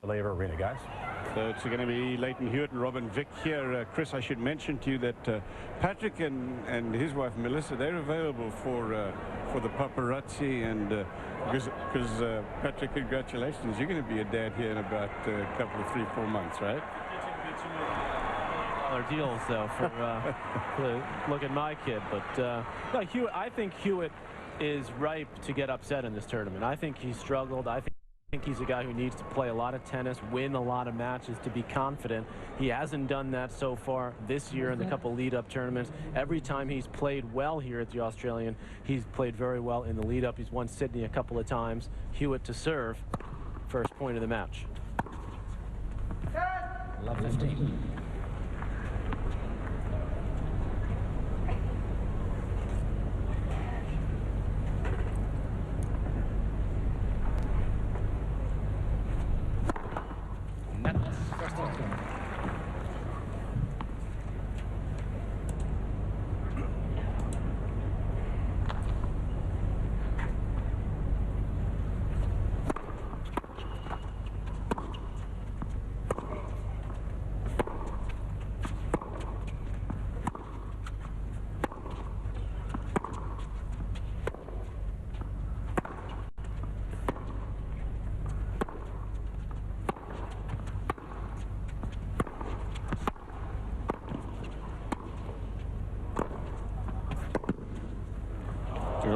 Labor Arena, guys. So it's going to be Leighton Hewitt and Robin Vick here. Chris, I should mention to you that Patrick and his wife Melissa, they're available for the paparazzi, and because Patrick, congratulations, you're going to be a dad here in about a couple of 3-4 months, right? Deals though for look at my kid, but no, Hewitt, I think Hewitt is ripe to get upset in this tournament. I think he struggled. I think he's a guy who needs to play a lot of tennis, win a lot of matches to be confident. He hasn't done that so far this year in the couple lead-up tournaments. Every time he's played well here at the Australian, he's played very well in the lead-up. He's won Sydney a couple of times. Hewitt to serve, first point of the match. Love 15.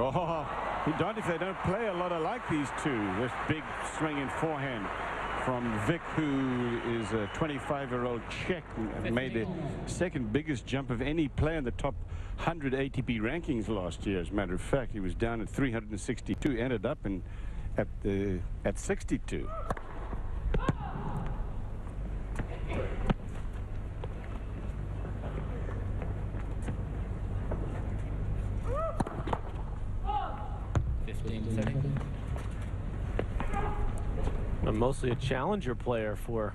Oh, if they don't play a lot alike, these two. This big swinging forehand from Vick, who is a 25-year-old Czech and made the second biggest jump of any player in the top 100 ATP rankings last year. As a matter of fact, he was down at 362, ended up at 62. Mostly a challenger player for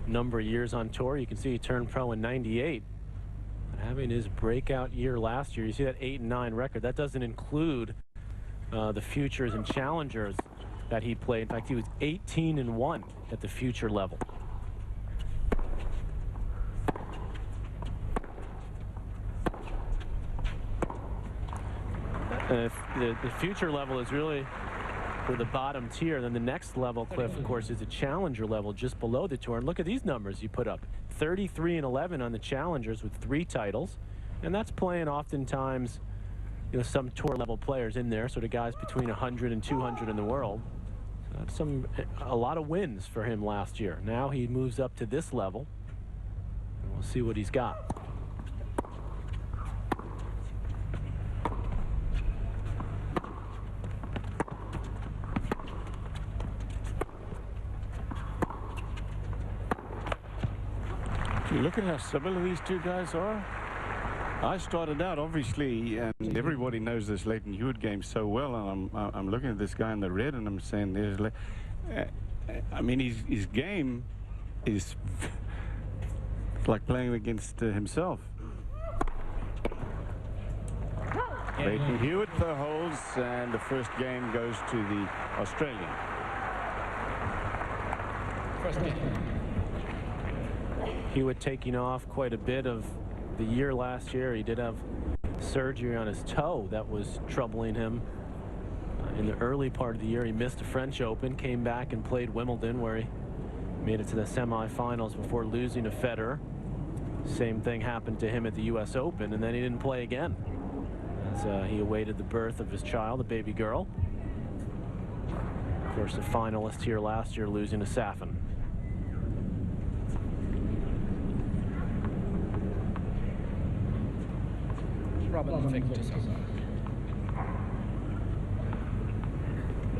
a number of years on tour. You can see he turned pro in '98. Having his breakout year last year, you see that 8-9 record. That doesn't include the futures and challengers that he played. In fact, he was 18-1 at the future level. The future level is really for the bottom tier. Then the next level, Cliff, of course, is a challenger level just below the tour. And look at these numbers you put up. 33-11 on the challengers with 3 titles. And that's playing oftentimes, you know, some tour level players in there, sort of guys between 100 and 200 in the world. That's a lot of wins for him last year. Now he moves up to this level. And we'll see what he's got. Look at how similar these two guys are. I started out, obviously, and everybody knows this Leighton Hewitt game so well, and I'm looking at this guy in the red, and I'm saying, there's, I mean, his game is like playing against himself. Leighton Hewitt holds, and the first game goes to the Australian. First game. Hewitt taking off quite a bit of the year last year. He did have surgery on his toe that was troubling him. In the early part of the year, he missed the French Open, came back and played Wimbledon, where he made it to the semifinals before losing to Federer. Same thing happened to him at the US Open, and then he didn't play again as he awaited the birth of his child, a baby girl. Of course, the finalist here last year, losing to Safin.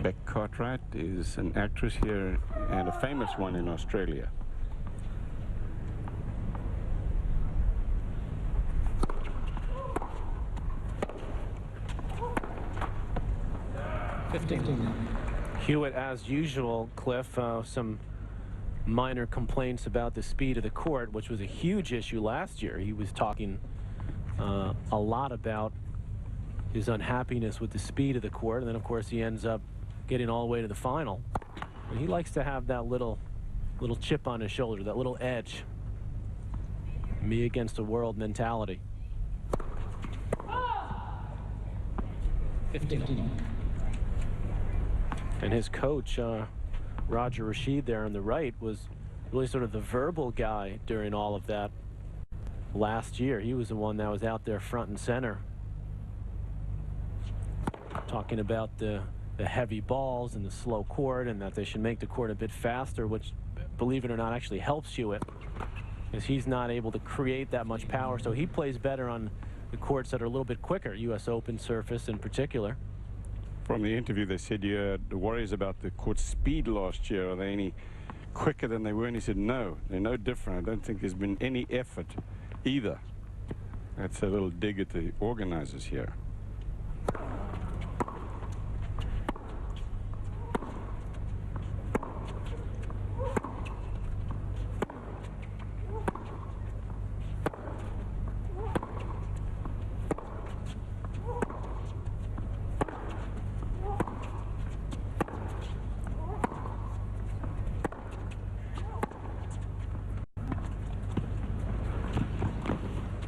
Beck Cartwright is an actress here and a famous one in Australia. Hewitt, as usual, Cliff, some minor complaints about the speed of the court, which was a huge issue last year. He was talking a lot about his unhappiness with the speed of the court, and then of course he ends up getting all the way to the final. And he likes to have that little little chip on his shoulder, that little edge. Me against the world mentality. 15. And his coach, Roger Rashid, there on the right, was really sort of the verbal guy during all of that last year. He was the one that was out there front and center, talking about the heavy balls and the slow court, and that they should make the court a bit faster, which, believe it or not, actually helps Hewitt, because he's not able to create that much power. So he plays better on the courts that are a little bit quicker, U.S. Open surface in particular. From the interview, they said you had worries about the court speed last year. Are they any quicker than they were? And he said, no, they're no different. I don't think there's been any effort either. That's a little dig at the organizers here.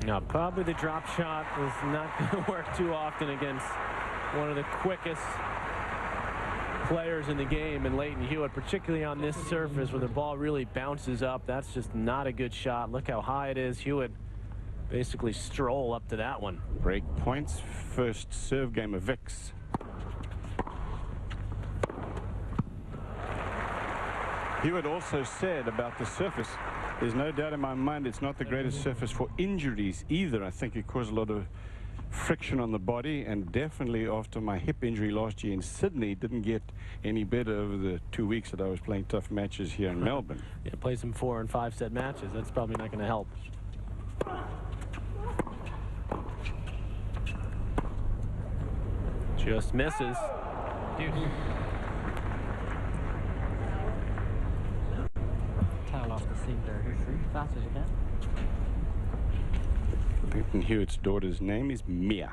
Now, probably the drop shot is not going to work too often against one of the quickest players in the game in Leighton Hewitt, particularly on this surface where the ball really bounces up. That's just not a good shot. Look how high it is. Hewitt basically stroll up to that one. Break points. First serve game of Vick's. Hewitt also said about the surface, there's no doubt in my mind it's not the greatest surface for injuries either. I think it caused a lot of friction on the body, and definitely after my hip injury last year in Sydney, didn't get any better over the 2 weeks that I was playing tough matches here in Melbourne. Yeah, play some 4- and 5-set matches. That's probably not going to help. Just misses. Towel off the seat there. Fast as you can. Leighton Hewitt's daughter's name is Mia.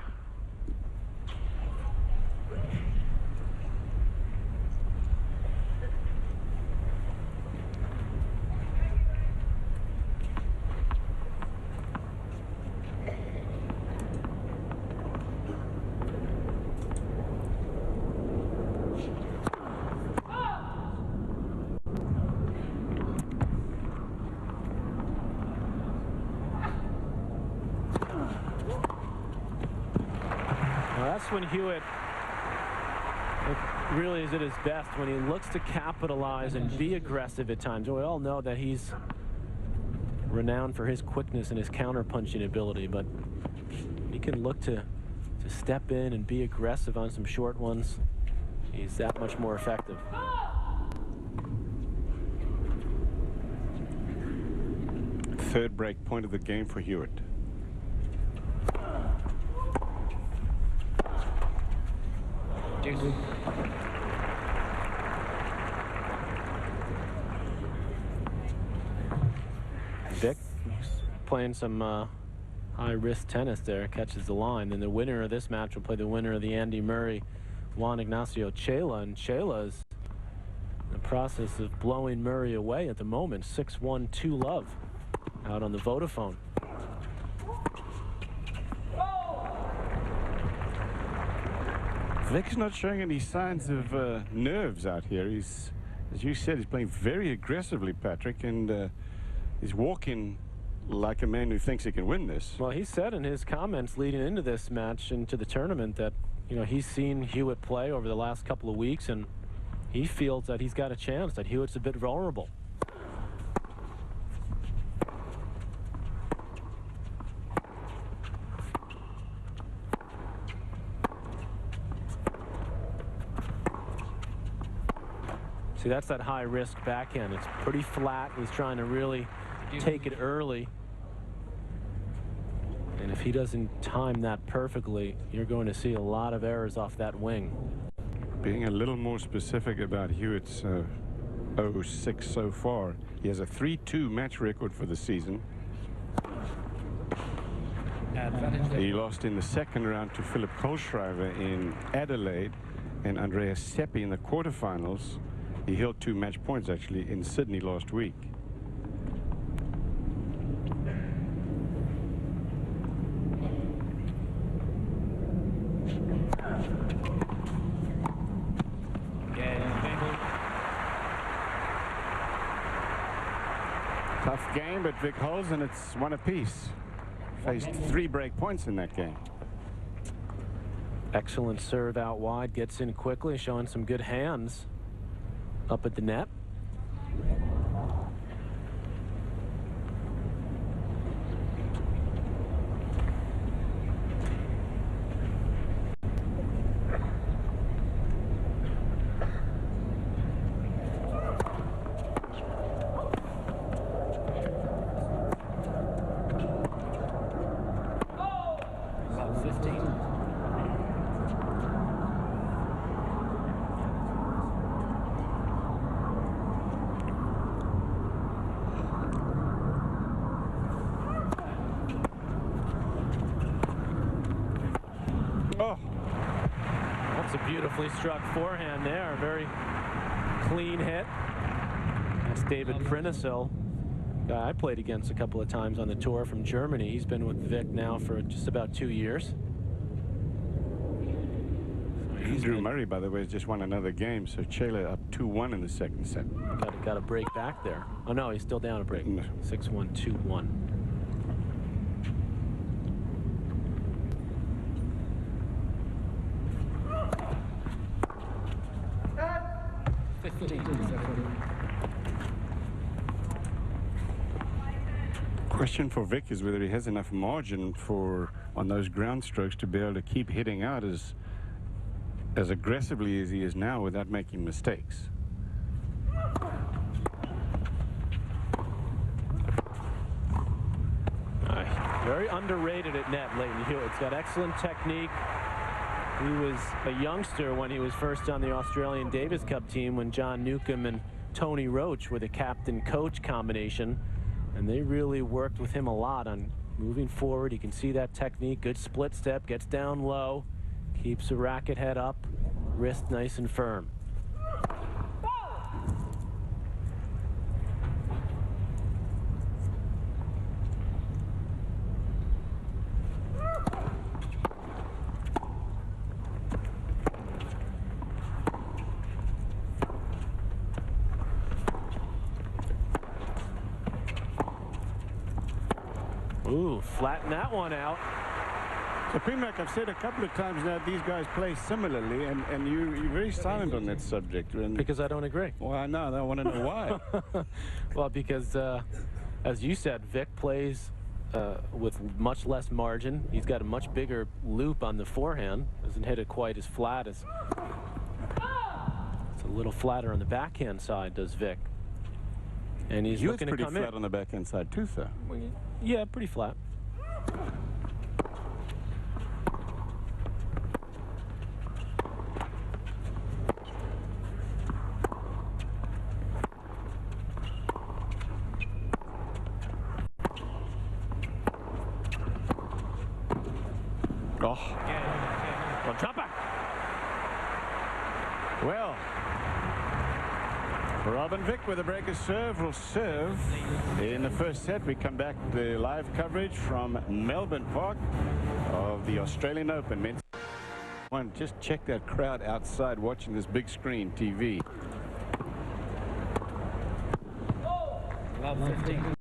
That's when Hewitt really is at his best, when he looks to capitalize and be aggressive at times. We all know that he's renowned for his quickness and his counter-punching ability, but he can look to step in and be aggressive on some short ones. He's that much more effective. Third break point of the game for Hewitt. Vick playing some high-risk tennis there, catches the line, and the winner of this match will play the winner of the Andy Murray Juan Ignacio Chela, and Chela's in the process of blowing Murray away at the moment. 6-1, 2-love out on the Vodafone. Vick's not showing any signs of nerves out here. He's, as you said, he's playing very aggressively, Patrick, and he's walking like a man who thinks he can win this. Well, he said in his comments leading into this match, into the tournament, that, you know, he's seen Hewitt play over the last couple of weeks, and he feels that he's got a chance, that Hewitt's a bit vulnerable. See, that's that high-risk backhand. It's pretty flat. He's trying to really take it early. And if he doesn't time that perfectly, you're going to see a lot of errors off that wing. Being a little more specific about Hewitt's 0-6 so far, he has a 3-2 match record for the season. He lost in the second round to Philip Kohlschreiber in Adelaide and Andreas Seppi in the quarterfinals. He held 2 match points actually in Sydney last week. Tough game, but Vick holds, and it's 1 apiece. Faced 3 break points in that game. Excellent serve out wide, gets in quickly, showing some good hands up at the net. Beautifully struck forehand there. Very clean hit. That's David Prinisil, guy I played against a couple of times on the tour from Germany. He's been with Vick now for just about 2 years. Drew Murray, by the way, has just won another game, so Chela up 2-1 in the second set. Got a break back there. Oh no, he's still down a break. 6-1, 2-1. Question for Vick is whether he has enough margin on those ground strokes to be able to keep hitting out as aggressively as he is now without making mistakes. Very underrated at net, Leighton Hewitt's got excellent technique. He was a youngster when he was first on the Australian Davis Cup team when John Newcomb and Tony Roach were the captain-coach combination. And they really worked with him a lot on moving forward. You can see that technique. Good split step, gets down low, keeps the racket head up, wrist nice and firm. Ooh, flatten that one out. So, Premack, I've said a couple of times now these guys play similarly, and you're very silent on that subject. Because I don't agree. Well, I know. I want to know why. Well, because, as you said, Vick plays with much less margin. He's got a much bigger loop on the forehand. Doesn't hit it quite as flat as... It's a little flatter on the backhand side, does Vick. And he's looking to come in. pretty flat on the backhand side, too, sir. Yeah, pretty flat. Oh. Well, drop back. Well, Robin Vick with a breaker serve will serve in the first set. We come back to the live coverage from Melbourne Park of the Australian Open. Just check that crowd outside watching this big screen TV. Love 15.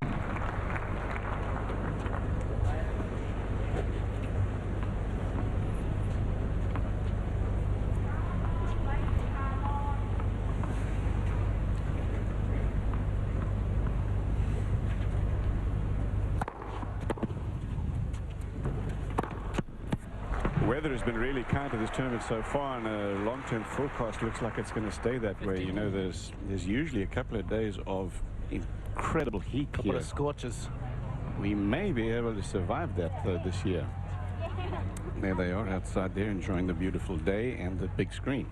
Weather has been really kind to this tournament so far, and a long-term forecast looks like it's going to stay that way. You know, there's usually a couple of days of incredible heat here. Couple of scorches. We may be able to survive that, though, this year. There they are outside there enjoying the beautiful day and the big screen.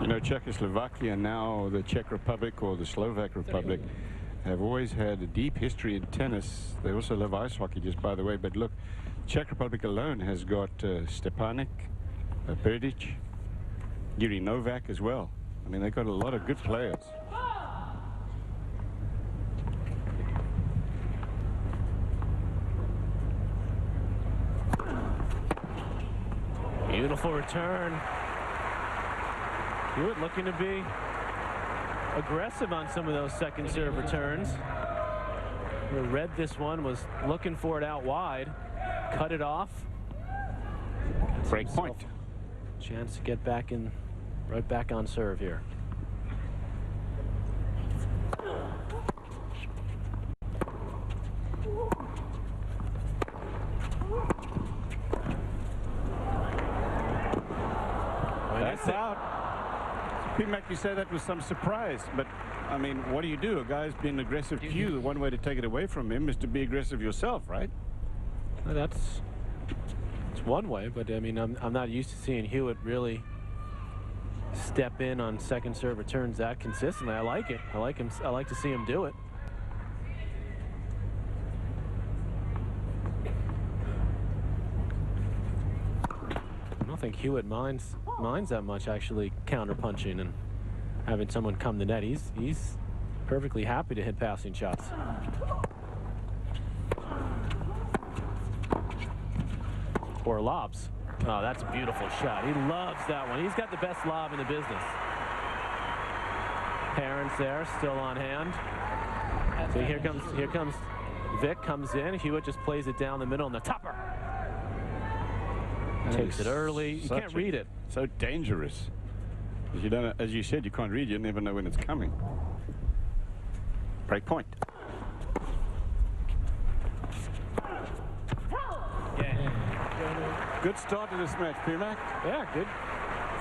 You know, Czechoslovakia, now the Czech Republic or the Slovak Republic, have always had a deep history in tennis. They also love ice hockey, just by the way. But look, Czech Republic alone has got Stepanek, Perdic, Yuri Novak as well. I mean, they've got a lot of good players. Beautiful return. Hewitt looking to be aggressive on some of those second serve returns. Read this one, was looking for it out wide, cut it off. Break point. Chance to get back in, right back on serve here. That's out. P-Mac, you say that with some surprise, but I mean, what do you do? A guy's been aggressive to you. The one way to take it away from him is to be aggressive yourself, right? Well, that's one way, but I mean, I'm not used to seeing Hewitt really step in on second serve returns that consistently. I like it. I like him. I like to see him do it. I don't think Hewitt minds that much, actually, counter-punching and having someone come to net. He's perfectly happy to hit passing shots. Or lobs. Oh, that's a beautiful shot. He loves that one. He's got the best lob in the business. Parents there, still on hand. So here comes Vick, comes in. Hewitt just plays it down the middle, and the topper. Takes it early. You can't read it. So dangerous. Because you don't, as you said, you can't read. You never know when it's coming. Break point. Good start to this match, P-Mac. Yeah, good.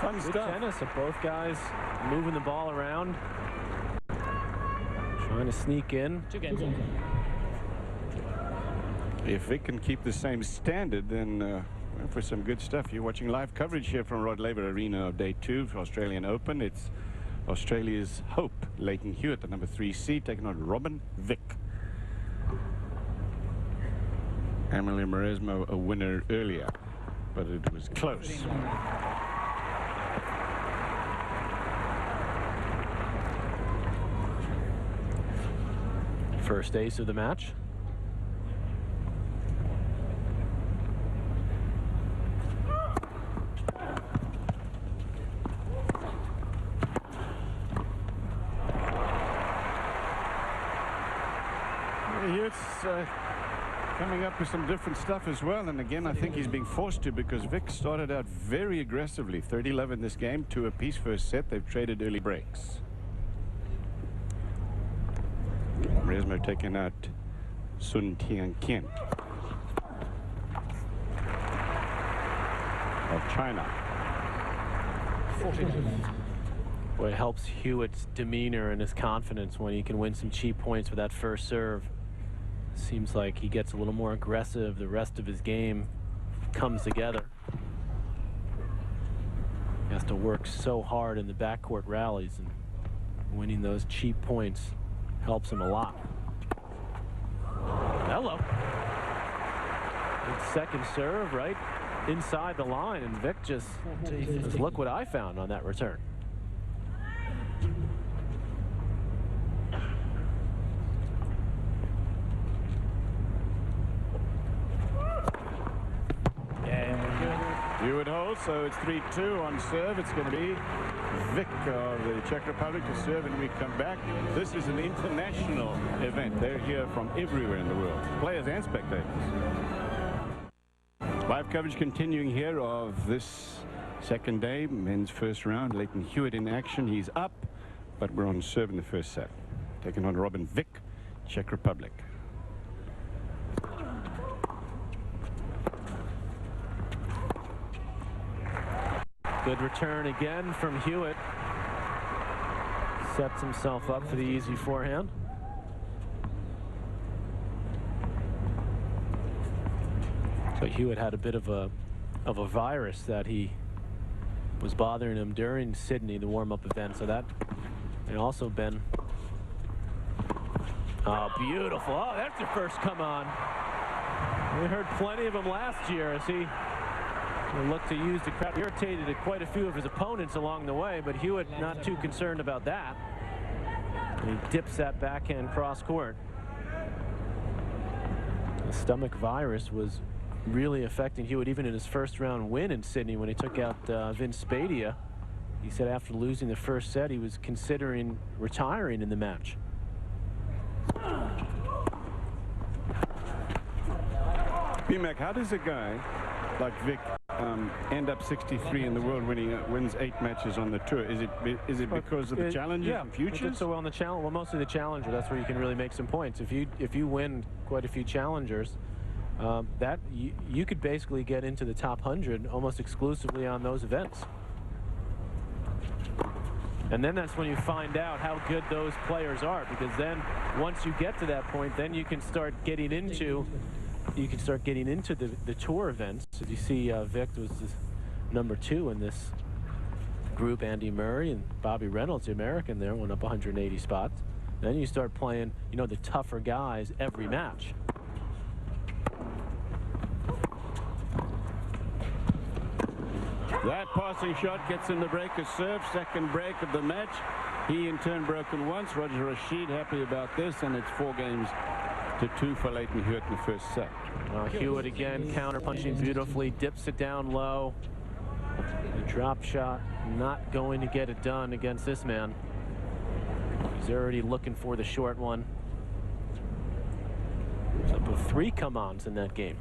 Fun stuff. Tennis of both guys moving the ball around, trying to sneak in. If Vick can keep the same standard, then for some good stuff. You're watching live coverage here from Rod Laver Arena of Day 2 for Australian Open. It's Australia's hope, Leighton Hewitt, the number 3 seed, taking on Robin Vick. Emily Maresmo a winner earlier, but it was close. First ace of the match. Hewitt's coming up with some different stuff as well, and again I think he's being forced to, because Vick started out very aggressively. 30-love in this game, 2 apiece first set. They've traded early breaks. Maresmo taking out Sun Tianqian of China. Well, it helps Hewitt's demeanor and his confidence when he can win some cheap points with that first serve. Seems like he gets a little more aggressive. The rest of his game comes together. He has to work so hard in the backcourt rallies, and winning those cheap points helps him a lot. Hello. Good second serve right inside the line, and Vick just look what I found on that return. Hewitt holds, so it's 3-2 on serve. It's going to be Vick of the Czech Republic to serve, and we come back. This is an international event. They're here from everywhere in the world, players and spectators. Live coverage continuing here of this second day, men's first round. Leighton Hewitt in action. He's up, but we're on serve in the first set. Taking on Robin Vick, Czech Republic. Good return again from Hewitt. Sets himself up for the easy forehand. So Hewitt had a bit of a virus that he was bothering him during Sydney, the warm-up event. So that and also been beautiful. Oh, that's the first come on. We heard plenty of him last year as he looked to use the crowd. Irritated at quite a few of his opponents along the way, but Hewitt not too concerned about that. And he dips that backhand cross court. The stomach virus was really affecting Hewitt even in his first round win in Sydney when he took out Vince Spadia. He said after losing the first set he was considering retiring in the match. B-Mac, how does a guy like Vick end up 63 in the world when he wins 8 matches on the tour? Is it because of the challenges and futures? He did so well on the challenge. Well, mostly the challenger. That's where you can really make some points. If you win quite a few challengers, that you could basically get into the top 100 almost exclusively on those events. And then that's when you find out how good those players are, because then once you get to that point, then you can start getting into the tour events. As you see, Vick was number 2 in this group. Andy Murray and Bobby Reynolds, the American, there went up 180 spots. Then you start playing, you know, the tougher guys every match. That passing shot gets in the breaker serve. Second break of the match. He in turn broken once. Roger Rashid happy about this, and it's 4-2 for Leighton Hewitt in the first set. Hewitt again counter punching beautifully, dips it down low. The drop shot not going to get it done against this man. He's already looking for the short one. He's up with 3 come-ons in that game.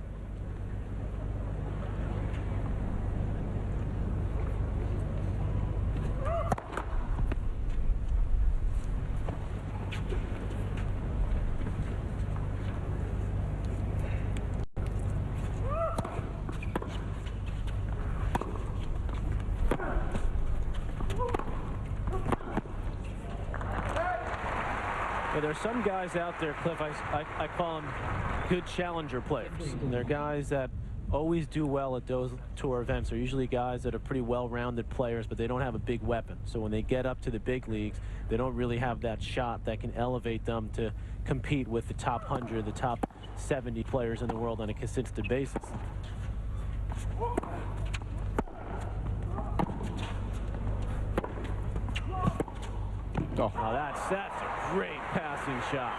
There are some guys out there, Cliff, I call them good challenger players. And they're guys that always do well at those tour events. They're usually guys that are pretty well-rounded players, but they don't have a big weapon. So when they get up to the big leagues, they don't really have that shot that can elevate them to compete with the top 100, the top 70 players in the world on a consistent basis. Oh, that's a great passing shot.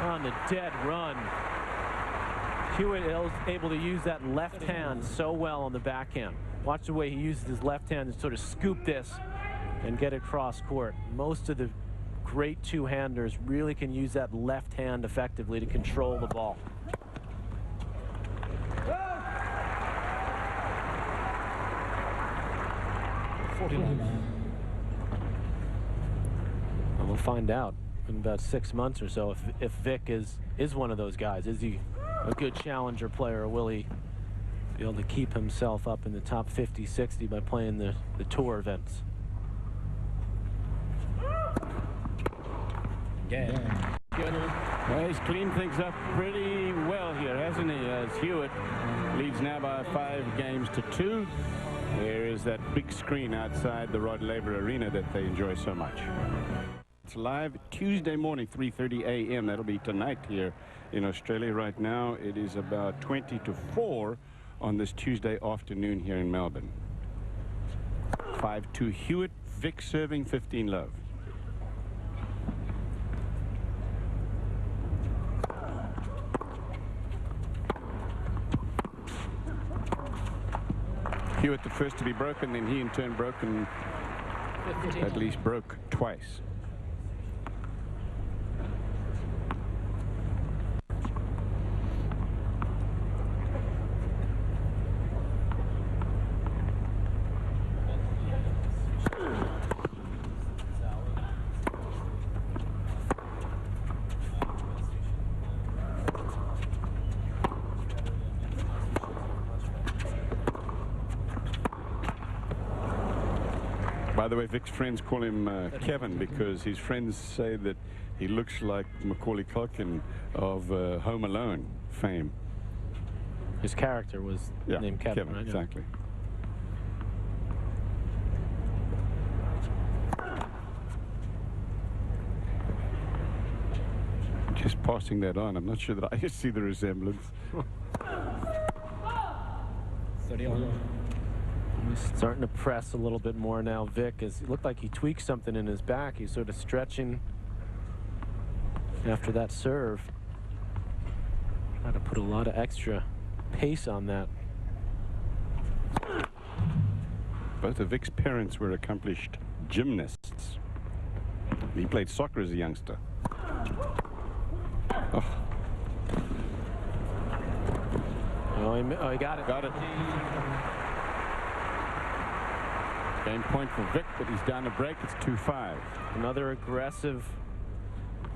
On the dead run. Hewitt is able to use that left hand so well on the backhand. Watch the way he uses his left hand to sort of scoop this and get it cross court. Most of the great two-handers really can use that left hand effectively to control the ball. We'll find out in about 6 months or so if Vick is one of those guys. Is he a good challenger player, or will he be able to keep himself up in the top 50, 60 by playing the tour events? Yeah. Well, he's cleaned things up pretty well here, hasn't he? As Hewitt leads now by 5-2. There is that big screen outside the Rod Laver Arena that they enjoy so much. It's live Tuesday morning, 3:30 a.m. That'll be tonight here in Australia. Right now, it is about 20 to 4 on this Tuesday afternoon here in Melbourne. 5-2 Hewitt, Vick serving 15 love. Hewitt the first to be broken, then he in turn broken, at least broke twice. By the way, Vick's friends call him Kevin because his friends say that he looks like Macaulay Culkin of Home Alone fame. His character was named Kevin, right? Exactly. passing that on. I'm not sure that I see the resemblance. 31. He's starting to press a little bit more now, Vick. It looked like he tweaked something in his back. He's sort of stretching after that serve. Trying to put a lot of extra pace on that. Both of Vick's parents were accomplished gymnasts. He played soccer as a youngster. Oh, he got it. got it. Game point for Vick, but he's down the break. It's 2-5. Another aggressive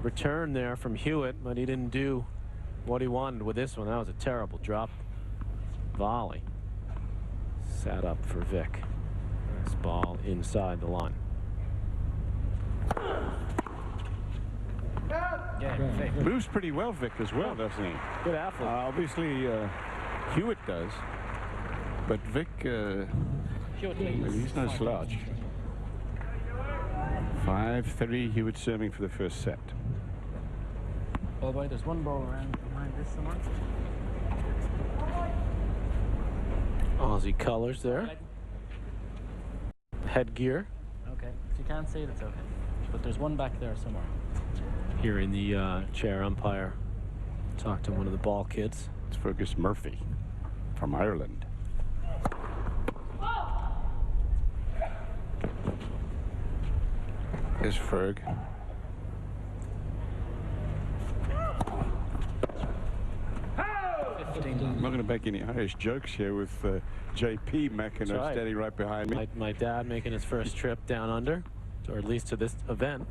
return there from Hewitt, but he didn't do what he wanted with this one. That was a terrible drop volley. Sat up for Vick. This ball inside the line. Yeah, Moves pretty well, Vick, as well, doesn't he? Good athlete. Obviously, Hewitt does. But Vick, he's no slouch. 5-3, Hewitt serving for the first set. By the way, there's one ball around behind this somewhere. Aussie colors there. Headgear. Okay, if you can't see it, it's okay. But there's one back there somewhere. Hearing the chair umpire talk to one of the ball kids. It's Fergus Murphy from Ireland. There's Ferg. I'm not going to make any Irish jokes here with JP McEnroe right. standing right behind me. My dad making his first trip down under, or at least to this event.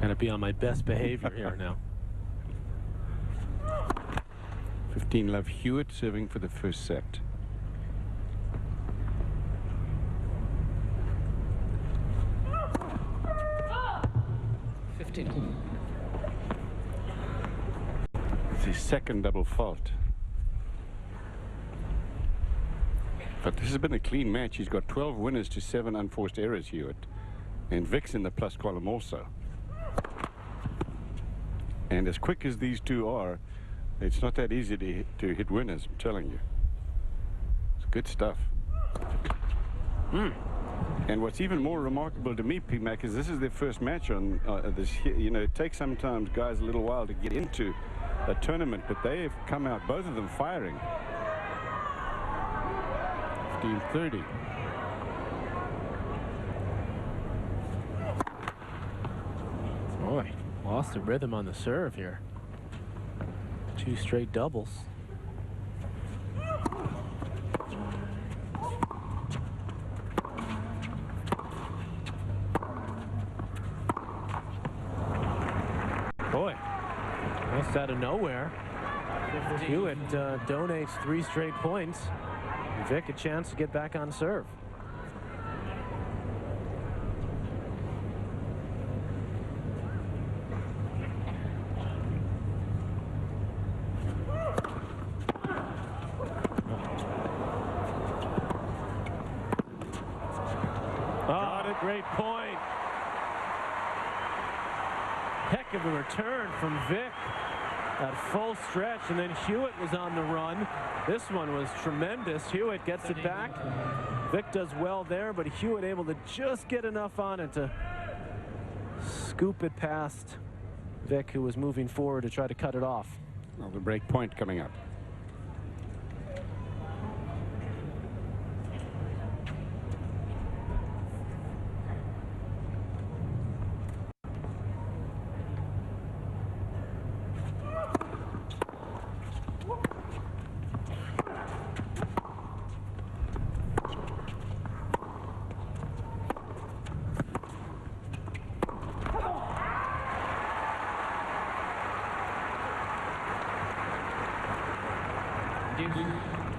Gotta be on my best behavior here now. 15-love Hewitt serving for the first set. It's his second double fault. But this has been a clean match. He's got 12 winners to 7 unforced errors, Hewitt. And Vick's in the plus column also. And as quick as these two are, it's not that easy to hit winners, I'm telling you. It's good stuff. And what's even more remarkable to me, P-Mac, is this is their first match on this. You know, it takes sometimes guys a little while to get into a tournament, but they have come out, both of them, firing. 15-30. Boy, lost the rhythm on the serve here. 2 straight doubles. Boy, that's out of nowhere. Hewitt donates 3 straight points. Vick a chance to get back on serve. Great point. Heck of a return from Vick at full stretch, and then Hewitt was on the run. This one was tremendous. Hewitt gets it back. Vick does well there, but Hewitt able to just get enough on it to scoop it past Vick, who was moving forward to try to cut it off. Well, the break point coming up.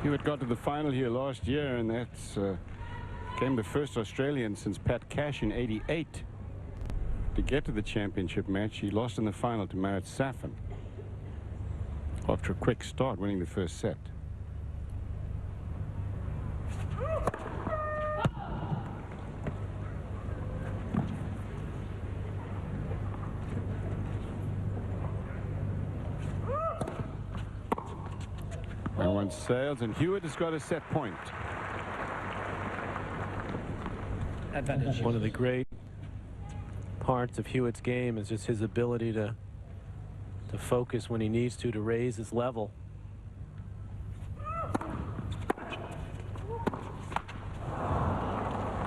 Hewitt got to the final here last year, and that's became the first Australian since Pat Cash in '88 to get to the championship match. He lost in the final to Marat Safin after a quick start, winning the first set. one sails, and Hewitt has got a set point. Advantage. One of the great parts of Hewitt's game is just his ability to focus when he needs to raise his level.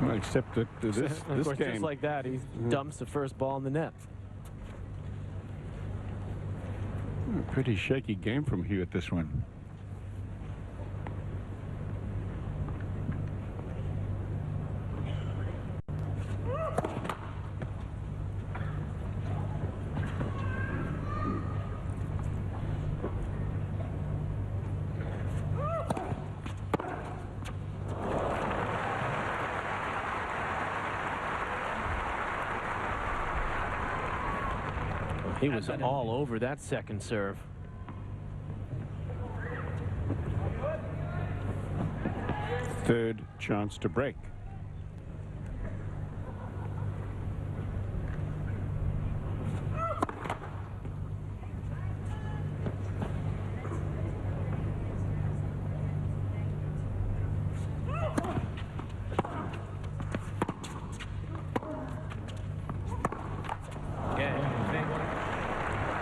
Well, except that this Of course, game, just like that, he dumps the first ball in the net. pretty shaky game from Hewitt, this one. He was all over that second serve. Third chance to break.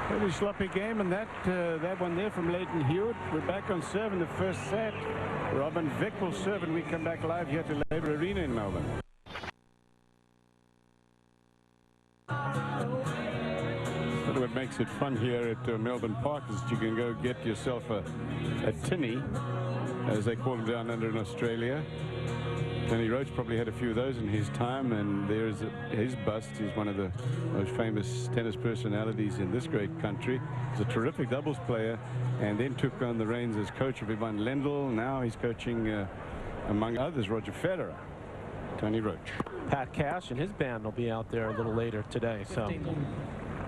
Pretty sloppy game, and that one there from Leighton Hewitt. We're back on serve in the first set. Robin Vick will serve, and we come back live here to Labour Arena in Melbourne. But what makes it fun here at Melbourne Park is that you can go get yourself a tinny, as they call them down under in Australia. Tony Roach probably had a few of those in his time, and there's his bust. He's one of the most famous tennis personalities in this great country. He's a terrific doubles player, and then took on the reins as coach of Ivan Lendl. Now he's coaching, among others, Roger Federer. Tony Roach. Pat Cash and his band will be out there a little later today, so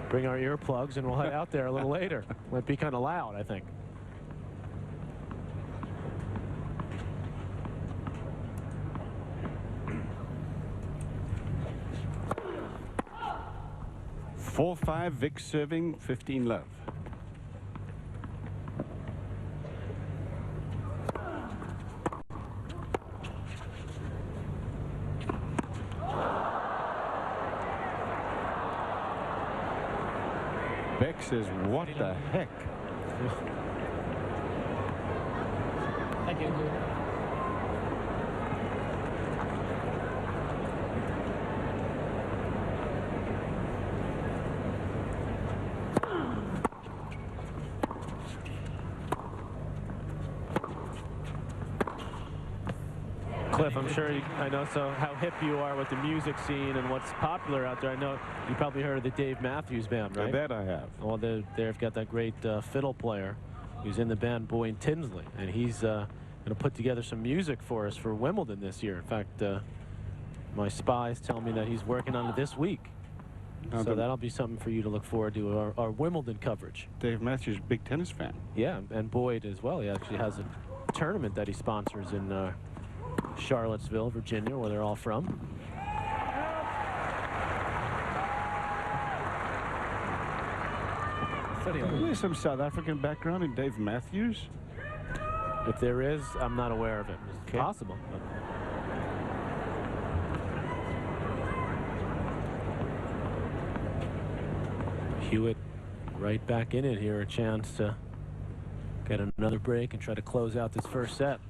bring our earplugs and we'll head out there a little later. Might be kind of loud, I think. Four-five, Vick serving, 15 love. Beck says, what the heck? Thank you. Cliff, I'm sure I know how hip you are with the music scene and what's popular out there. I know you probably heard of the Dave Matthews Band, right? That I have. Well, they've got that great fiddle player who's in the band, Boyne Tinsley, and he's going to put together some music for us for Wimbledon this year. In fact, my spies tell me that he's working on it this week. So that'll be something for you to look forward to, our Wimbledon coverage. Dave Matthews, big tennis fan. Yeah, and Boyd as well. He actually has a tournament that he sponsors in Charlottesville, Virginia, where they're all from. There's some South African background in Dave Matthews. If there is, I'm not aware of it. It's possible. Hewitt right back in it here, a chance to get another break and try to close out this first set.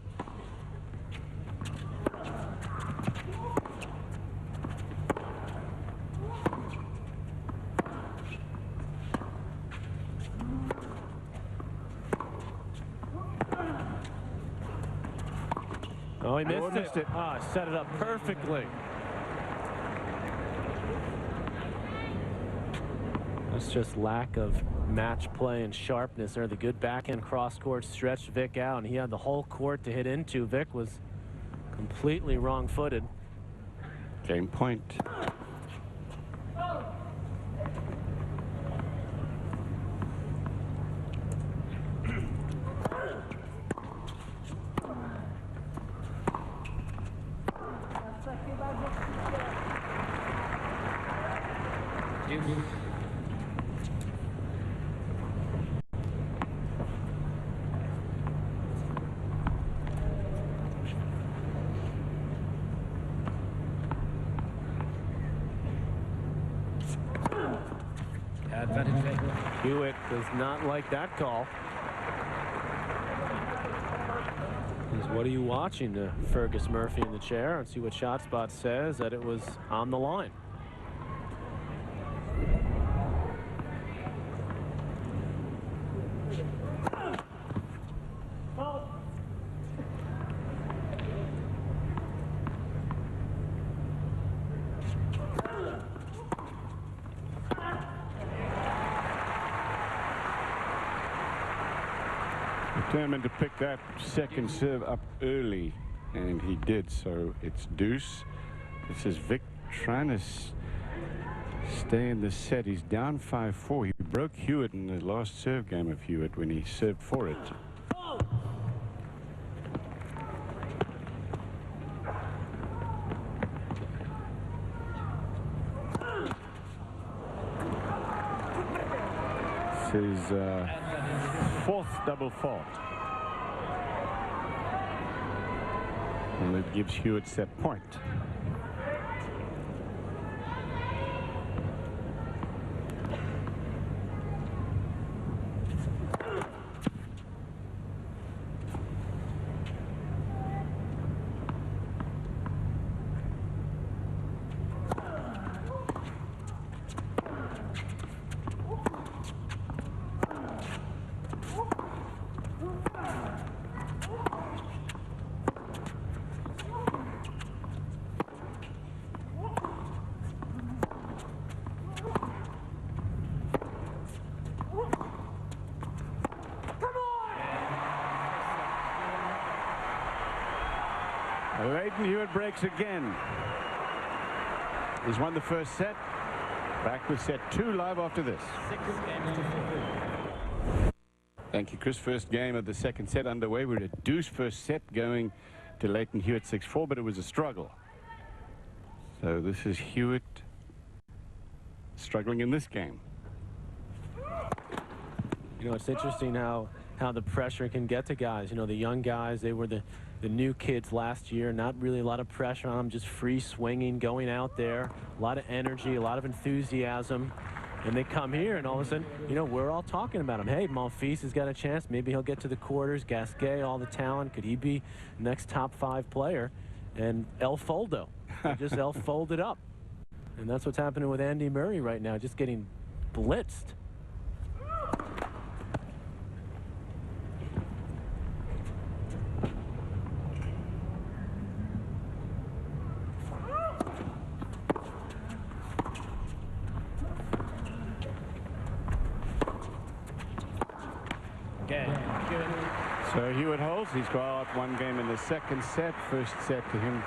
Oh, he missed it. Ah, set it up perfectly. That's just lack of match play and sharpness there. The good backhand cross-court stretched Vick out, and he had the whole court to hit into. Vick was completely wrong-footed. Game point. Advantage Vick. Hewitt does not like that call. What are you watching? To Fergus Murphy in the chair and see what ShotSpot says that it was on the line. Determined to pick that second serve up early, and he did. So it's deuce. This is Vick trying to stay in the set. He's down 5-4. He broke Hewitt in the last serve game of Hewitt when he served for it. This is fourth double fault. And it gives Hewitt set point. Leighton Hewitt breaks again. He's won the first set. Back with set 2 live after this. 6 games to 4. Thank you, Chris. First game of the second set underway. We're at deuce first set going to Leighton Hewitt 6-4, but it was a struggle. So this is Hewitt struggling in this game. You know, it's interesting how the pressure can get to guys. You know, the young guys, they were the new kids last year. Not really a lot of pressure on them, just free swinging, going out there. A lot of energy, a lot of enthusiasm. And they come here, and all of a sudden, you know, we're all talking about him. Hey, Monfils has got a chance. Maybe he'll get to the quarters. Gasquet, all the talent. Could he be next top 5 player? And El Foldo, just El folded up. And that's what's happening with Andy Murray right now, just getting blitzed. So Hewitt holds. He's got 1 game in the second set. First set to him,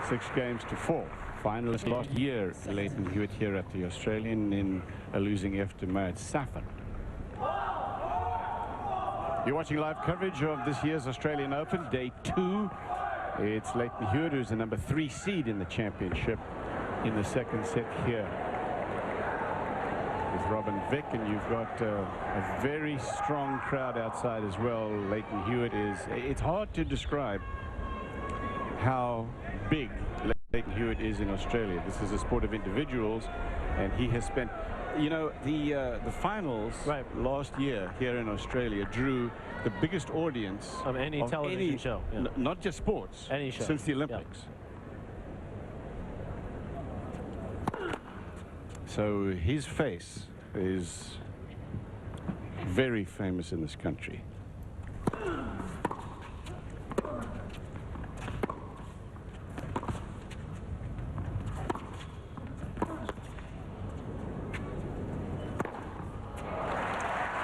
6 games to 4. Finalist last year, Leighton Hewitt here at the Australian in a losing effort to Matt Safin. You're watching live coverage of this year's Australian Open, day 2. It's Leighton Hewitt, who's the number 3 seed in the championship, in the second set here with Robin Vick, and you've got a very strong crowd outside as well. Leighton Hewitt is, it's hard to describe how big Leighton Hewitt is in Australia. This is a sport of individuals, and he has spent, you know, the finals last year here in Australia drew the biggest audience of any television show, not just sports, any show since the Olympics. So his face is very famous in this country.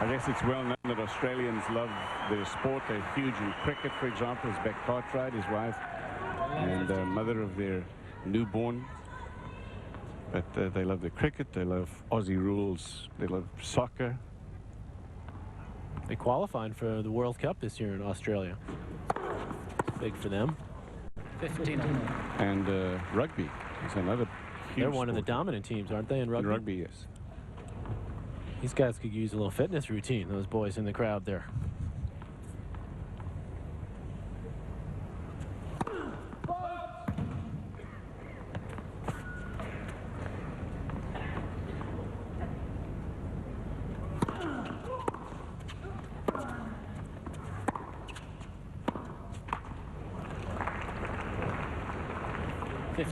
I guess it's well known that Australians love their sport. They're huge in cricket, for example, as Beck Cartwright, his wife, and mother of their newborn. But they love the cricket, they love Aussie rules, they love soccer. They qualified for the World Cup this year in Australia. Big for them. 15. And rugby is another huge They're one of the sport. dominant teams, aren't they, in rugby? In rugby, yes. These guys could use a little fitness routine, those boys in the crowd there.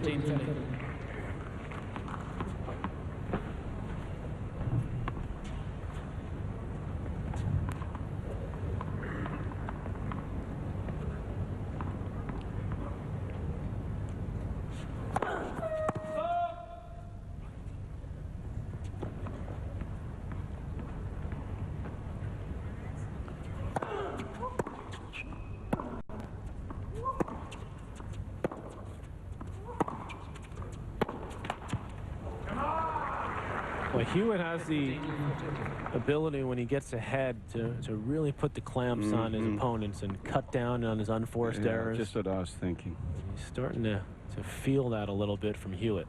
15-30. Well, Hewitt has the ability when he gets ahead to really put the clamps on his opponents and cut down on his unforced errors. Just what I was thinking. He's starting to feel that a little bit from Hewitt.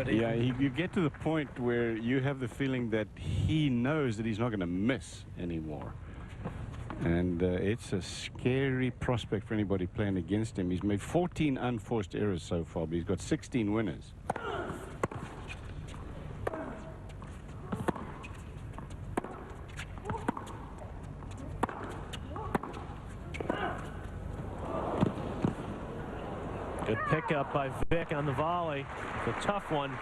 Yeah, you get to the point where you have the feeling that he knows that he's not going to miss anymore. And it's a scary prospect for anybody playing against him. He's made 14 unforced errors so far, but he's got 16 winners. Good pickup by Vick on the volley. It's a tough one.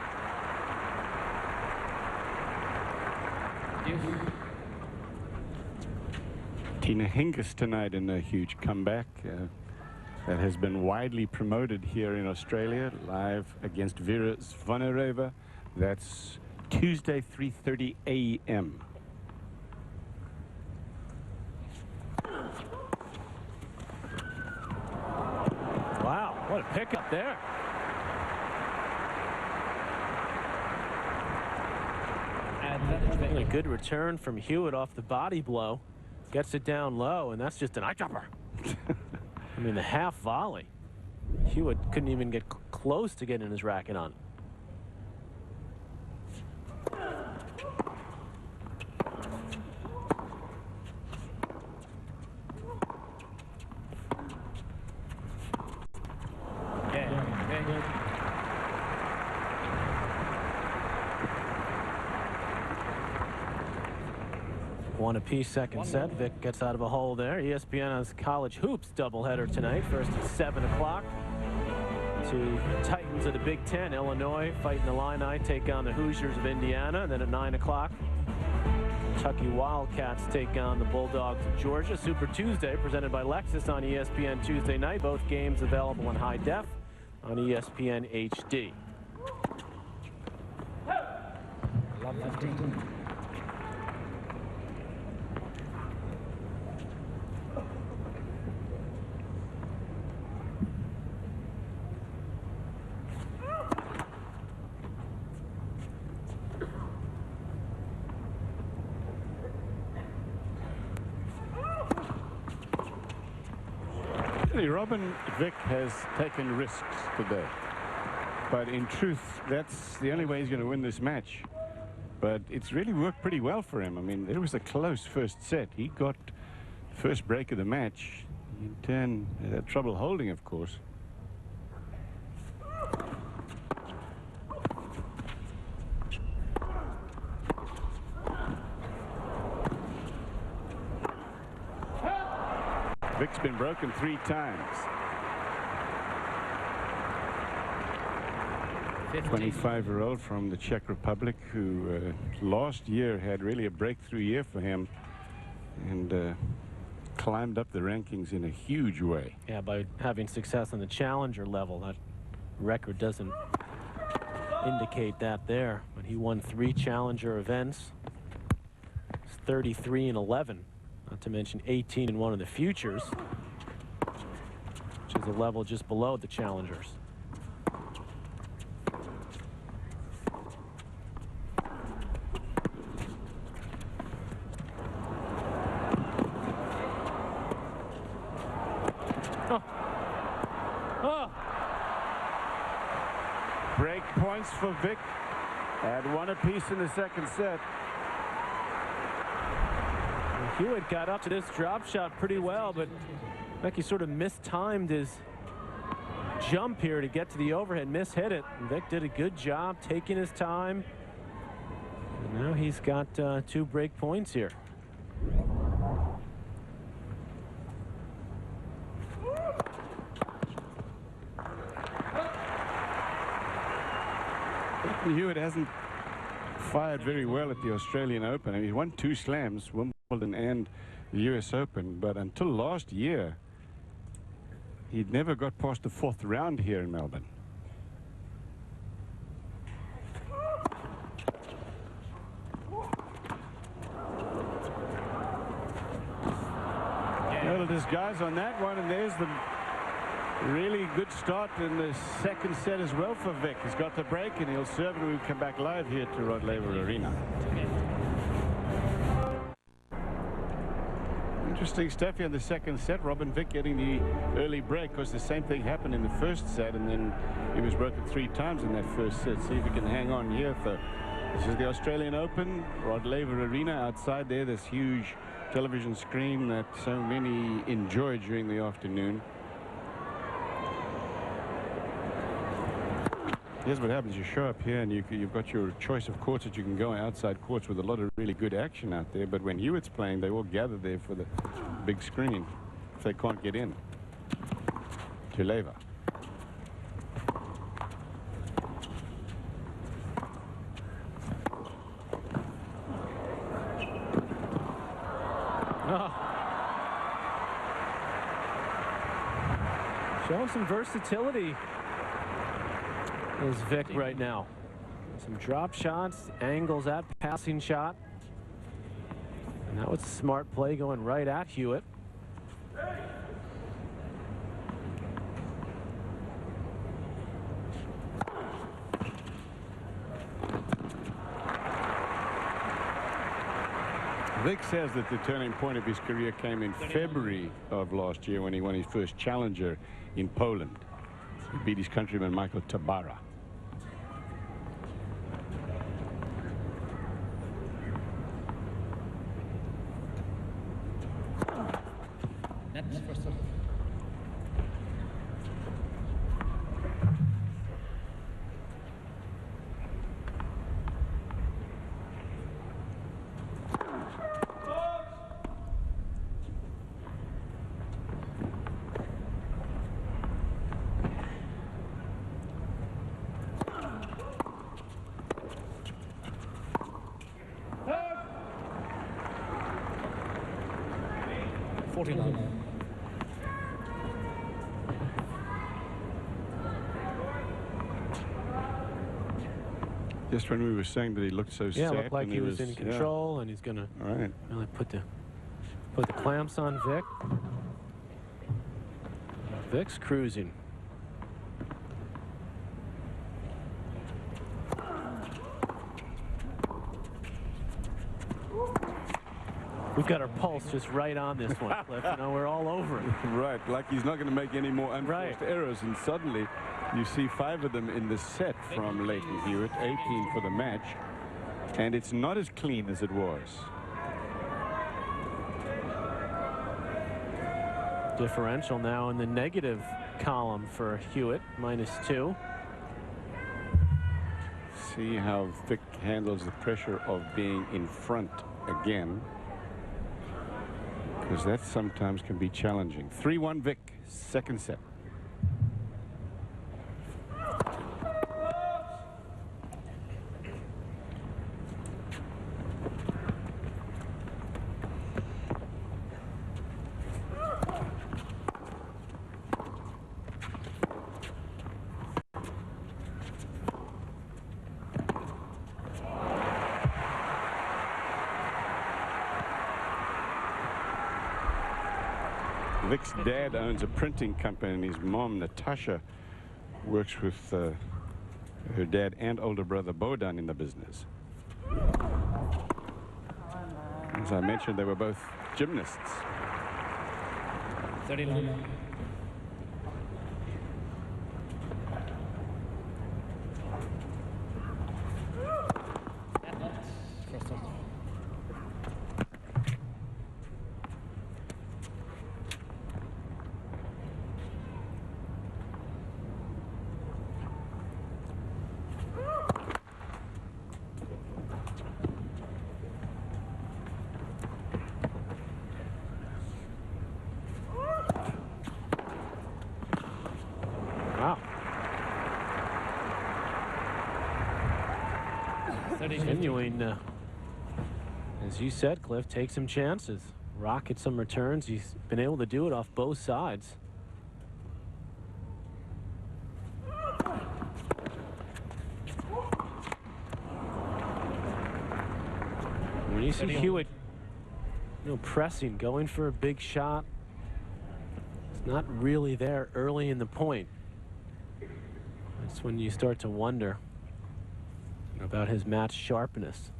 Tina Hingis tonight in a huge comeback that has been widely promoted here in Australia, live against Vera Zvonareva. That's Tuesday, 3:30 a.m. Wow, what a pickup there. And a good return from Hewitt off the body blow. Gets it down low, and that's just an eye dropper. I mean, the half volley. Hewitt couldn't even get close to getting his racket on. One apiece, second set. Vick gets out of a hole there. ESPN has college hoops doubleheader tonight. First at 7 o'clock. Two Titans of the Big Ten. Illinois fighting the Illini, take on the Hoosiers of Indiana. And then at 9 o'clock, Kentucky Wildcats take on the Bulldogs of Georgia. Super Tuesday presented by Lexus on ESPN Tuesday night. Both games available in high def on ESPN HD. 15. Robin Vick has taken risks today, but in truth, that's the only way he's going to win this match. But it's really worked pretty well for him. I mean, it was a close first set. He got first break of the match. In turn, had trouble holding, of course. Vick's been broken 3 times. 25-year-old from the Czech Republic who last year had really a breakthrough year for him and climbed up the rankings in a huge way. Yeah, by having success on the challenger level. That record doesn't indicate that there, but he won 3 challenger events. It's 33-11. Not to mention 18 in one of the futures, which is a level just below the challengers. Oh. Oh. Break points for Vick at 1 apiece in the second set. Hewitt got up to this drop shot pretty well, but like he sort of mistimed his jump here to get to the overhead, mishit it. And Vick did a good job taking his time. And Now he's got 2 break points here. Hewitt hasn't fired very well at the Australian Open. I mean, he won 2 slams, Wimbledon and the US Open, but until last year, he'd never got past the 4th round here in Melbourne. Well, disguise on that one, and there's the really good start in the second set as well for Vick. He's got the break, and he'll serve, and we'll come back live here to Rod Laver Arena. Interesting stuff here in the second set. Robin Vick getting the early break, because the same thing happened in the first set, and then he was broken 3 times in that first set. See if he can hang on here. This is the Australian Open, Rod Laver Arena. Outside there, this huge television screen that so many enjoy during the afternoon. Here's what happens. You show up here and you've got your choice of courts that you can go outside courts with a lot of really good action out there. But when Hewitt's playing, they all gather there for the big screen if they can't get in to Laver. Showing some versatility is Vick right now. Some drop shots, angles that passing shot. And that was a smart play going right at Hewitt. Vick says that the turning point of his career came in February of last year when he won his first challenger in Poland. He beat his countryman Michael Tabara. Just when we were saying that he looked so set, looked like he was in control, and he's going to really put the clamps on Vick. Vick's cruising. We've got our pulse just right on this one, Cliff. You know, we're all over it. Right, like he's not going to make any more unforced errors, and suddenly you see 5 of them in the set from Leighton Hewitt, 18 for the match, and it's not as clean as it was. Differential now in the negative column for Hewitt, -2. See how Vick handles the pressure of being in front again, because that sometimes can be challenging. 3-1 Vick, second set. Vick's dad owns a printing company, and his mom, Natasha, works with her dad and older brother, Bodan, in the business. As I mentioned, they were both gymnasts. 39. doing, as you said, Cliff, take some chances, rocket some returns. He's been able to do it off both sides. When you see Hewitt, pressing, going for a big shot, it's not really there early in the point. That's when you start to wonder about his match sharpness.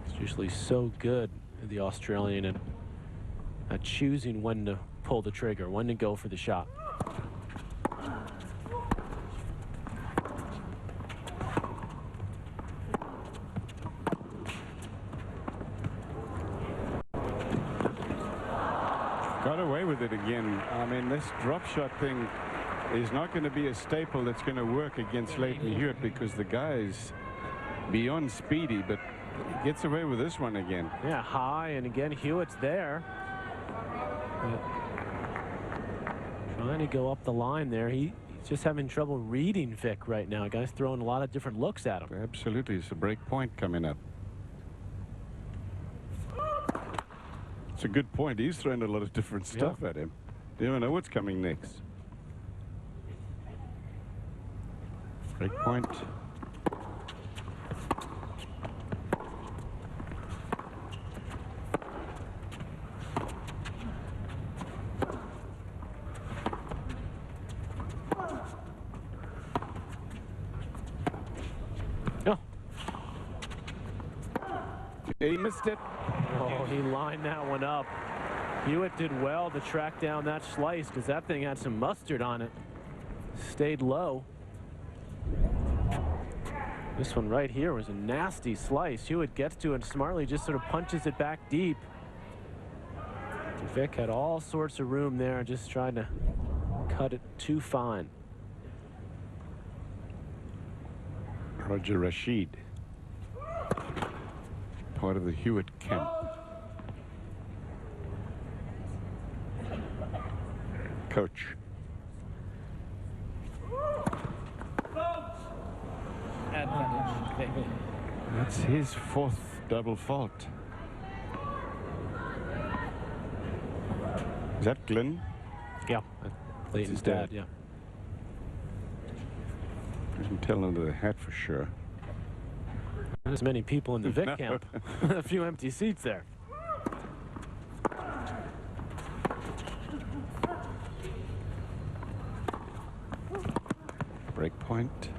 He's usually so good, the Australian, at choosing when to pull the trigger, when to go for the shot. Got away with it again. I mean, this drop shot thing is not going to be a staple that's going to work against Leighton Hewitt, because the guy's beyond speedy, but he gets away with this one again. Yeah, high, and again Hewitt's there. Trying to go up the line there. He's just having trouble reading Vick right now. Guy's throwing a lot of different looks at him. Absolutely. It's a break point coming up. It's a good point. He's throwing a lot of different stuff at him. You don't know what's coming next. Break point. Oh. He missed it. Oh, he lined that one up. Hewitt did well to track down that slice, because that thing had some mustard on it. Stayed low. This one right here was a nasty slice. Hewitt gets to it smartly, just sort of punches it back deep. Vick had all sorts of room there, just trying to cut it too fine. Roger Rashid, part of the Hewitt camp. Coach. That's his fourth double fault. Is that Glenn? Yeah, Leighton's dad, yeah. I can tell under the hat for sure. Not as many people in the Vick camp. A few empty seats there. Break point.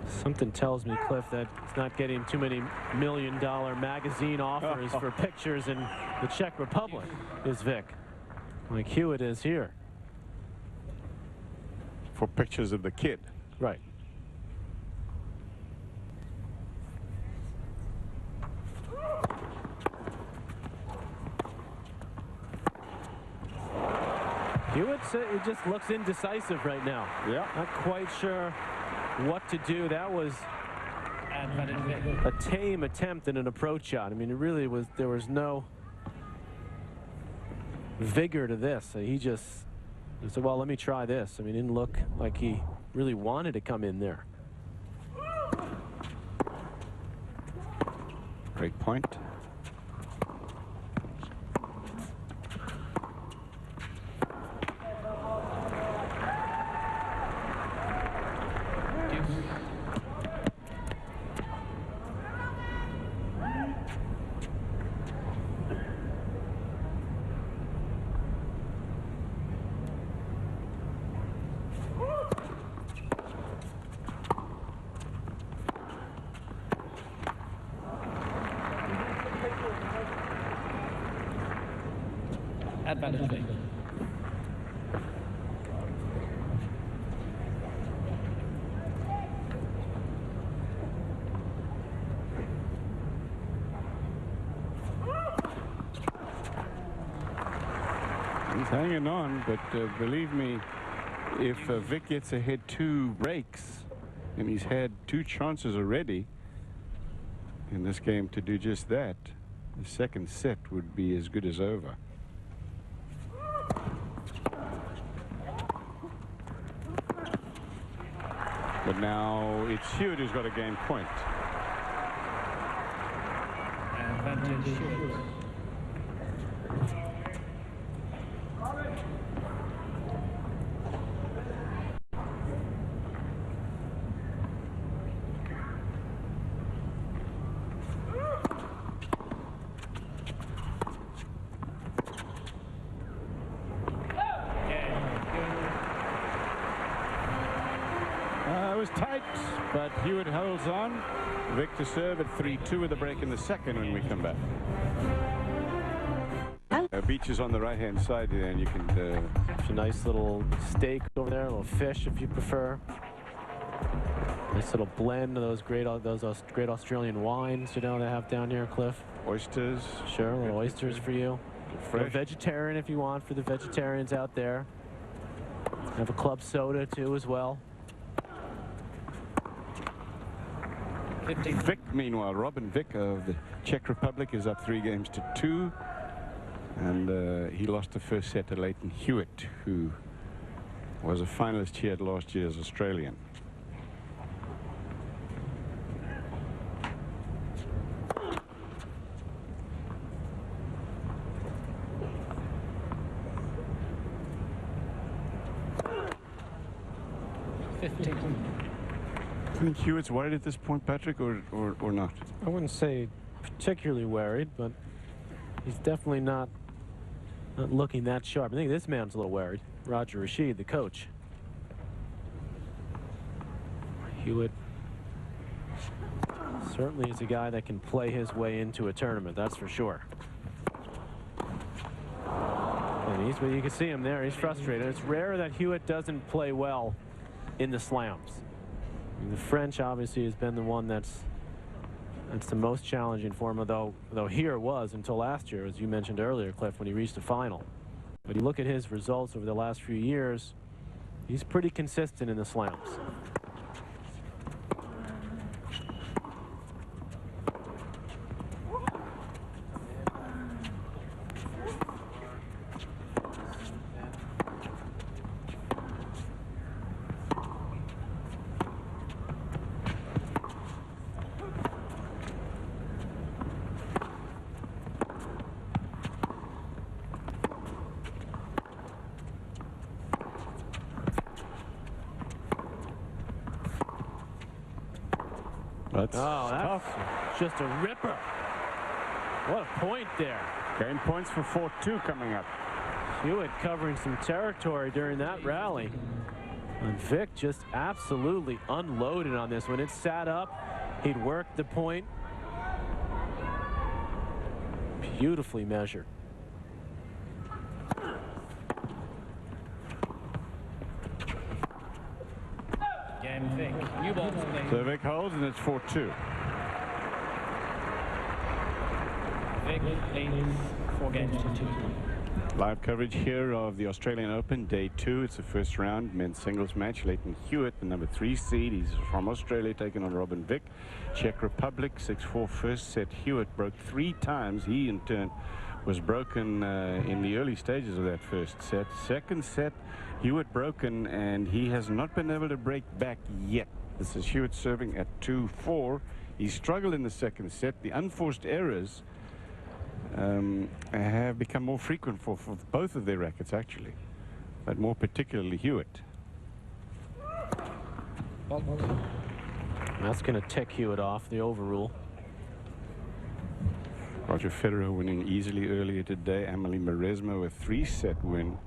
Something tells me, Cliff, that it's not getting too many $1 million magazine offers for pictures in the Czech Republic, is Vick, like Hewitt is here. For pictures of the kid. Right. Hewitt, it just looks indecisive right now. Yeah. Not quite sure what to do. That was a tame attempt at an approach shot. I mean, it really was, there was no vigor to this. He just said, well, let me try this. I mean, it didn't look like he really wanted to come in there. Break point. Advantage Vick. He's hanging on, but believe me, if Vick gets ahead 2 breaks, and he's had 2 chances already in this game to do just that, the second set would be as good as over. But now it's Hewitt who's got a game point. Advantage Hewitt. It was tight, but Hewitt holds on. Vick to serve at 3-2 with a break in the second when we come back. Beach is on the right-hand side there, and you can... There's a nice little steak over there, a little fish if you prefer. Nice little blend of those great Australian wines, you know, they have down here, Cliff. Oysters. Sure, little oysters for you. Fresh. Vegetarian if you want, for the vegetarians out there. Have a club soda too as well. Vick, meanwhile, Robin Vick of the Czech Republic is up 3-2. And he lost the first set to Leighton Hewitt, who was a finalist here at last year's Australian. I think Hewitt's worried at this point, Patrick, or not? I wouldn't say particularly worried, but he's definitely not looking that sharp. I think this man's a little worried. Roger Rashid, the coach. Hewitt certainly is a guy that can play his way into a tournament, that's for sure. And you can see him there, he's frustrated. It's rare that Hewitt doesn't play well in the slams. I mean, the French obviously has been the one that's the most challenging for him, though here was until last year, as you mentioned earlier, Cliff, when he reached the final. But you look at his results over the last few years, he's pretty consistent in the slams. That's tough. Just a ripper. What a point there. Game points for 4-2 coming up. Hewitt covering some territory during that rally. And Vick just absolutely unloaded on this. When it sat up, he'd worked the point. Beautifully measured. Game Vick. New ball for Vick. So Vick holds, and it's 4-2. Vick leads 4-2. Live coverage here of the Australian Open, day 2. It's the first round men's singles match. Leighton Hewitt, the number 3 seed. He's from Australia, taking on Robin Vick. Czech Republic, 6-4 first set. Hewitt broke 3 times. He, in turn, was broken in the early stages of that first set. Second set, Hewitt broken, and he has not been able to break back yet. This is Hewitt serving at 2-4. He struggled in the second set. The unforced errors have become more frequent for both of their rackets, actually, but more particularly Hewitt. That's going to tick Hewitt off the overrule. Roger Federer winning easily earlier today. Amelie Mauresmo a 3-set win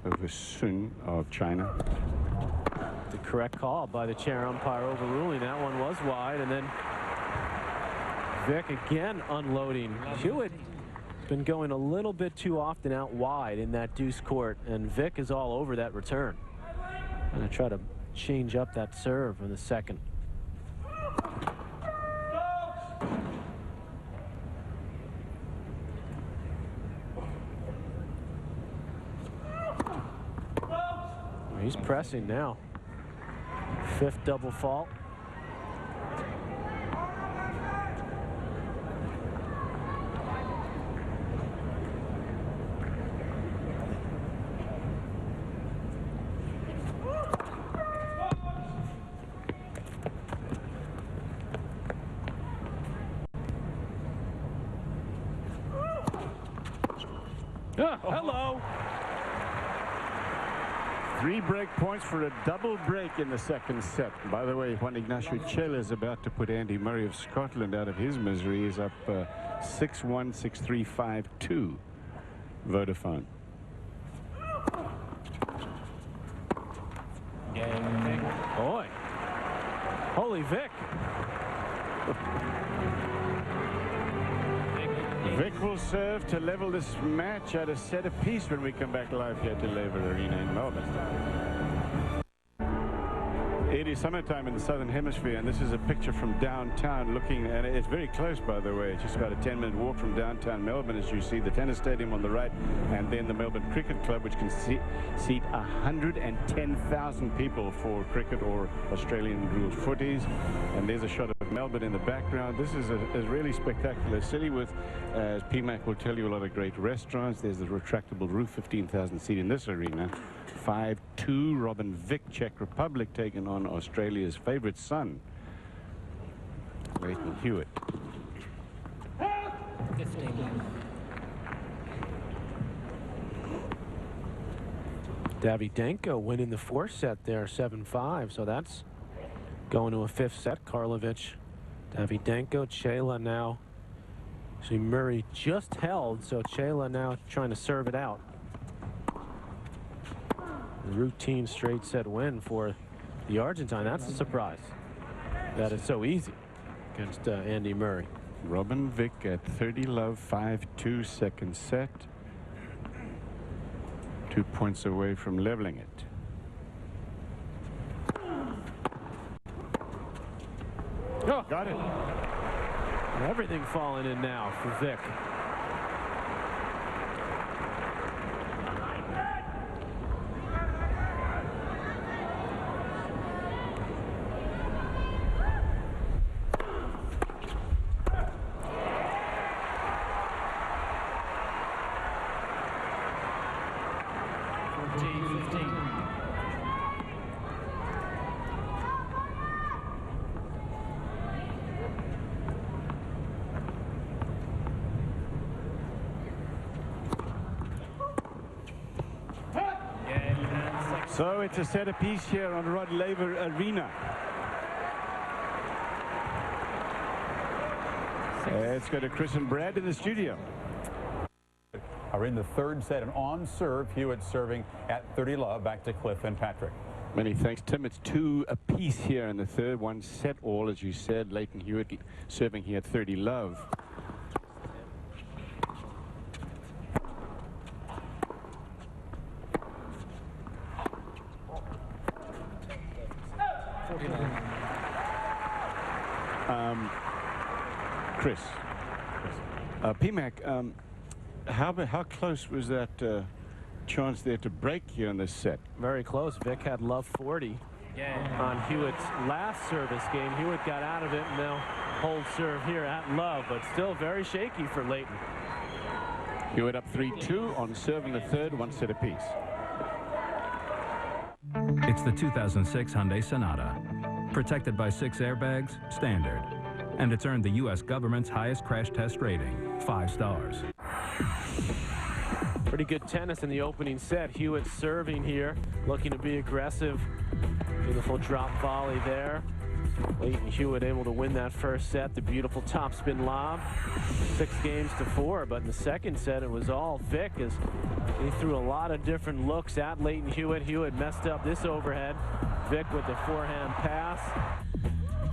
over Sun of China. The correct call by the chair umpire overruling. That one was wide, and then Vick again unloading. Hewitt been going a little bit too often out wide in that deuce court, and Vick is all over that return. I'm going to try to change up that serve in the second. He's pressing now. 5th double fault. Hello. 3 break points for a double break in the second set. By the way, Juan Ignacio Chela is about to put Andy Murray of Scotland out of his misery. He's up 6-1, 6-3, 5-2. Vodafone. Boy. Holy Vick. Vick will serve to level this match at a set apiece when we come back live here to Laver Arena in Melbourne. It is summertime in the southern hemisphere, and this is a picture from downtown looking, and it's very close, by the way. It's just about a 10-minute walk from downtown Melbourne, as you see the tennis stadium on the right, and then the Melbourne Cricket Club, which can seat 110,000 people for cricket or Australian rules footies. And there's a shot of Melbourne in the background. This is a really spectacular city with, as PMAC will tell you, a lot of great restaurants. There's the retractable roof, 15,000 seat in this arena. 5-2, Robin Vick, Czech Republic, taking on Australia's favourite son, Leighton Hewitt. 15. Davydenko winning the 4th set there, 7-5. So that's going to a 5th set. Karlovic, Davydenko, Chela now. See, Murray just held, so Chela now trying to serve it out. Routine straight set win for the Argentine. That's a surprise that it's so easy against Andy Murray. Robin Vick at 30 love, 5-2 second set. 2 points away from leveling it. Oh, got it. Everything falling in now for Vick. So it's a set apiece here on Rod Laver Arena. Let's go to Chris and Brad in the studio. Are in the 3rd set, and on serve, Hewitt serving at 30 love. Back to Cliff and Patrick. Many thanks, Tim. It's 2 apiece here in the 3rd. 1 set all, as you said. Leighton Hewitt serving here at 30 love. Chris, PMAC, how close was that chance there to break here in this set? Very close. Vick had love 40 on Hewitt's last service game. Hewitt got out of it and now hold serve here at love, but still very shaky for Leighton. Hewitt up 3-2 on serve in the 3rd, 1 set apiece. It's the 2006 Hyundai Sonata. Protected by 6 airbags, standard. And it's earned the U.S. government's highest crash test rating, 5 stars. Pretty good tennis in the opening set. Hewitt serving here, looking to be aggressive. Beautiful drop volley there. Leighton Hewitt able to win that 1st set. The beautiful topspin lob. 6-4, but in the 2nd set it was all Vick as he threw a lot of different looks at Leighton Hewitt. Hewitt messed up this overhead. Vick with the forehand pass.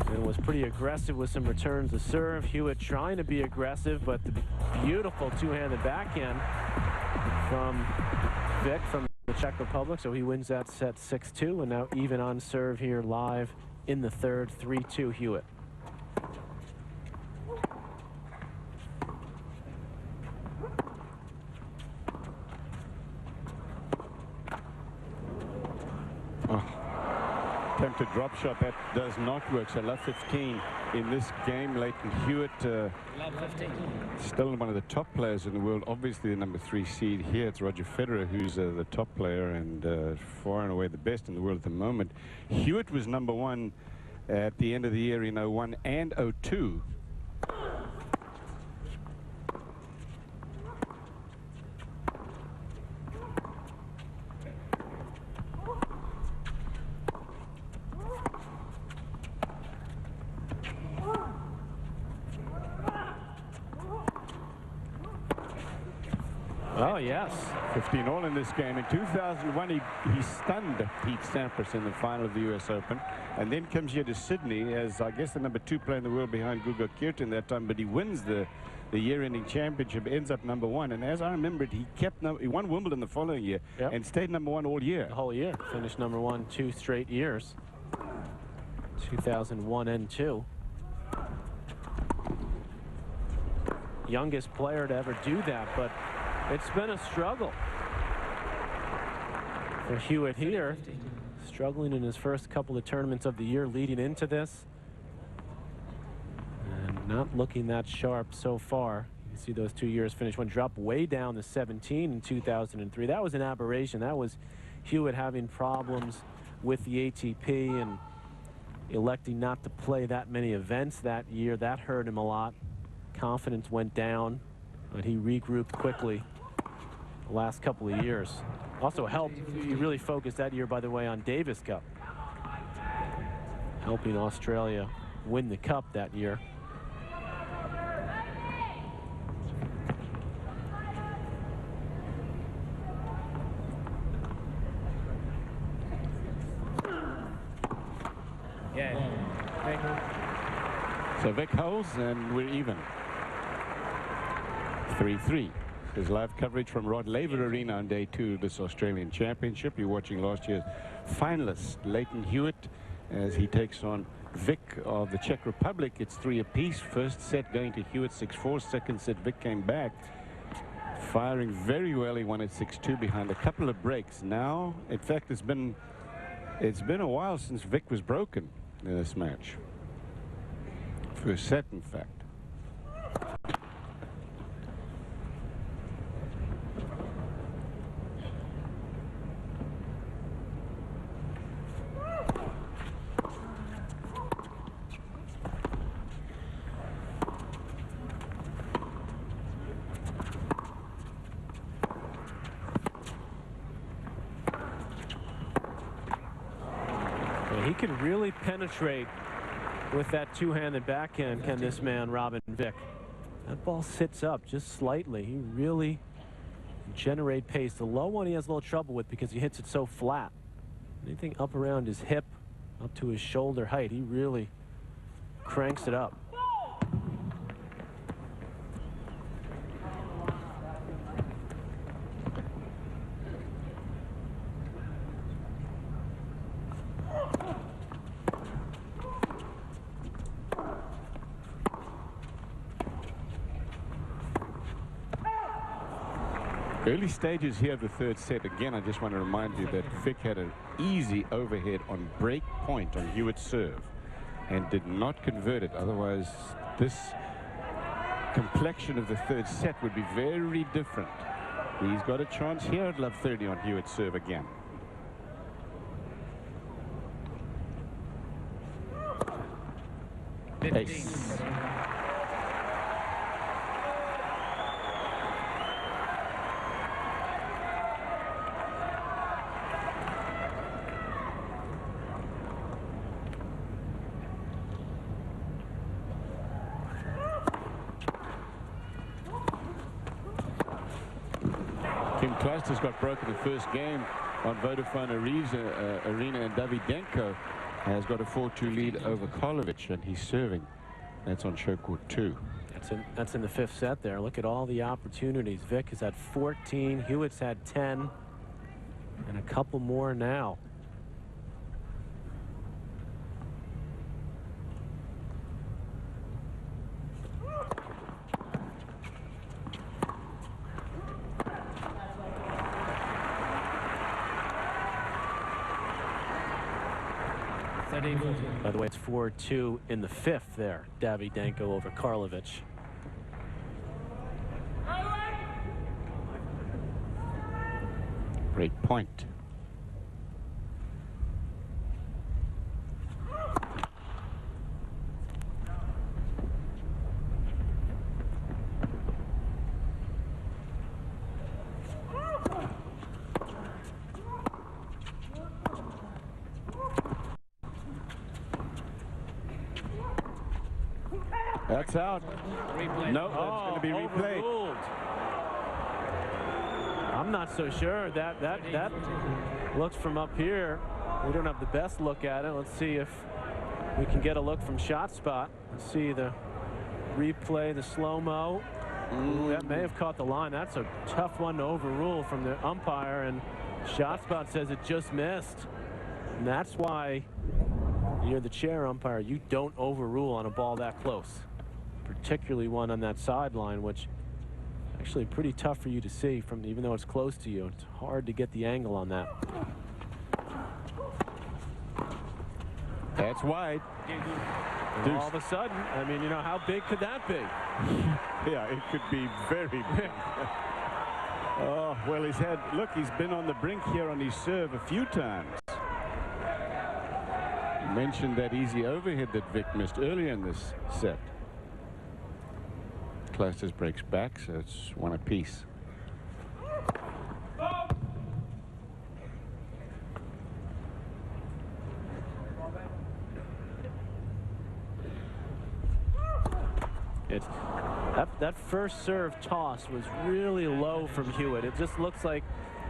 And was pretty aggressive with some returns to serve. Hewitt trying to be aggressive, but the beautiful 2-handed backhand from Vick from the Czech Republic. So he wins that set 6-2, and now even on serve here live in the 3rd, 3-2 Hewitt. Attempted drop shot, that does not work. So love 15 in this game. Leighton Hewitt still one of the top players in the world. Obviously the number 3 seed here. It's Roger Federer who's the top player and far and away the best in the world at the moment. Hewitt was number 1 at the end of the year in 01 and 02. Oh, yes. 15 all in this game. In 2001, he stunned Pete Sampras in the final of the U.S. Open, and then comes here to Sydney as, I guess, the #2 player in the world behind Guga Kirtan that time, but he wins the year-ending championship, ends up #1, and as I remembered, he won Wimbledon the following year and stayed #1 all year. The whole year. Finished #1 2 straight years. 2001 and 2. Youngest player to ever do that, but it's been a struggle for Hewitt here. Struggling in his first couple of tournaments of the year leading into this. And not looking that sharp so far. You can see those 2 years finish. One drop way down to 17 in 2003. That was an aberration. That was Hewitt having problems with the ATP and electing not to play that many events that year. That hurt him a lot. Confidence went down, but he regrouped quickly the last couple of years. Also helped, he really focused that year, by the way, on Davis Cup, helping Australia win the cup that year. So Vick holds, and we're even. 3-3. There's live coverage from Rod Laver Arena on day 2 of this Australian Championship. You're watching last year's finalist, Leighton Hewitt, as he takes on Vick of the Czech Republic. It's 3 apiece. First set going to Hewitt 6-4. Second set, Vick came back, firing very well. He won at 6-2 behind a couple of breaks. Now, in fact, it's been a while since Vick was broken in this match. First set, in fact. He can really penetrate with that two-handed backhand, can this man, Robin Vick. That ball sits up just slightly. He really generate pace. The low one he has a little trouble with because he hits it so flat. Anything up around his hip, up to his shoulder height, he really cranks it up. Early stages here of the third set. Again, I just want to remind you that Vick had an easy overhead on break point on Hewitt's serve and did not convert it. Otherwise, this complexion of the third set would be very different. He's got a chance here at love 30 on Hewitt's serve again. Ace. Kim Clijsters got broken the first game on Vodafone Arena, and Davydenko has got a 4-2 lead over Karlovic, and he's serving. That's on show court 2. That's in the fifth set there. Look at all the opportunities. Vick has had 14. Hewitt's had 10. And a couple more now. By the way, it's 4-2 in the fifth there. Davydenko over Karlovic. Great point. That's out. No, that's going to be replayed. I'm not so sure. That looks from up here. We don't have the best look at it. Let's see if we can get a look from shot spot. Let's see the replay, the slow-mo. That may have caught the line. That's a tough one to overrule from the umpire, and shot spot says it just missed. And that's why you're the chair umpire. You don't overrule on a ball that close, particularly one on that sideline, which actually pretty tough for you to see from, even though it's close to you. It's hard to get the angle on that. That's wide. And all of a sudden, I mean, you know, how big could that be? Yeah, it could be very big. Oh, well, he's been on the brink here on his serve a few times. You mentioned that easy overhead that Vick missed earlier in this set. Closest breaks back, so it's one apiece. That first serve toss was really low from Hewitt. It just looks like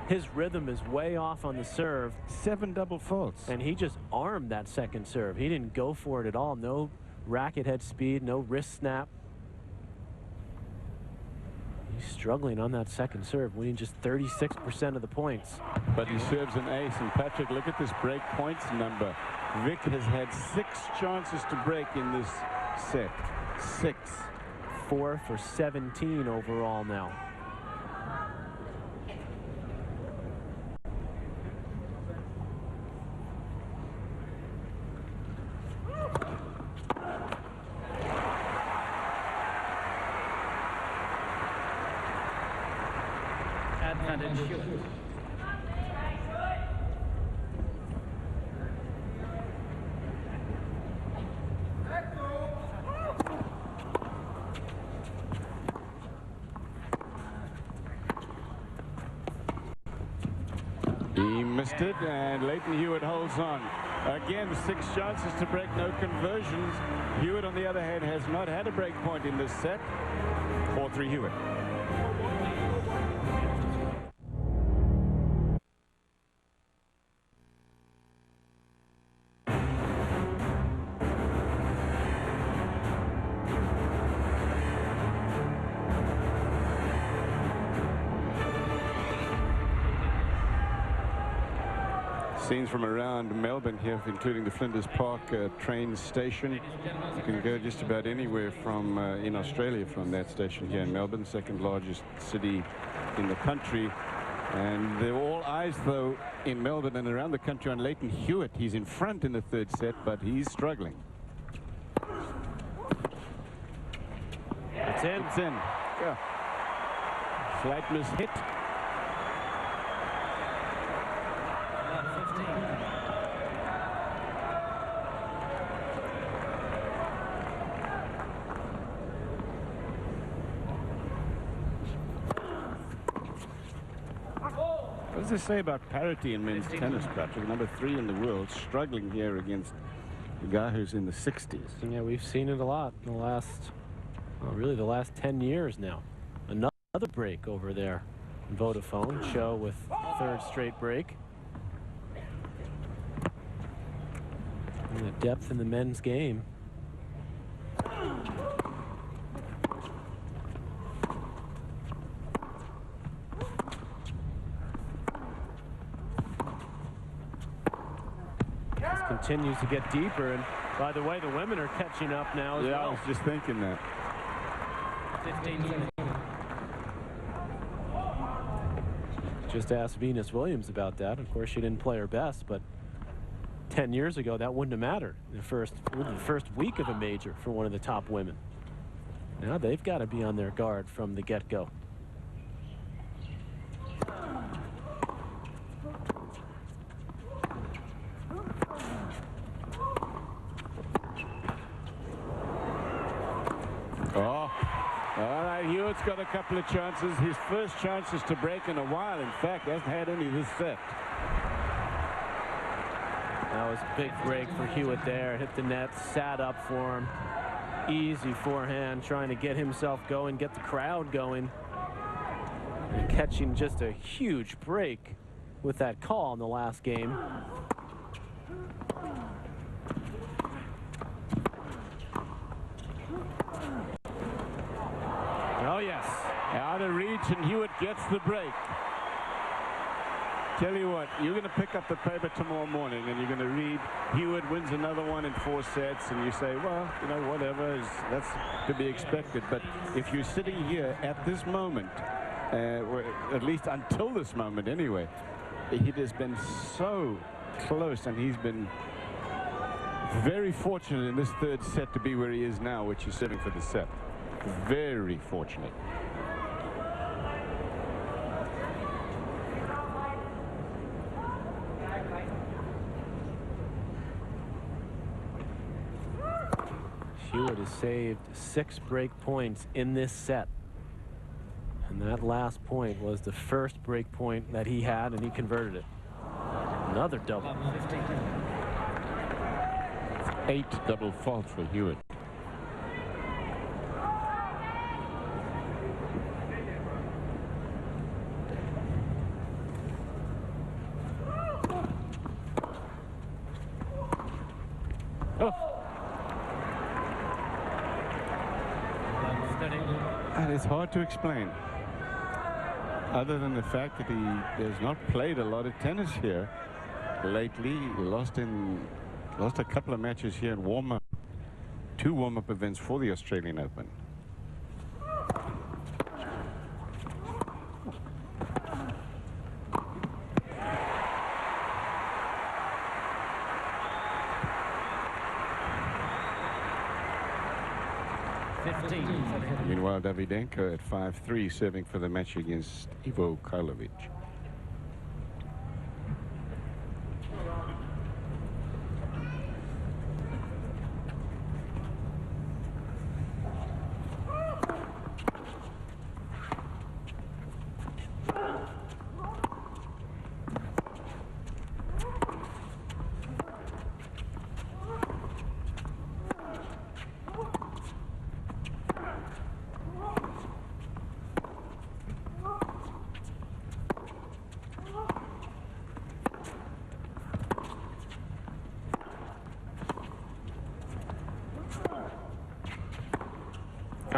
his rhythm is way off on the serve. 7 double faults. And he just armed that second serve. He didn't go for it at all. No racket head speed, no wrist snap. He's struggling on that second serve, winning just 36% of the points. But he serves an ace. And Patrick, look at this break points number. Vick has had 6 chances to break in this set. 6. 4 for 17 overall now. Advantage Hewitt. He missed it, and Leighton Hewitt holds on. Again, 6 chances to break, no conversions. Hewitt, on the other hand, has not had a break point in this set. 4-3 Hewitt. Scenes from around Melbourne here, including the Flinders Park train station. You can go just about anywhere from in Australia from that station here in Melbourne, second largest city in the country. And they're all eyes, though, in Melbourne and around the country on Leighton Hewitt. He's in front in the third set, but he's struggling. It's in. It's in. Yeah. Flat miss hit. What does this say about parity in men's tennis, Patrick? Number 3 in the world, struggling here against a guy who's in the 60s. Yeah, we've seen it a lot in the last, well, really the last 10 years now. Another break over there. Vodafone show with 3rd straight break. And the depth in the men's game. Continues to get deeper, and by the way, the women are catching up now as well. I was just thinking that. 15. Just asked Venus Williams about that. Of course, she didn't play her best, but 10 years ago, that wouldn't have mattered. The first week of a major for one of the top women. Now they've got to be on their guard from the get-go. Hewitt's got a couple of chances. His first chances to break in a while. In fact, hasn't had any this set. That was a big break for Hewitt there. Hit the net, sat up for him. Easy forehand, trying to get himself going, get the crowd going. And catching just a huge break with that call in the last game. Oh, yes. Out of reach, and Hewitt gets the break. Tell you what, you're going to pick up the paper tomorrow morning and you're going to read Hewitt wins another one in 4 sets, and you say, well, you know, whatever, that's to be expected. But if you're sitting here at this moment, or at least until this moment anyway, it has been so close, and he's been very fortunate in this 3rd set to be where he is now, which is serving for the set. Very fortunate. Hewitt has saved 6 break points in this set. And that last point was the first break point that he had, and he converted it. Another double. 8 double fault for Hewitt. Oh. And it's hard to explain, other than the fact that he has not played a lot of tennis here lately. He lost a couple of matches here in warm-up, 2 warm-up events for the Australian Open. Meanwhile, Davydenko at 5-3, serving for the match against Ivo Karlovic.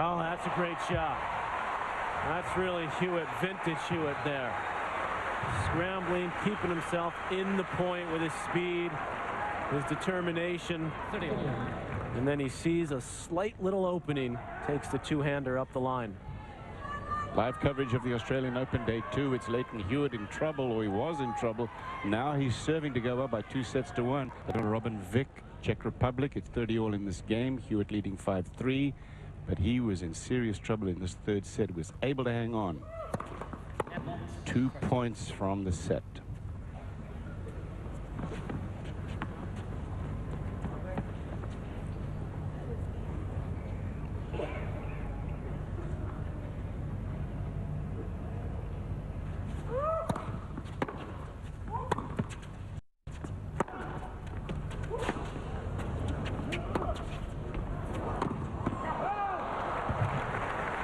Oh, that's a great shot. That's really Hewitt, vintage Hewitt there. Scrambling, keeping himself in the point with his speed, his determination. And then he sees a slight little opening, takes the 2-hander up the line. Live coverage of the Australian Open Day 2. It's Leighton Hewitt in trouble, or he was in trouble. Now he's serving to go up by 2-1. Robin Vick, Czech Republic. It's 30-all in this game. Hewitt leading 5-3. But he was in serious trouble in this 3rd set. Was able to hang on. 2 points from the set.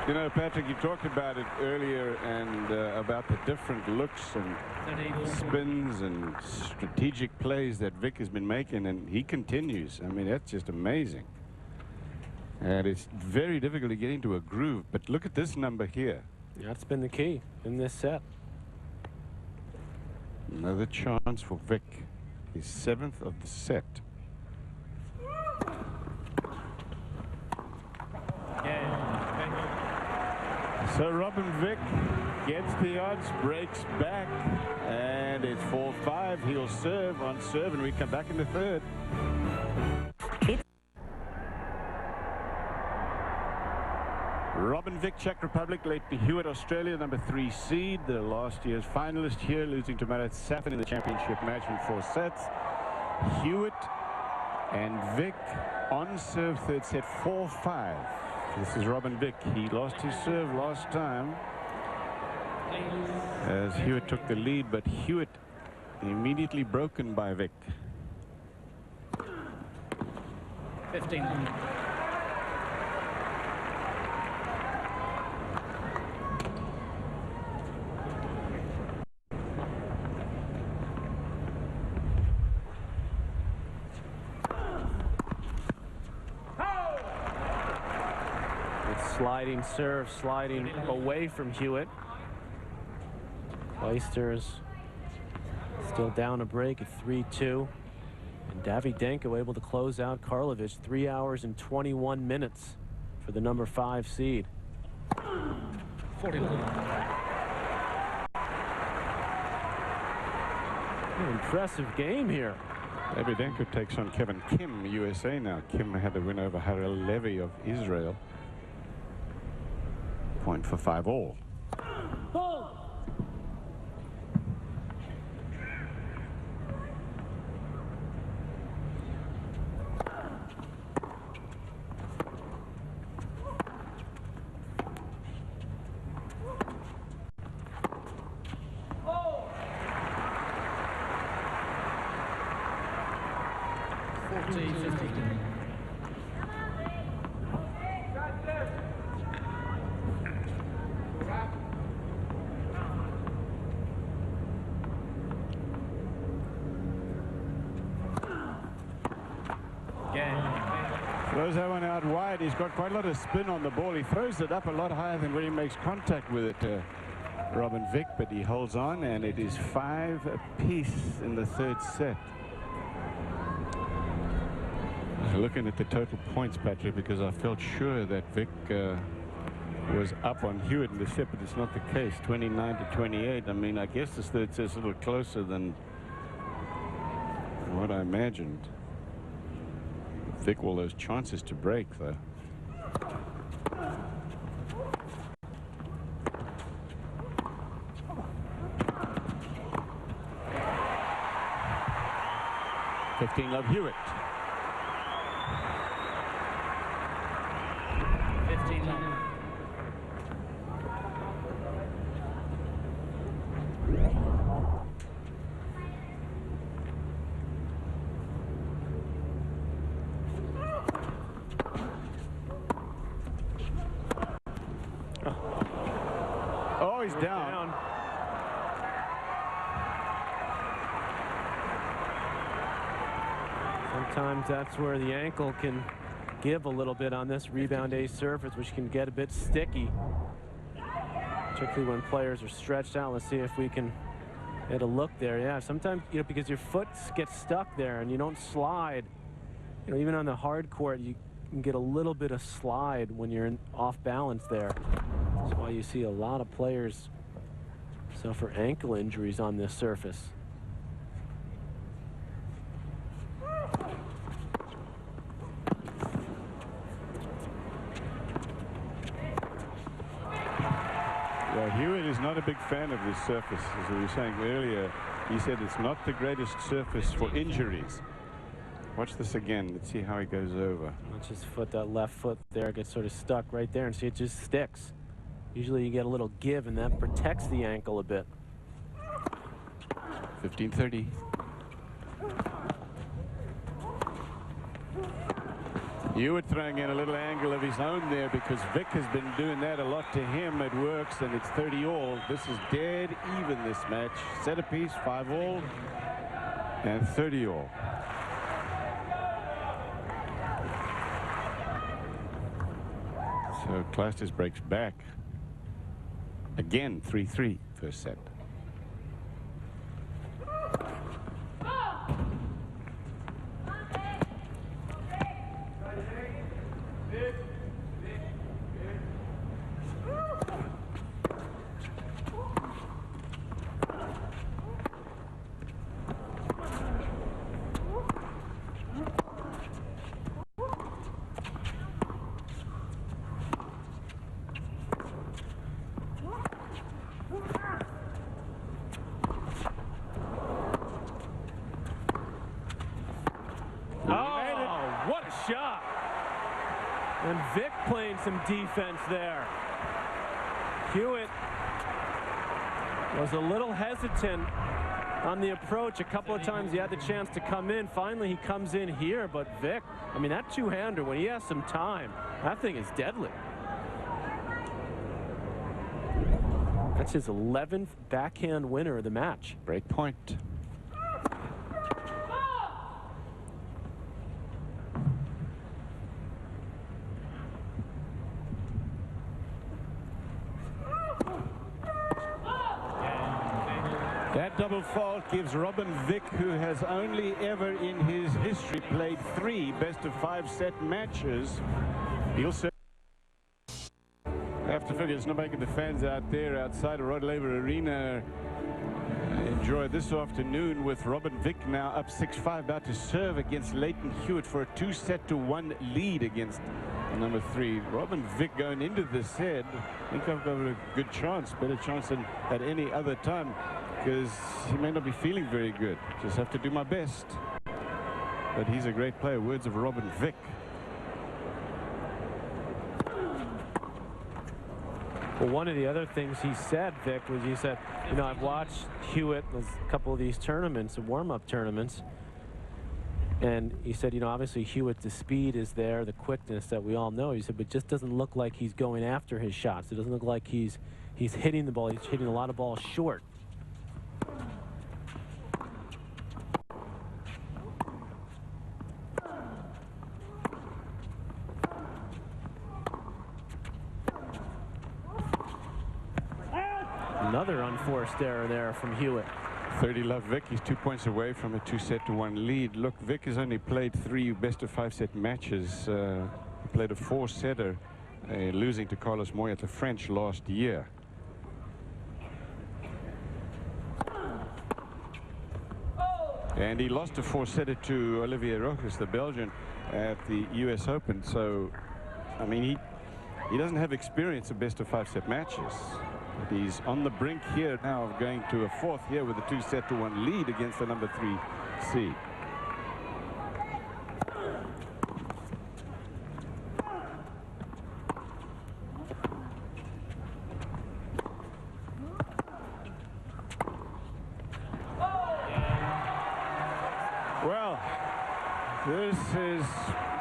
You know, Patrick, you talked about it earlier, and about the different looks and spins and strategic plays that Vick has been making, and he continues. I mean, that's just amazing. And it's very difficult to get into a groove, but look at this number here. That's been the key in this set. Another chance for Vick. His 7th of the set. So Robin Vick gets the odds, breaks back, and it's 4-5. He'll serve on serve, and we come back in the 3rd. Robin Vick, Czech Republic, Leighton Hewitt, Australia, number 3 seed, the last year's finalist here, losing to Marat Safin in the championship match in 4 sets. Hewitt and Vick on serve, 3rd set, 4-5. This is Robin Vick. He lost his serve last time as Hewitt took the lead, but Hewitt immediately broken by Vick. 15. Sliding serve, sliding away from Hewitt. Clijsters still down a break at 3-2. And Davydenko able to close out Karlovic. 3 hours and 21 minutes for the number 5 seed. 41. An impressive game here. Davydenko takes on Kevin Kim, USA now. Kim had a win over Harel Levy of Israel. Point for 5-all. Throws that one out wide. He's got quite a lot of spin on the ball. He throws it up a lot higher than when he makes contact with it, Robin Vick, but he holds on, and it is 5 apiece in the third set. Looking at the total points, Patrick, because I felt sure that Vick was up on Hewitt in the set, but it's not the case. 29-28. I mean, I guess this third set's a little closer than what I imagined. Vick all those chances to break, though. Love Hewitt. 15 love. Oh, he's down. Sometimes that's where the ankle can give a little bit on this rebound A surface, which can get a bit sticky, particularly when players are stretched out. Let's see if we can get a look there. Yeah, sometimes, you know, because your foot gets stuck there and you don't slide, you know, even on the hard court, you can get a little bit of slide when you're off balance there. That's why you see a lot of players suffer ankle injuries on this surface. Well, Hewitt is not a big fan of this surface. As we were saying earlier, he said it's not the greatest surface for injuries. Watch this again. Let's see how he goes over. Watch his foot, that left foot there gets sort of stuck right there, and see it just sticks. Usually you get a little give, and that protects the ankle a bit. 15-30. Hewitt throwing in a little angle of his own there because Vick has been doing that a lot to him. It works, and it's 30-all. This is dead even, this match. Set apiece, 5-all, and 30-all. So Clijsters breaks back. Again, 3-3 first set. And Vick playing some defense there. Hewitt was a little hesitant on the approach. A couple of times he had the chance to come in. Finally, he comes in here, but Vick, I mean, that two-hander, when he has some time, that thing is deadly. That's his 11th backhand winner of the match. Break point. That double fault gives Robin Vick, who has only ever in his history played 3 best-of-5 set matches. He'll say, I have to figure it's not making the fans out there outside of Rod Laver Arena enjoy this afternoon with Robin Vick now up 6-5, about to serve against Leighton Hewitt for a 2-set-to-1 lead against number 3. Robin Vick going into this set, I think I've got a good chance, better chance than at any other time, because he may not be feeling very good. Just have to do my best. But he's a great player. Words of Robin Vick. Well, one of the other things he said, Vic, was he said, you know, I've watched Hewitt in a couple of these tournaments, warm-up tournaments, and he said, you know, obviously Hewitt, the speed is there, the quickness that we all know. He said, but it just doesn't look like he's going after his shots. It doesn't look like he's hitting the ball. He's hitting a lot of balls short. Another unforced error there from Hewitt. 30-love Vick. He's 2 points away from a 2-set-to-1 lead. Look, Vick has only played 3 best-of-5 set matches. He played a 4-setter, losing to Carlos Moy at the French last year. And he lost a 4-setter to Olivier Rojas, the Belgian, at the US Open. So, I mean, he doesn't have experience of best-of-5 set matches. But he's on the brink here now of going to a 4th here with a 2-set-to-1 lead against the number 3 seed. Well, this is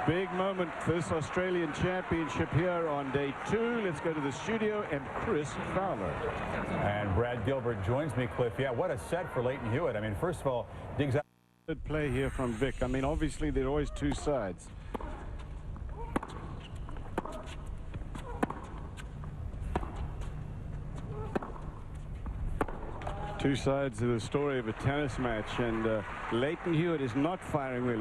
big moment for this Australian Championship here on day 2. Let's go to the studio and Chris Fowler. And Brad Gilbert joins me, Cliff. Yeah, what a set for Leighton Hewitt. I mean, first of all, digs out. Good play here from Vick. I mean, obviously there are always 2 sides. Two sides of the story of a tennis match, and Leighton Hewitt is not firing well.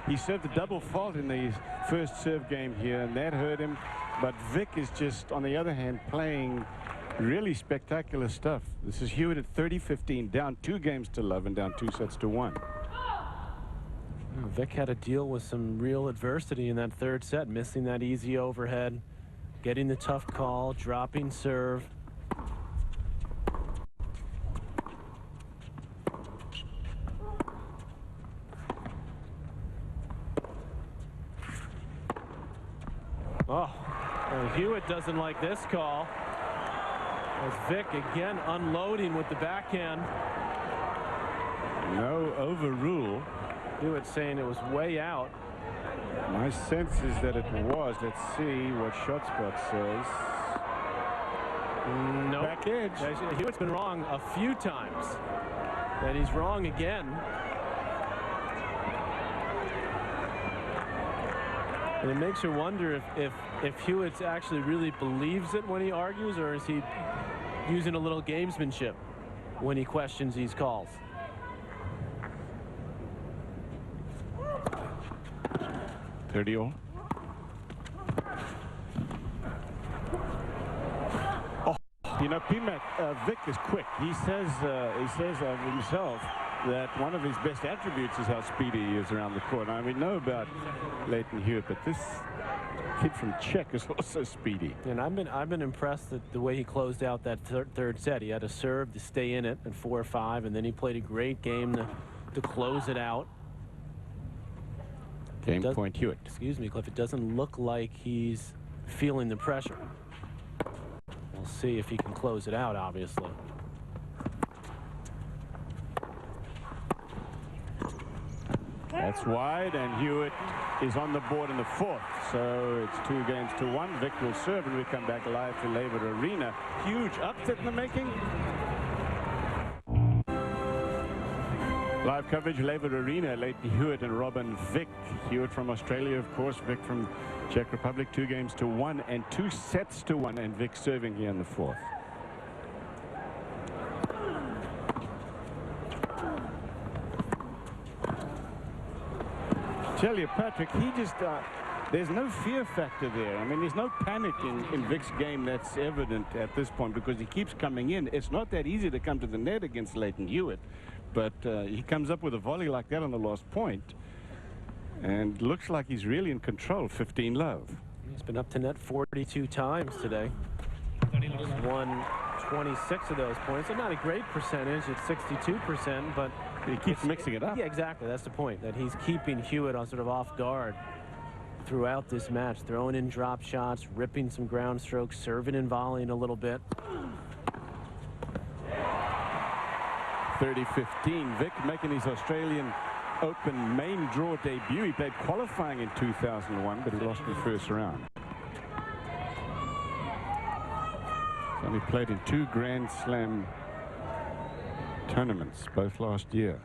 He served a double fault in the first serve game here, and that hurt him. But Vick is just, on the other hand, playing really spectacular stuff. This is Hewitt at 30-15, down 2 games to love and down 2-sets-to-1. Vick had to deal with some real adversity in that 3rd set, missing that easy overhead, getting the tough call, dropping serve. Oh, Hewitt doesn't like this call. As Vick again unloading with the backhand. No overrule. Hewitt saying it was way out. My sense is that it was. Let's see what ShotSpot says. No. Back edge. Hewitt's been wrong a few times. And he's wrong again. And it makes you wonder if Hewitt actually really believes it when he argues, or is he using a little gamesmanship when he questions these calls. 30-all. Oh, you know, Vick is quick. He says of himself that one of his best attributes is how speedy he is around the court. Now, we know about Leighton Hewitt, but this kid from Czech is also speedy. And I've been impressed at the way he closed out that third set. He had a serve to stay in it at 4-5, and then he played a great game to close it out. Game point Hewitt. Excuse me, Cliff. It doesn't look like he's feeling the pressure. We'll see if he can close it out, obviously. That's wide, and Hewitt is on the board in the 4th. So it's 2-1. Vick will serve, and we come back live to Laver Arena. Huge upset in the making. Live coverage, Laver Arena, Leighton Hewitt and Robin Vick. Hewitt from Australia, of course. Vick from Czech Republic. 2-1 and 2-sets-to-1, and Vick serving here in the 4th. tell you, Patrick, he just, there's no fear factor there. I mean, there's no panic in Vick's game that's evident at this point because he keeps coming in. It's not that easy to come to the net against Leighton Hewitt, but he comes up with a volley like that on the last point and looks like he's really in control. 15 love. He's been up to net 42 times today. He's won 26 of those points. So not a great percentage. It's 62%, but he keeps mixing it up. Yeah, exactly. That's the point, that he's keeping Hewitt on sort of off guard throughout this match, throwing in drop shots, ripping some ground strokes, serving and volleying a little bit. 30-15. Vick making his Australian Open main draw debut. He played qualifying in 2001, but he lost in the first round. He's only played in 2 Grand Slam tournaments, both last year.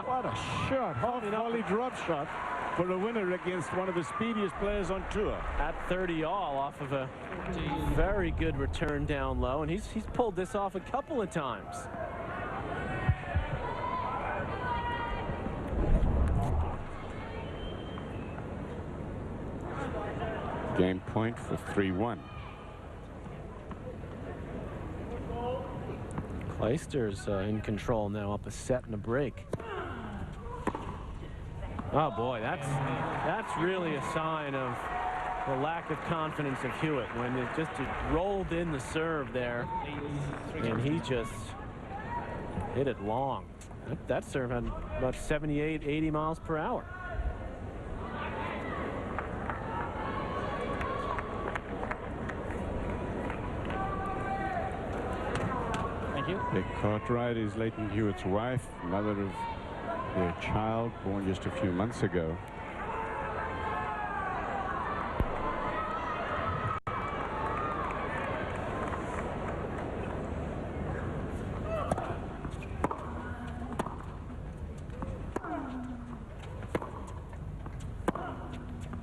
What a shot. Half volley drop shot for a winner against one of the speediest players on tour. At 30 all off of a very good return down low, and he's pulled this off a couple of times. Game point for 3-1. Clijsters in control now, up a set and a break. Oh boy, that's really a sign of the lack of confidence of Hewitt when it just rolled in the serve there, and he just hit it long. That serve had about 78, 80 miles per hour. Vick Cartwright is Leighton Hewitt's wife, mother of their child born just a few months ago.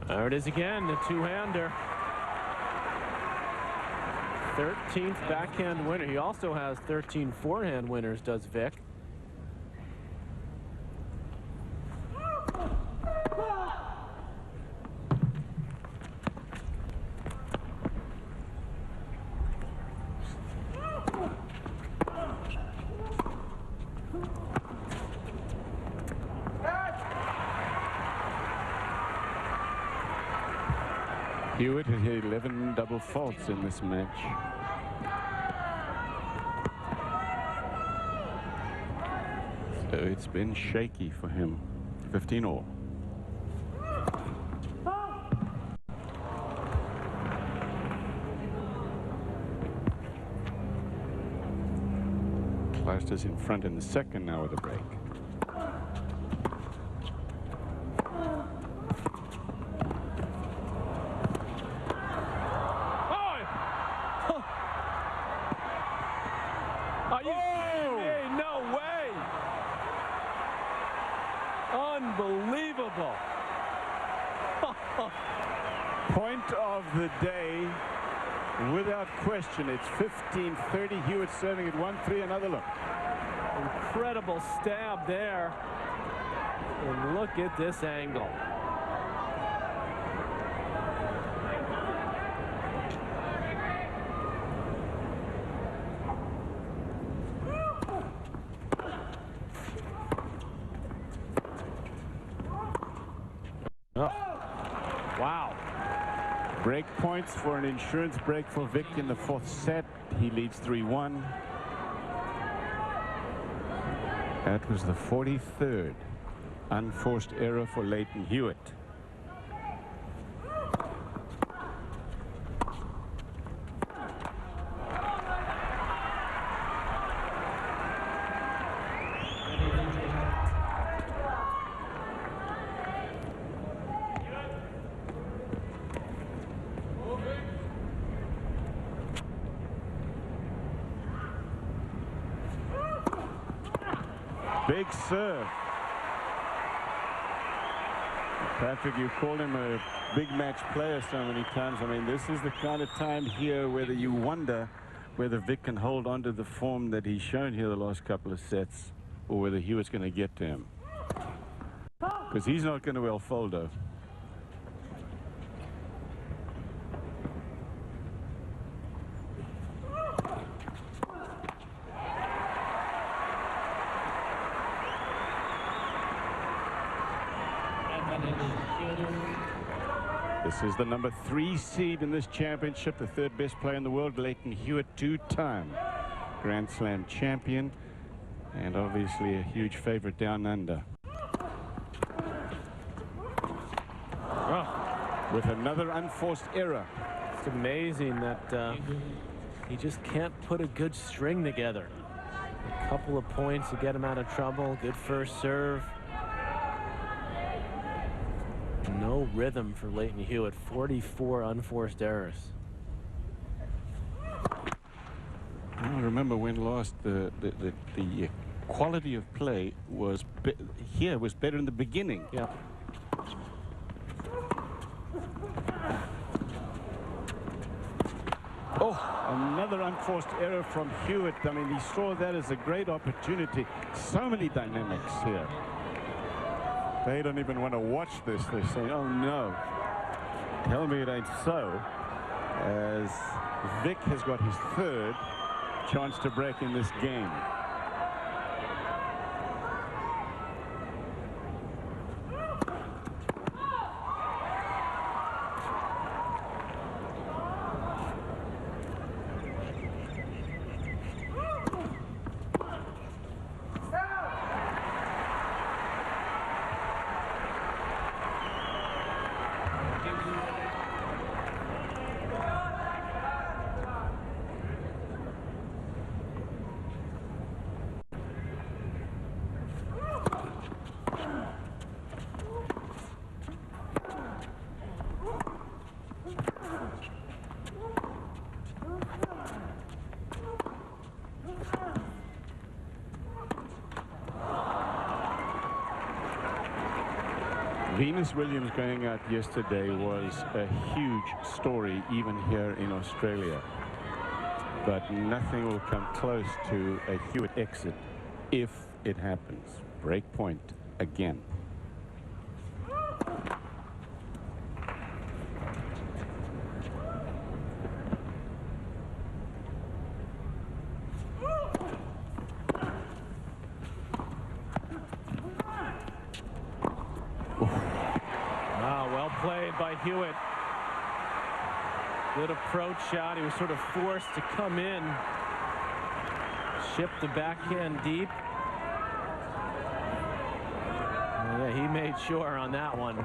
There it is again, the two-hander. 13th backhand winner. He also has 13 forehand winners, does Vick. Hewitt had hit 11 double faults in this match. So it's been shaky for him. 15 all. Clijsters in front in the second now with a break. Are you kidding me? No way! Unbelievable! Point of the day, without question. It's 15-30. Hewitt serving at 1-3. Another look. Incredible stab there. And look at this angle. Oh. Wow. Break points for an insurance break for Vick in the 4th set. He leads 3-1. That was the 43rd unforced error for Leighton Hewitt. Big serve. Patrick, you called him a big match player so many times. I mean, this is the kind of time here whether you wonder whether Vick can hold on to the form that he's shown here the last couple of sets, or whether Hewitt's going to get to him. Because he's not going to Elfoldo. This is the number 3 seed in this championship, the 3rd best player in the world, Lleyton Hewitt, 2-time Grand Slam champion, and obviously a huge favorite down under. Oh, with another unforced error. It's amazing that he just can't put a good string together. A couple of points to get him out of trouble. Good first serve. No rhythm for Lleyton Hewitt. 44 unforced errors. I remember when last the quality of play was was better in the beginning. Yeah. Oh, another unforced error from Hewitt. I mean, he saw that as a great opportunity. So many dynamics here. They don't even want to watch this. They're saying, oh no, tell me it ain't so, as Vick has got his 3rd chance to break in this game. Venus Williams going out yesterday was a huge story even here in Australia, but nothing will come close to a Hewitt exit if it happens. Break point again. By Hewitt. Good approach shot. He was sort of forced to come in. Ship the backhand deep. Yeah, he made sure on that one.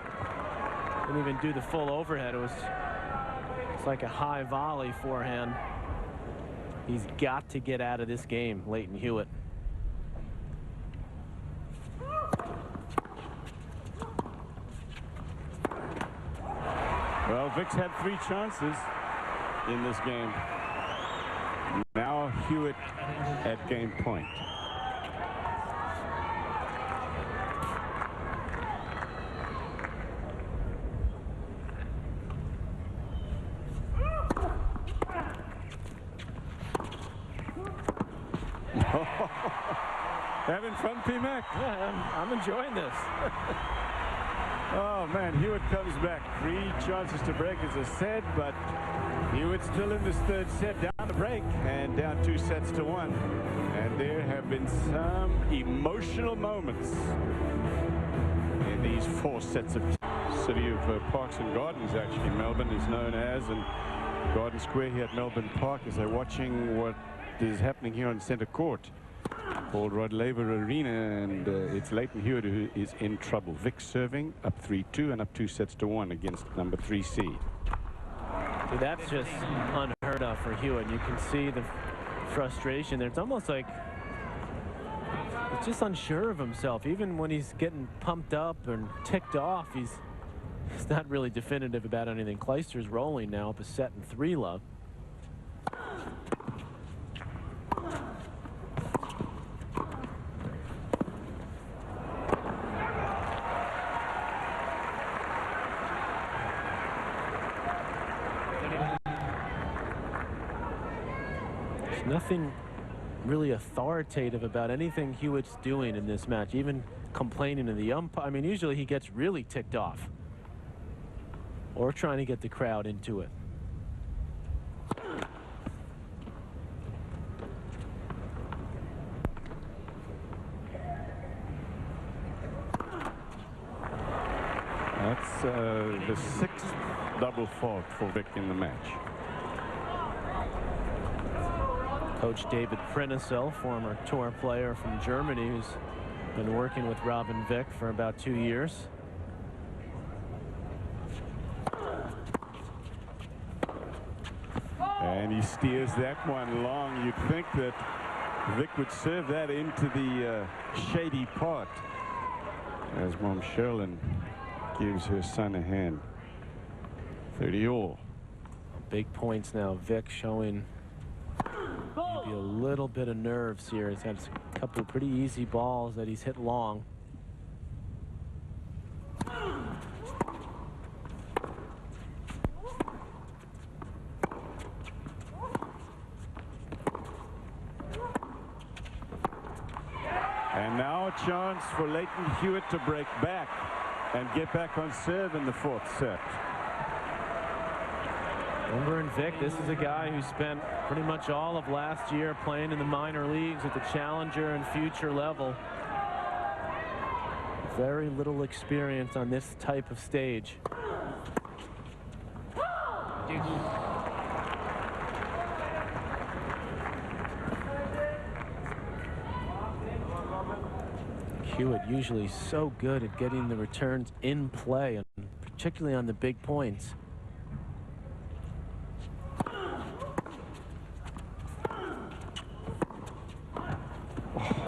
Didn't even do the full overhead. It's like a high volley forehand. He's got to get out of this game, Lleyton Hewitt. Well, Vick's had 3 chances in this game. Now Hewitt at game point. Having fun, P-Mac? Yeah, I'm enjoying this. Oh man, Hewitt comes back. 3 chances to break, as I said, but Hewitt's still in this 3rd set, down the break and down 2 sets to 1. And there have been some emotional moments in these 4 sets of city of Parks and Gardens, actually. Melbourne is known as, and Garden Square here at Melbourne Park, as they're watching what is happening here on centre court, called Rod Laver Arena, and it's Lleyton Hewitt who is in trouble. Vick serving up 3-2 and up 2 sets to 1 against number 3 seed. See, that's just unheard of for Hewitt. You can see the frustration there. It's almost like he's just unsure of himself. Even when he's getting pumped up and ticked off, he's not really definitive about anything. Kleister's rolling now up a set in 3 love. There's nothing really authoritative about anything Hewitt's doing in this match, even complaining to the umpire. I mean, usually he gets really ticked off or trying to get the crowd into it. That's the 6th double fault for Vick in the match. Coach David Prinnicel, former tour player from Germany, who's been working with Robin Vick for about 2 years. And he steers that one long. You'd think that Vick would serve that into the shady part as Mom Sherlin gives her son a hand. 30-all. Big points now. Vick showing maybe a little bit of nerves here. He's got a couple of pretty easy balls that he's hit long. And now a chance for Leighton Hewitt to break back and get back on serve in the 4th set. Remember, in Vick, this is a guy who spent pretty much all of last year playing in the minor leagues at the challenger and future level. Very little experience on this type of stage. Hewitt usually so good at getting the returns in play, and particularly on the big points.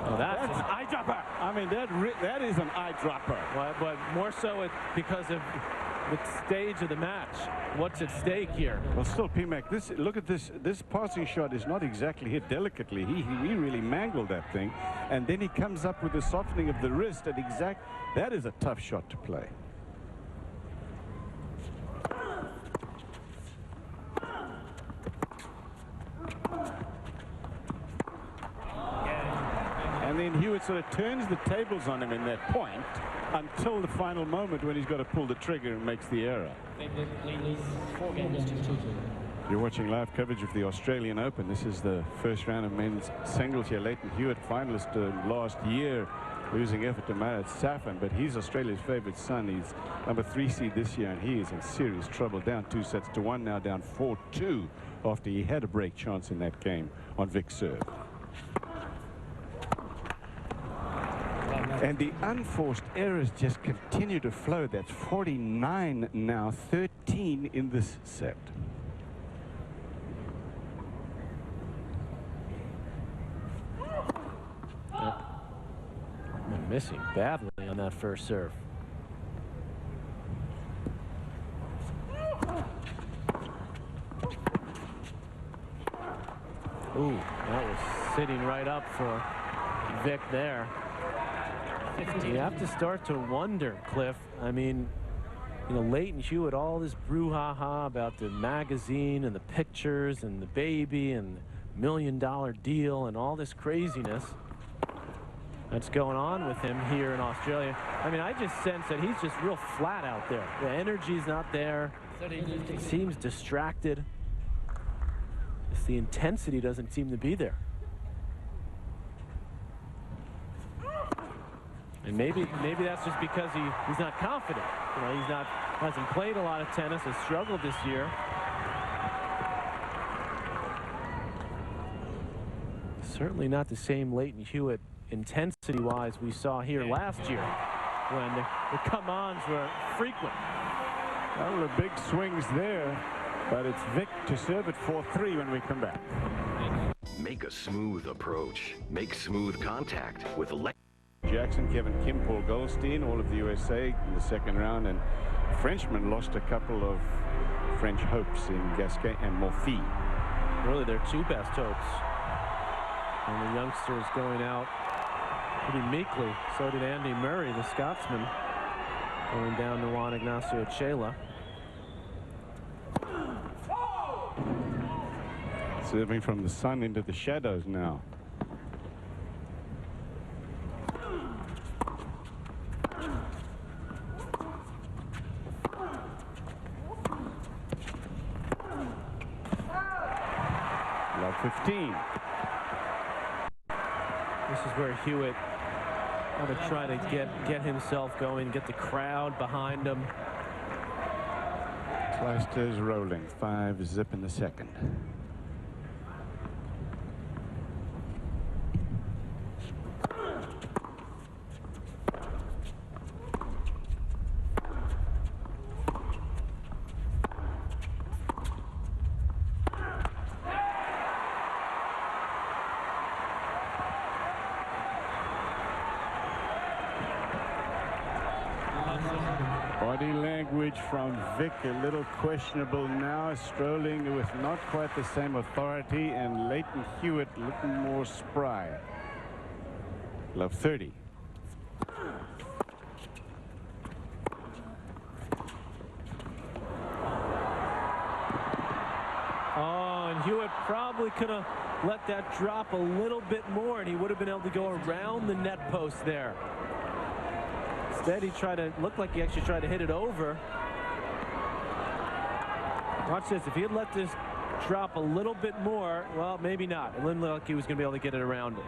Oh, that's an eyedropper. I mean, that is an eyedropper. But more so because of the stage of the match. What's at stake here? Well, still, P-Mac, look at this. This passing shot is not exactly hit delicately. He really mangled that thing. And then he comes up with the softening of the wrist at that is a tough shot to play. And then Hewitt sort of turns the tables on him in that point until the final moment when he's got to pull the trigger and makes the error. You're watching live coverage of the Australian Open. This is the first round of men's singles here. Leighton Hewitt, finalist last year, losing effort to Marat Safin, but he's Australia's favorite son. He's number 3 seed this year, and he is in serious trouble. Down 2-1, now down 4-2 after he had a break chance in that game on Vick's serve. And the unforced errors just continue to flow. That's 49 now, 13 in this set. Missing badly on that first serve. Ooh, that was sitting right up for Vick there. You have to start to wonder, Cliff. I mean, you know, Leighton Hewitt, all this brouhaha about the magazine and the pictures and the baby and the $1 million deal and all this craziness that's going on with him here in Australia. I mean, I just sense that he's just real flat out there. The energy's not there. He seems distracted. Just the intensity doesn't seem to be there. And maybe that's just because he's not confident. You know, hasn't played a lot of tennis, has struggled this year. Certainly not the same Leighton Hewitt intensity-wise we saw here last year when the come-ons were frequent. Well, the big swings there, but it's Vick to serve at 4-3 when we come back. Make a smooth approach. Make smooth contact with Jackson, Kevin Kim, Paul Goldstein, all of the USA in the second round, and Frenchmen lost a couple of French hopes in Gasquet and Morphy. Really, their two best hopes. And the youngsters going out pretty meekly. So did Andy Murray, the Scotsman, going down to Juan Ignacio Chela. Serving from the sun into the shadows now. Love 15. This is where Hewitt ought to try to get himself going, get the crowd behind him. Clijsters rolling, 5-zip in the second. Body language from Vick a little questionable now, strolling with not quite the same authority, and Leighton Hewitt looking more spry. Love 30. Oh, and Hewitt probably could have let that drop a little bit more, and he would have been able to go around the net post there. Instead, he tried to look like he actually tried to hit it over. Watch this. If he had let this drop a little bit more, well, maybe not. It didn't look like he was going to be able to get it around it.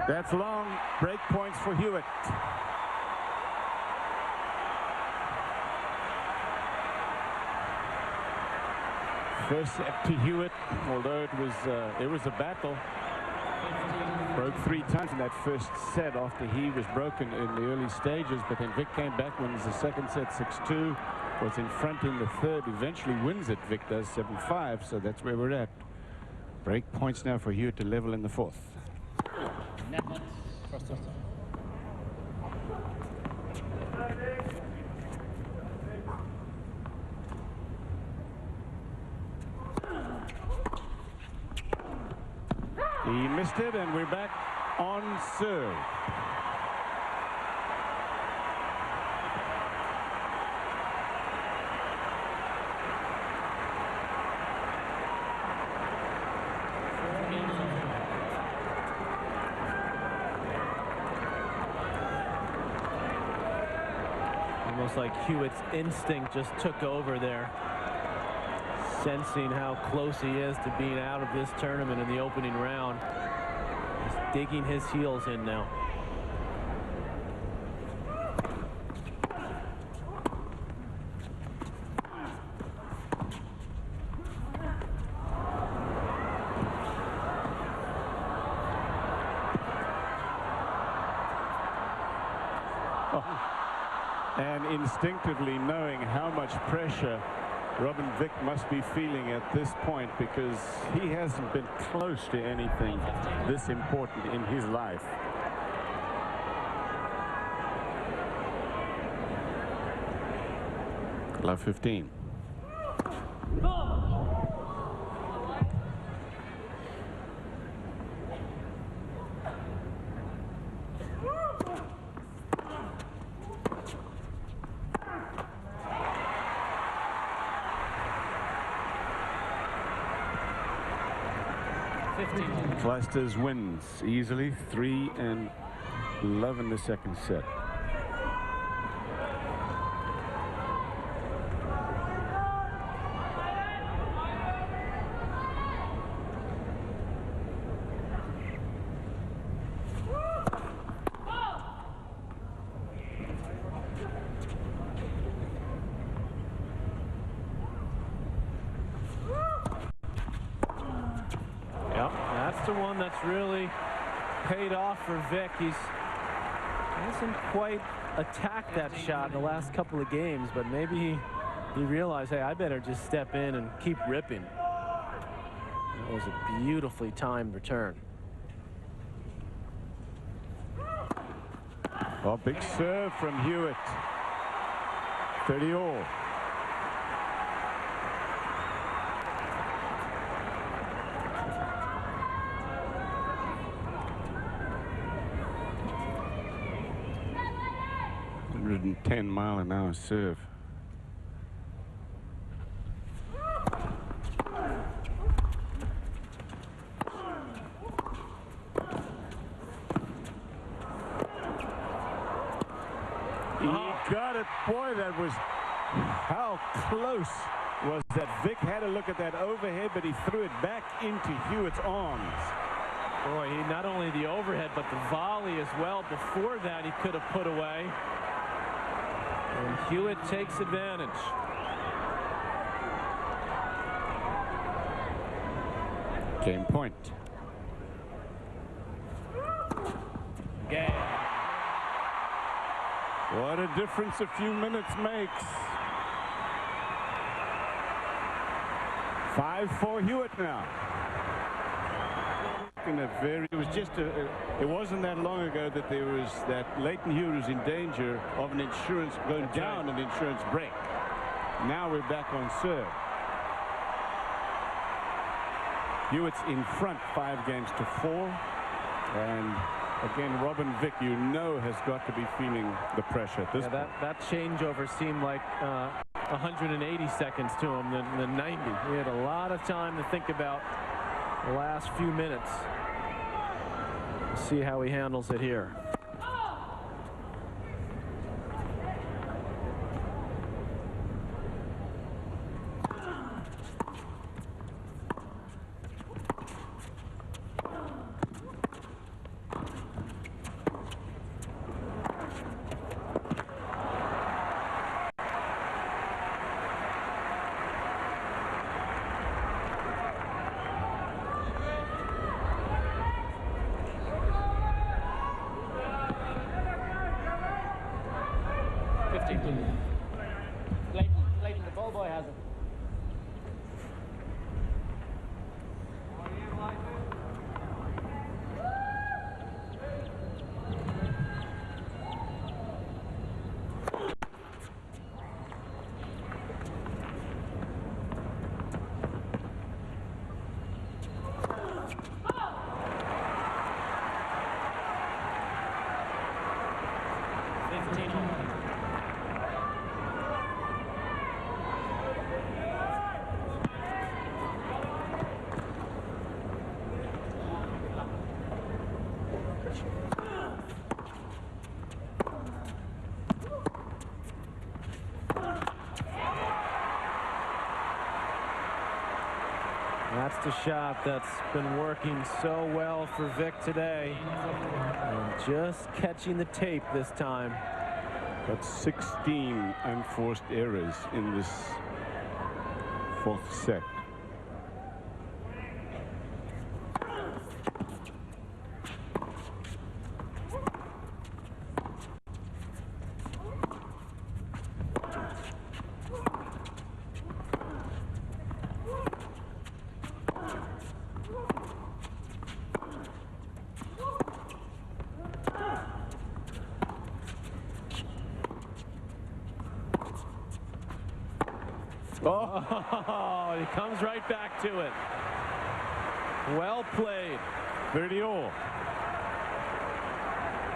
That's long. Break points for Hewitt. First set to Hewitt, although it was a battle. Broke 3 times in that first set after he was broken in the early stages, but then Vick came back, wins the second set 6-2, was in front in the third, eventually wins it. Vick does 7-5, so that's where we're at. Break points now for Hewitt to level in the fourth. He missed it, and we're back on serve. Almost like Hewitt's instinct just took over there, sensing how close he is to being out of this tournament in the opening round. He's digging his heels in now. And instinctively knowing how much pressure Robin Vick must be feeling at this point, because he hasn't been close to anything this important in his life. Love 15. Clijsters wins easily, 3-love in the second set. That's the one that's really paid off for Vick. He hasn't quite attacked that shot in the last couple of games, but maybe he realized, hey, I better just step in and keep ripping. That was a beautifully timed return. Oh, big serve from Hewitt. 30 all. $110-mile-an-hour serve. He got it. Boy, that was... How close was that? Vick had a look at that overhead, but he threw it back into Hewitt's arms. Boy, he not only the overhead, but the volley as well. Before that, he could have put away. And Hewitt takes advantage. Game point. Game. What a difference a few minutes makes. 5-4 Hewitt now. It was just it wasn't that long ago that there was that Leighton Hewitt was in danger of an insurance going down an insurance break. Now we're back on serve. Hewitt's in front 5-4, and again Robin Vick, you know, has got to be feeling the pressure at this point. That changeover seemed like 180 seconds to him than 90. He had a lot of time to think about the last few minutes. We'll see how he handles it here. Leighton, the ball boy has it. That's the shot that's been working so well for Vick today. And just catching the tape this time. Got 16 unforced errors in this fourth set. Oh, he comes right back to it. Well played. 30 all.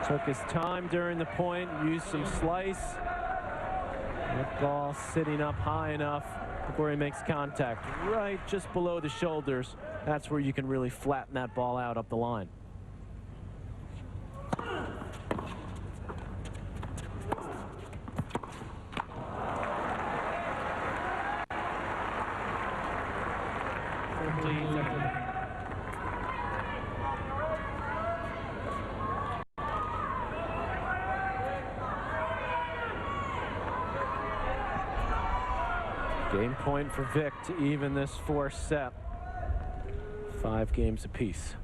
Took his time during the point, used some slice. That ball sitting up high enough before he makes contact. Right just below the shoulders. That's where you can really flatten that ball out up the line. Game point for Vick to even this fourth set. 5 games apiece.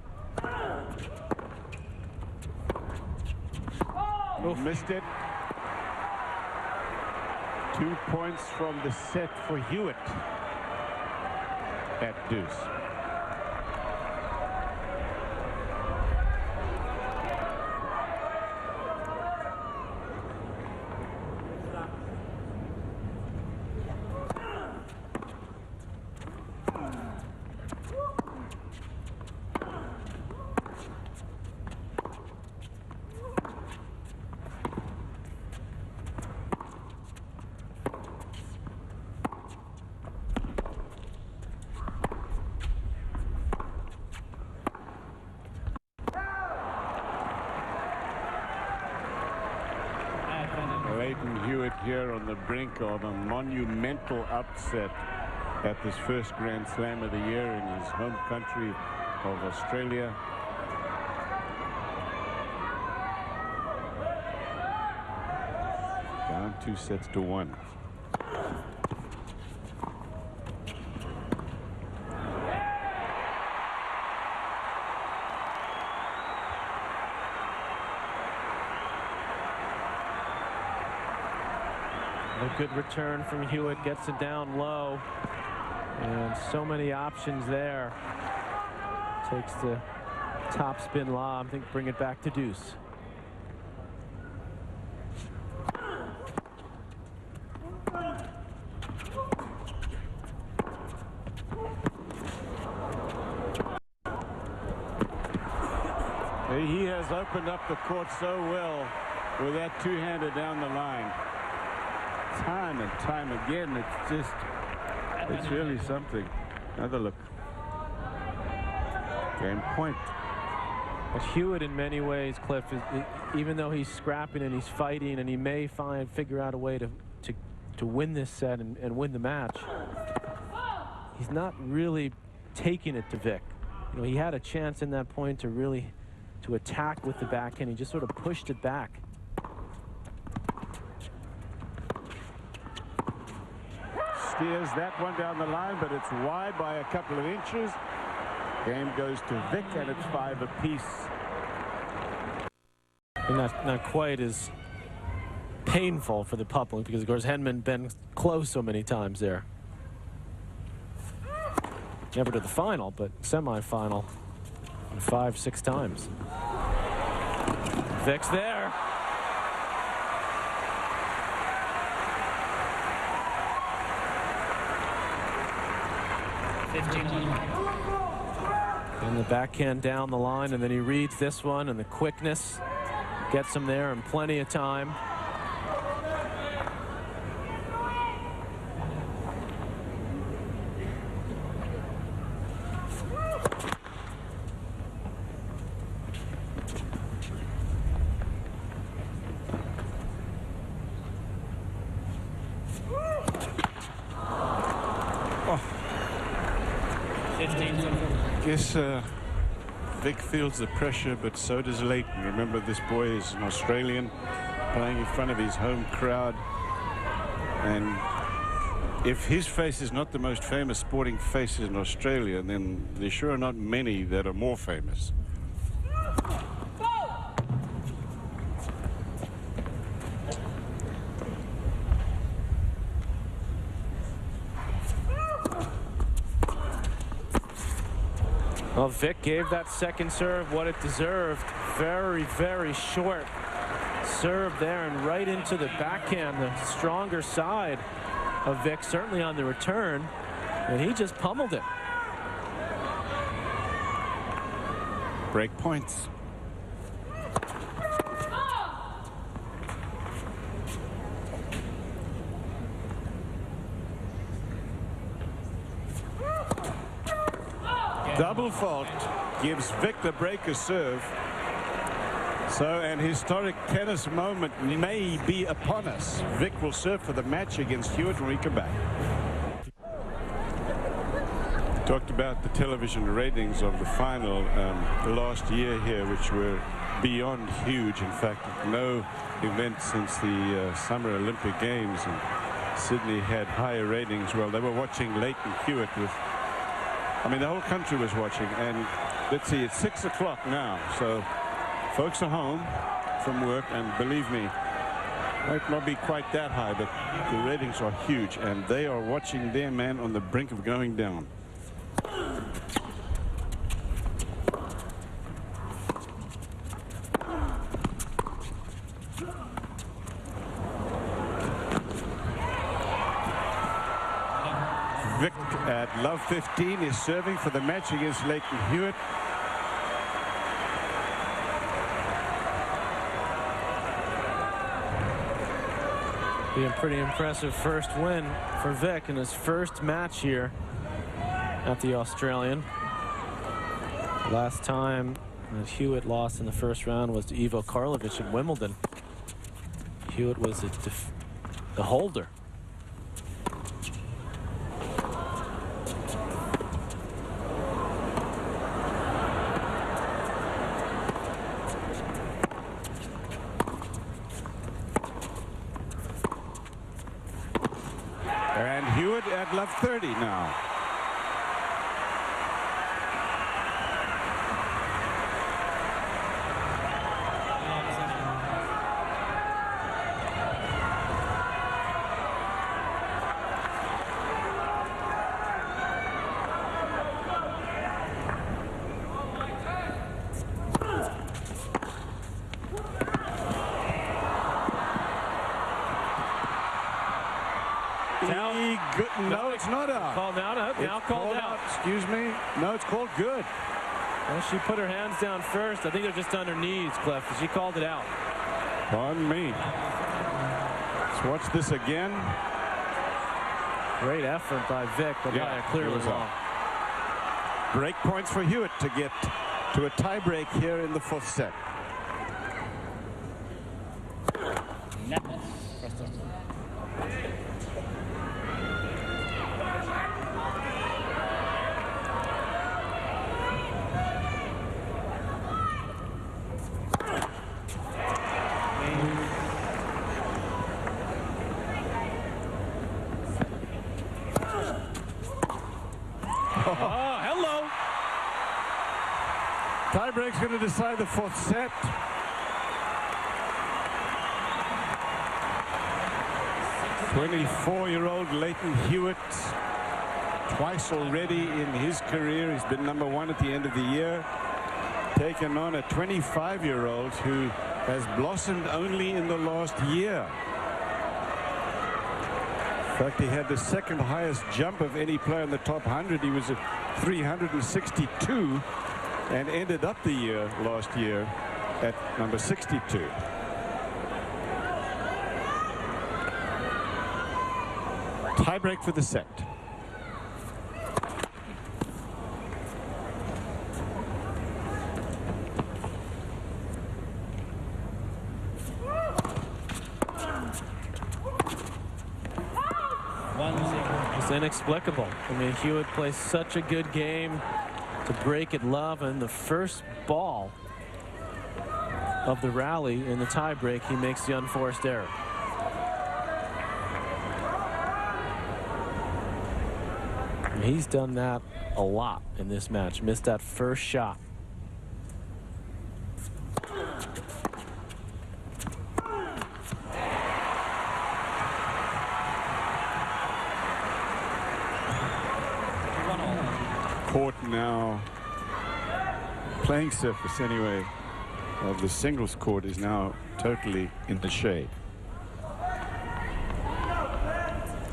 Missed it. 2 points from the set for Hewitt at deuce. on the brink of a monumental upset at this first Grand Slam of the year in his home country of Australia. Down 2-1. A good return from Hewitt, gets it down low, and so many options there. Takes the top spin lob, I think, bring it back to deuce. He has opened up the court so well with that two-hander down the line. Time and time again, it's really something. Another look. Game point. But Hewitt, in many ways, Cliff, even though he's scrapping and he's fighting and he may figure out a way to win this set and win the match, he's not really taking it to Vick. You know, he had a chance in that point to really attack with the backhand. He just sort of pushed it back. Steers that one down the line, but it's wide by a couple of inches. Game goes to Vick, and it's 5 apiece. And not quite as painful for the public, because of course Henman been close so many times there. Never to the final, but semi-final 5-6 times. Vick's there. And the backhand down the line, and then he reads this one, and the quickness gets him there in plenty of time. Guess Vick feels the pressure, but so does Leighton. Remember, this boy is an Australian playing in front of his home crowd, and if his face is not the most famous sporting face in Australia, then there sure are not many that are more famous. Well, Vick gave that second serve what it deserved. Very, very short serve there, and right into the backhand, the stronger side of Vick, certainly on the return, and he just pummeled it. Break points. Double fault gives Vick the breaker serve. So an historic tennis moment may be upon us. Vick will serve for the match against Hewitt when we come back. Talked about the television ratings of the final last year here, which were beyond huge. In fact, no event since the Summer Olympic Games in Sydney had higher ratings. Well, they were watching Leighton Hewitt with, I mean, the whole country was watching. And let's see, it's 6 o'clock now, so folks are home from work, and believe me, might not be quite that high, but the ratings are huge, and they are watching their man on the brink of going down. Vick at love 15 is serving for the match against Leighton Hewitt. Be a pretty impressive first win for Vick in his first match here at the Australian. Last time that Hewitt lost in the first round was to Ivo Karlovic at Wimbledon. Hewitt was the holder. And Hewitt at love 30 now. No, it's not out. Called out. Now called out. Excuse me. No, it's called good. Well, she put her hands down first. I think they're just on her knees, Cliff. She called it out. Pardon me. Let's watch this again. Great effort by Vick, but clearly wrong. Break points for Hewitt to get to a tiebreak here in the 4th set. Oh, hello. Tiebreak's going to decide the 4th set. '24-year-old Leighton Hewitt, twice already in his career. He's been #1 at the end of the year. Taken on a 25-year-old who has blossomed only in the last year. In fact, he had the 2nd highest jump of any player in the top 100. He was at 362 and ended up the year last year at number 62. Tiebreak for the set. It's inexplicable. I mean, Hewitt plays such a good game to break at love, and the first ball of the rally in the tiebreak, he makes the unforced error. And he's done that a lot in this match. Missed that first shot. Court now, playing surface anyway, of the singles court is now totally in the shade.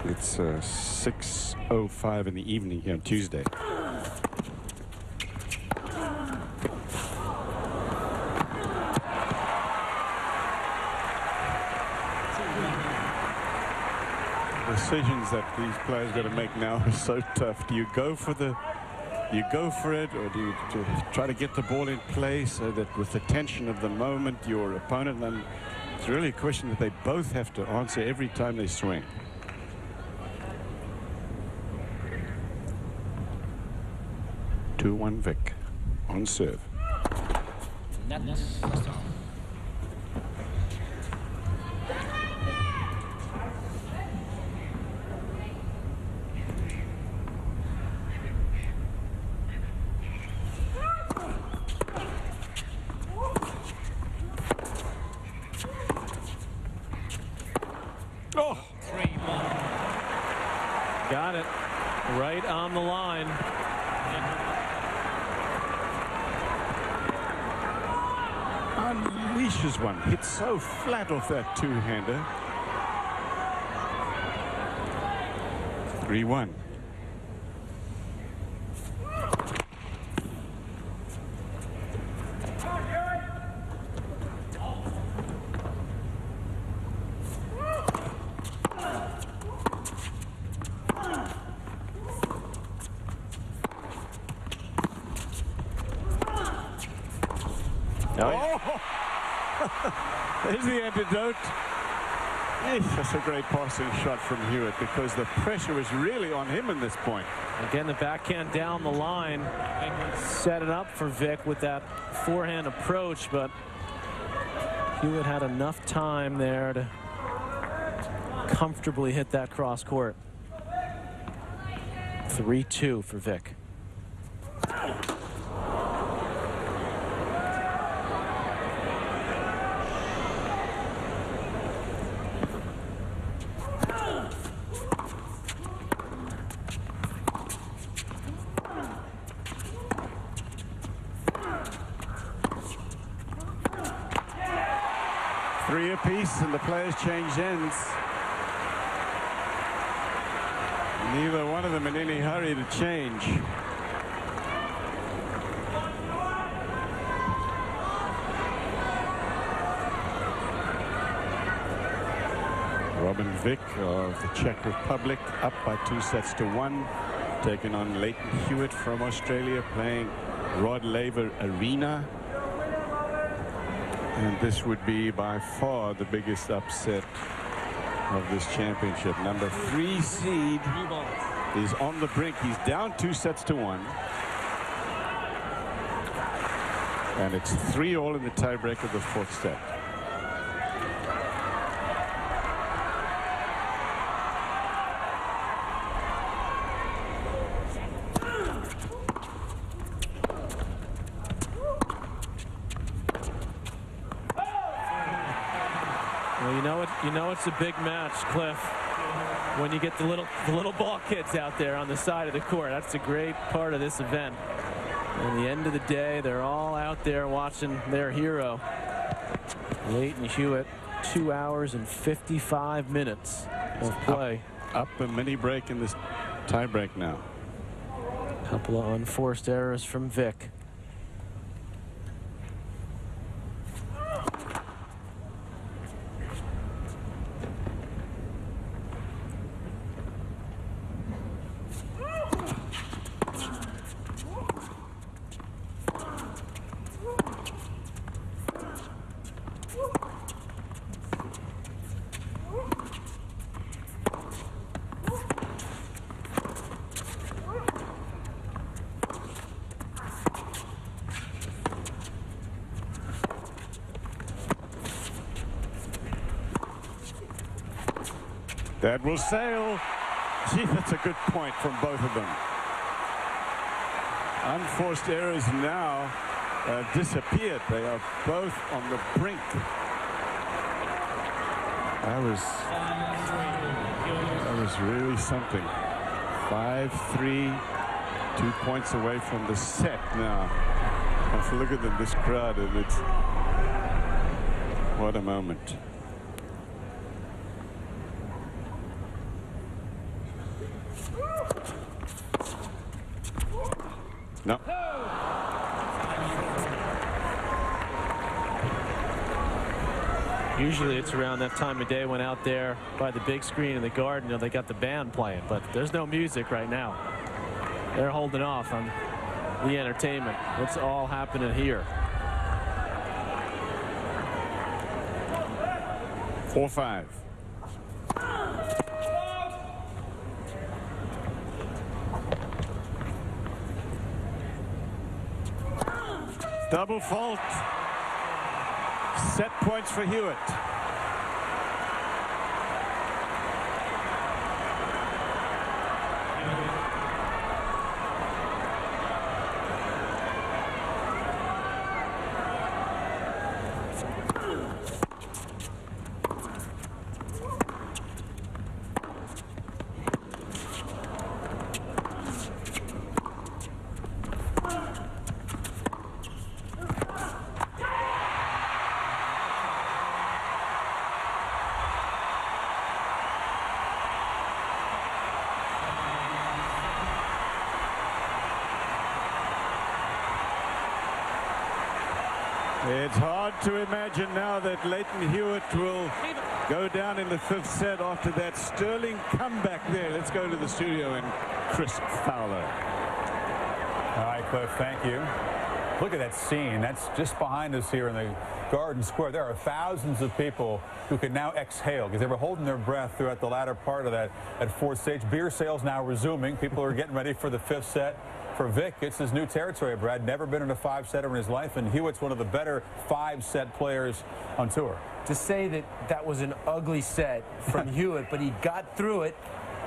It's 6:05 in the evening here on Tuesday. Decisions that these players got to make now are so tough. Do you go for it, or do you try to get the ball in play so that with the tension of the moment your opponent, and it's really a question that they both have to answer every time they swing. Two-one Vick on serve. Oh, 3-1. Got it right on the line. Unleashes one. Hits so flat off that two-hander. 3-1. Oh, There's the antidote. Yes, that's a great passing shot from Hewitt because the pressure was really on him in this point. Again, the backhand down the line, set it up for Vick with that forehand approach, but Hewitt had enough time there to comfortably hit that cross court. 3-2 for Vick. Three apiece and the players change ends. Neither one of them in any hurry to change. Robin Vick of the Czech Republic up by 2-1, taking on Leighton Hewitt from Australia, playing Rod Laver Arena. And this would be by far the biggest upset of this championship. Number 3 seed is on the brink. He's down 2-1. And it's 3-all in the tiebreak of the 4th set. You know it's a big match, Cliff, when you get the little ball kids out there on the side of the court. That's a great part of this event. At the end of the day, they're all out there watching their hero. Leighton Hewitt, 2 hours and 55 minutes of play. Up a mini break in this tie break now. Couple of unforced errors from Vick. That will sail. Gee, that's a good point from both of them. Unforced errors now disappeared. They are both on the brink. That was really something. 5-3, 2 points away from the set now. Let's look at them, this crowd, and it's what a moment. No. Usually it's around that time of day when out there by the big screen in the garden, you know, they got the band playing, but there's no music right now. They're holding off on the entertainment. It's all happening here. 4-5. Double fault. Set points for Hewitt. It's hard to imagine now that Leighton Hewitt will go down in the 5th set after that sterling comeback there. Let's go to the studio and Chris Fowler. All right, Cliff, thank you. Look at that scene. That's just behind us here in the Garden Square. There are thousands of people who can now exhale because they were holding their breath throughout the latter part of that fourth stage. Beer sales now resuming. People are getting ready for the fifth set. For Vick, it's his new territory, Brad. Never been in a five-setter in his life, and Hewitt's one of the better five-set players on tour. To say that that was an ugly set from Hewitt, but he got through it.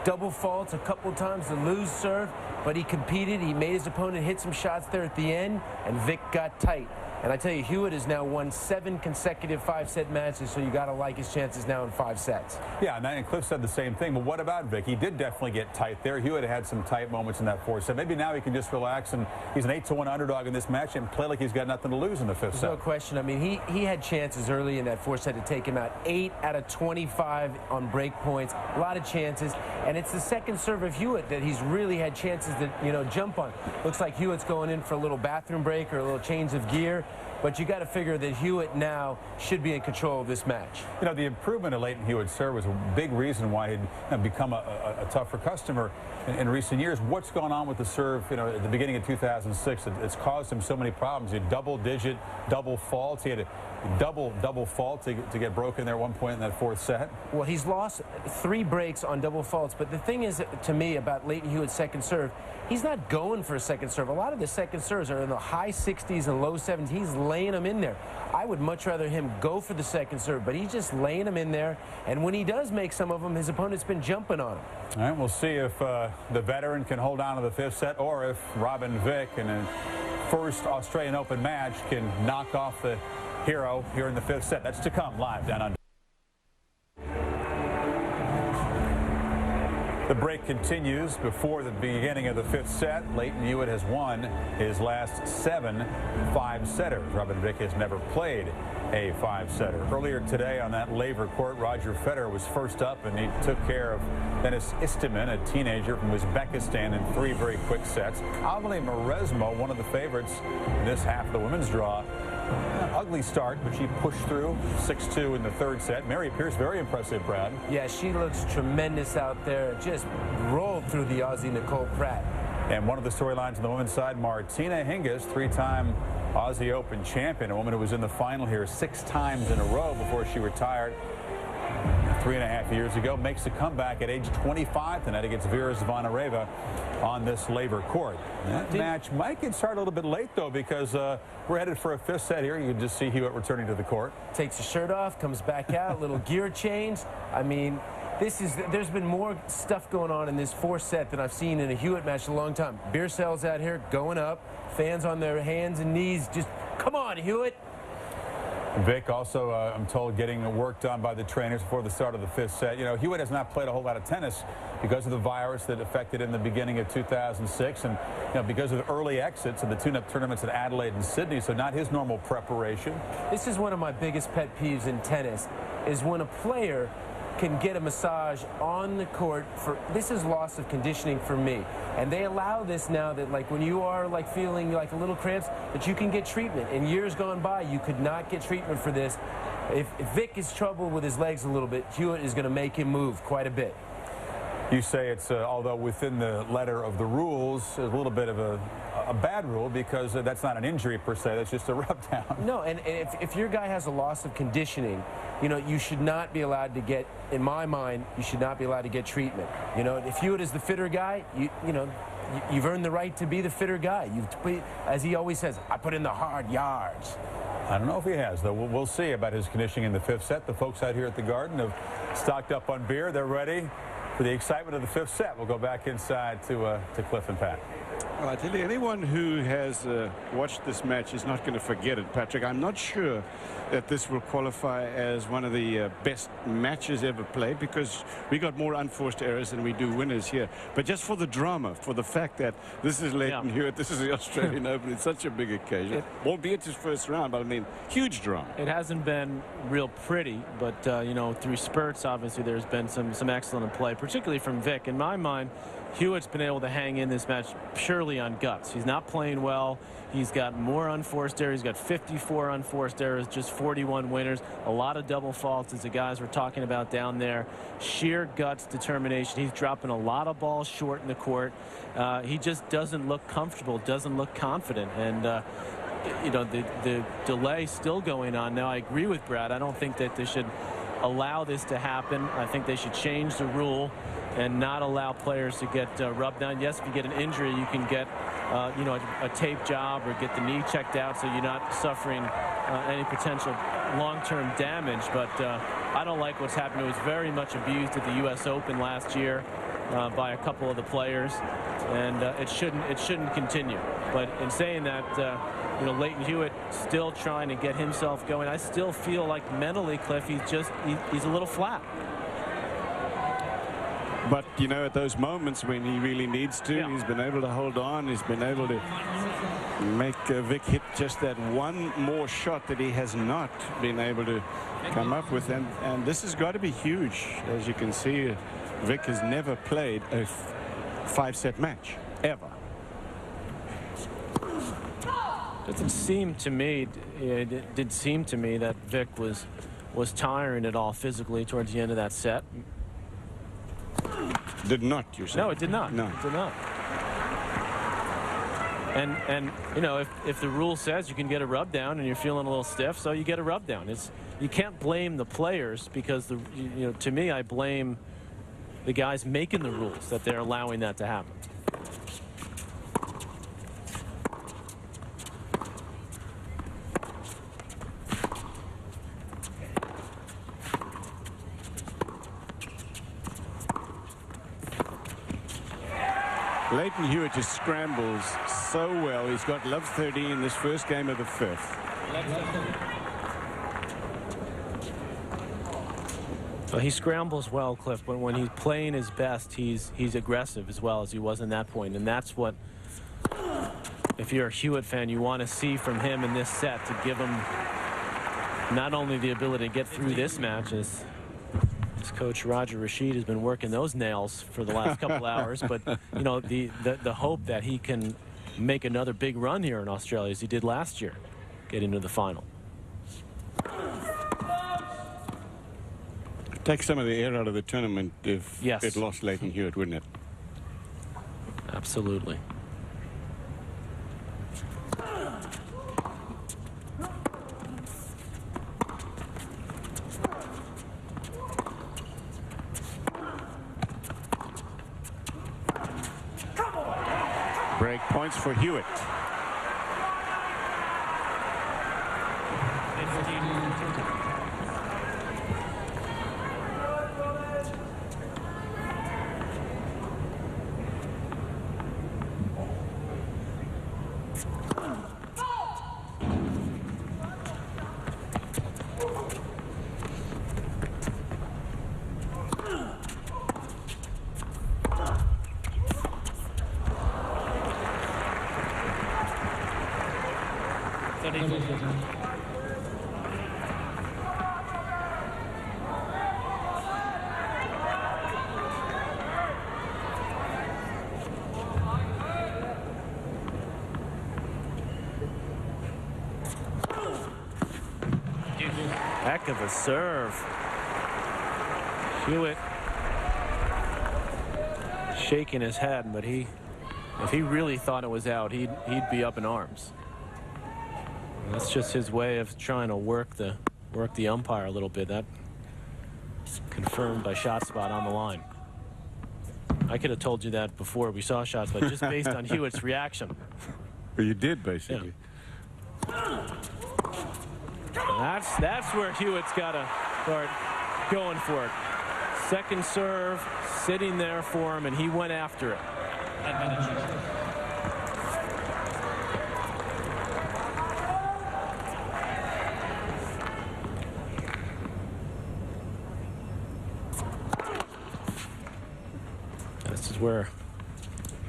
Double faults a couple times to lose serve, but he competed. He made his opponent hit some shots there at the end, and Vick got tight. And I tell you, Hewitt has now won 7 consecutive five-set matches, so you got to like his chances now in 5 sets. Yeah, and Cliff said the same thing. But what about Vick? He did definitely get tight there. Hewitt had some tight moments in that fourth set. Maybe now he can just relax, and he's an 8-1 underdog in this match and play like he's got nothing to lose in the fifth set. No question. I mean, he had chances early in that fourth set to take him out. 8 out of 25 on break points. A lot of chances. And it's the second serve of Hewitt that he's really had chances to, jump on. Looks like Hewitt's going in for a little bathroom break or a little change of gear. But you got to figure that Hewitt now should be in control of this match. The improvement of Leighton Hewitt's serve was a big reason why he'd become a tougher customer in recent years. What's going on with the serve, at the beginning of 2006? It's caused him so many problems. He had double-digit, double faults. He had a double fault to get broken there at one point in that fourth set. Well, he's lost 3 breaks on double faults. But the thing is, to me, about Leighton Hewitt's second serve, he's not going for a second serve. A lot of the second serves are in the high 60s and low 70s. He's laying them in there. I would much rather him go for the second serve, but he's just laying them in there. And when he does make some of them, his opponent's been jumping on him. All right, we'll see if the veteran can hold on to the fifth set, or if Robin Vick in a first Australian Open match can knock off the hero here in the fifth set. That's to come live down under. The break continues before the beginning of the fifth set. Leighton Hewitt has won his last 7 five-setters. Robin Vick has never played a five-setter. Earlier today on that Laver court, Roger Federer was first up, and he took care of Dennis Istomin, a teenager from Uzbekistan, in 3 very quick sets. Amalie Mauresmo, one of the favorites in this half of the women's draw. Ugly start, but she pushed through 6-2 in the third set. Mary Pierce, very impressive, Brad. Yeah, she looks tremendous out there. Just rolled through the Aussie Nicole Pratt. And one of the storylines on the women's side, Martina Hingis, 3-time Aussie Open champion, a woman who was in the final here 6 times in a row before she retired 3.5 years ago, makes a comeback at age 25 tonight against Vera Zvonareva on this Laver court. That match might get started a little bit late, though, because we're headed for a fifth set here. You can just see Hewitt returning to the court. Takes his shirt off, comes back out, little gear change. I mean, there's been more stuff going on in this fourth set than I've seen in a Hewitt match in a long time. Beer sales out here going up, fans on their hands and knees, just come on, Hewitt. Vick also, I'm told, getting work done by the trainers before the start of the fifth set. Hewitt has not played a whole lot of tennis because of the virus that affected in the beginning of 2006, and because of the early exits of the tune-up tournaments at Adelaide and Sydney, so not his normal preparation. This is one of my biggest pet peeves in tennis, is when a player can get a massage on the court. This is loss of conditioning for me, and they allow this now, that like when you are like feeling like a little cramps, that you can get treatment. In years gone by, you could not get treatment for this. If Vick is troubled with his legs a little bit, Hewitt is going to make him move quite a bit. You say it's, although within the letter of the rules, a little bit of a bad rule, because that's not an injury per se, that's just a rub down. No, and if your guy has a loss of conditioning, you should not be allowed to get, in my mind, you should not be allowed to get treatment. If Hewitt is the fitter guy, you've earned the right to be the fitter guy. As he always says, I put in the hard yards. I don't know if he has, though. We'll see about his conditioning in the fifth set. The folks out here at the Garden have stocked up on beer. They're ready for the excitement of the fifth set. We'll go back inside to Cliff and Pat. Well, I tell you, anyone who has watched this match is not going to forget it, Patrick. I'm not sure that this will qualify as one of the best matches ever played, because we got more unforced errors than we do winners here. But just for the drama, for the fact that this is Leighton Hewitt, this is the Australian Open, it's such a big occasion. Albeit his first round, but I mean, huge drama. It hasn't been real pretty, but through spurts, obviously, there's been some excellent play, particularly from Vick. In my mind, Hewitt's been able to hang in this match purely on guts. He's not playing well. He's got more unforced errors. He's got 54 unforced errors, just 41 winners. A lot of double faults, as the guys were talking about down there. Sheer guts, determination. He's dropping a lot of balls short in the court. He just doesn't look comfortable, doesn't look confident. And you know, the delay still going on now. I agree with Brad. I don't think that they should allow this to happen. I think they should change the rule and not allow players to get rubbed down. Yes, if you get an injury, you can get you know, a tape job or get the knee checked out so you're not suffering any potential long-term damage. But I don't like what's happened. It was very much abused at the U.S. Open last year by a couple of the players, and it shouldn't continue. But in saying that, you know, Leighton Hewitt still trying to get himself going. I still feel like mentally, Cliff, he's a little flat. But, you know, at those moments when he really needs to, he's been able to hold on. He's been able to make Vick hit just that one more shot that he has not been able to come up with. And this has got to be huge. As you can see, Vick has never played a 5-set match, ever. It didn't seem to me, it did seem to me that Vick was tiring it all physically towards the end of that set. Did not, you said? No, it did not. No. It did not. And you know, if the rule says you can get a rub down and you're feeling a little stiff, so you get a rub down. You can't blame the players, because you know, to me, I blame the guys making the rules that they're allowing that to happen. Leighton Hewitt just scrambles so well. He's got love 30 in this first game of the 5th. Well, he scrambles well, Cliff, but when he's playing his best, he's aggressive as well as he was in that point. And that's what, if you're a Hewitt fan, you want to see from him in this set, to give him not only the ability to get through this match, as Coach Roger Rashid has been working those nails for the last couple hours, but you know, the hope that he can make another big run here in Australia as he did last year, get into the final. Take some of the air out of the tournament if it lost Leighton Hewitt, wouldn't it? Absolutely. Break points for Hewitt. Heck of a serve. Hewitt shaking his head, but if he really thought it was out, he'd be up in arms. And that's just his way of trying to work the umpire a little bit. That's confirmed by Shot Spot on the line. I could have told you that before we saw Shot Spot, just based on Hewitt's reaction. Well, you did, basically. Yeah. That's where Hewitt's got to start going for it. Second serve, sitting there for him, and he went after it. This is where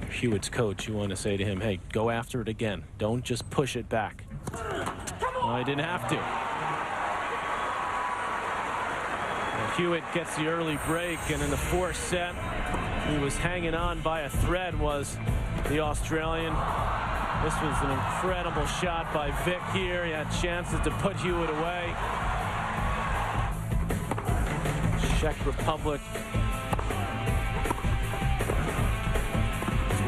Hewitt's coach, you want to say to him, hey, go after it again. Don't just push it back. Well, he didn't have to. And Hewitt gets the early break, and in the fourth set, he was hanging on by a thread, was the Australian. This was an incredible shot by Vick here. He had chances to put Hewitt away. Czech Republic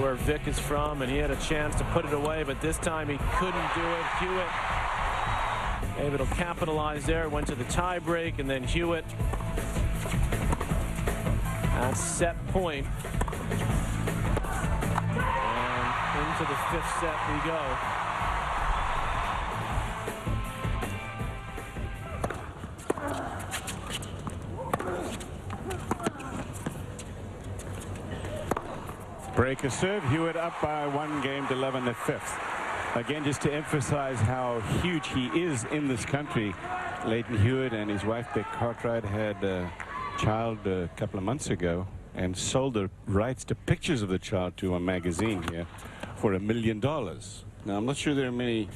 where Vick is from, and he had a chance to put it away, but this time he couldn't do it. Hewitt able to capitalize there, went to the tie break, and then Hewitt at set point. And into the 5th set we go. Break a serve. Hewitt up by 1 game to love in the 5th. Again, just to emphasize how huge he is in this country. Leighton Hewitt and his wife Beck Cartwright had a child a couple of months ago and sold the rights to pictures of the child to a magazine here for $1 million. Now, I'm not sure there are many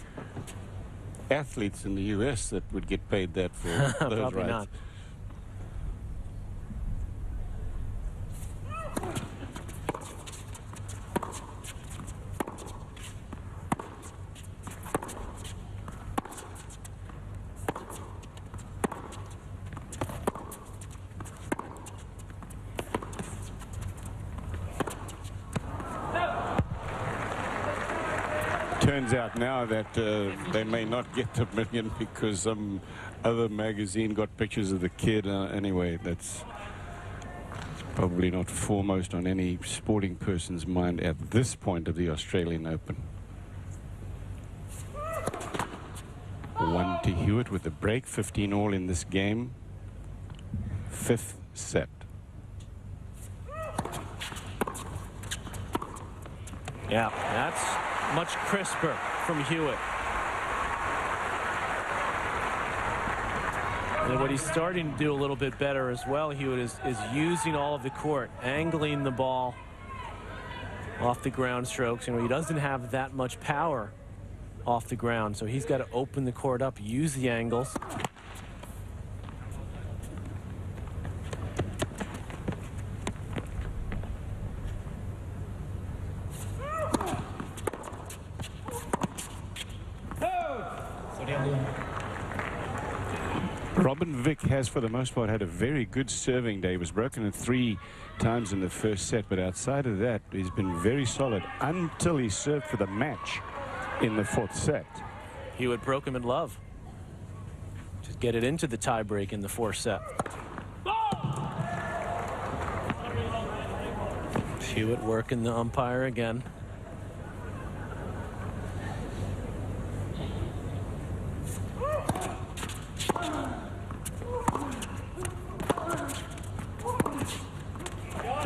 athletes in the U.S. that would get paid that for those Probably rights. not. Turns out now that they may not get the $1 million because some other magazine got pictures of the kid. Anyway, that's probably not foremost on any sporting person's mind at this point of the Australian Open. 1 to Hewitt with the break, 15 all in this game. 5th set. Yeah, that's much crisper from Hewitt. And what he's starting to do a little bit better as well, Hewitt, is using all of the court, angling the ball off the ground strokes. You know, he doesn't have that much power off the ground, so he's got to open the court up, use the angles. Robin Vick has, for the most part, had a very good serving day. He was broken in 3 times in the 1st set, but outside of that, he's been very solid until he served for the match in the 4th set. Hewitt broke him in love. Just get it into the tie break in the 4th set. Hewitt working the umpire again.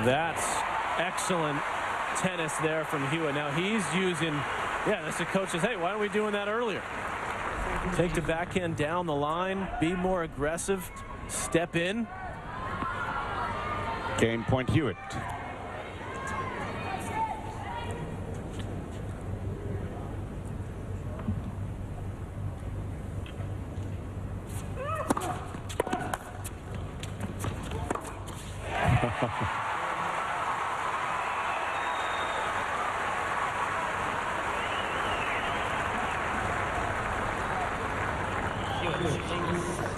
That's excellent tennis there from Hewitt. Now he's using, yeah, that's the coach says, hey, why aren't we doing that earlier? Take the backhand down the line, be more aggressive, step in. Game point Hewitt.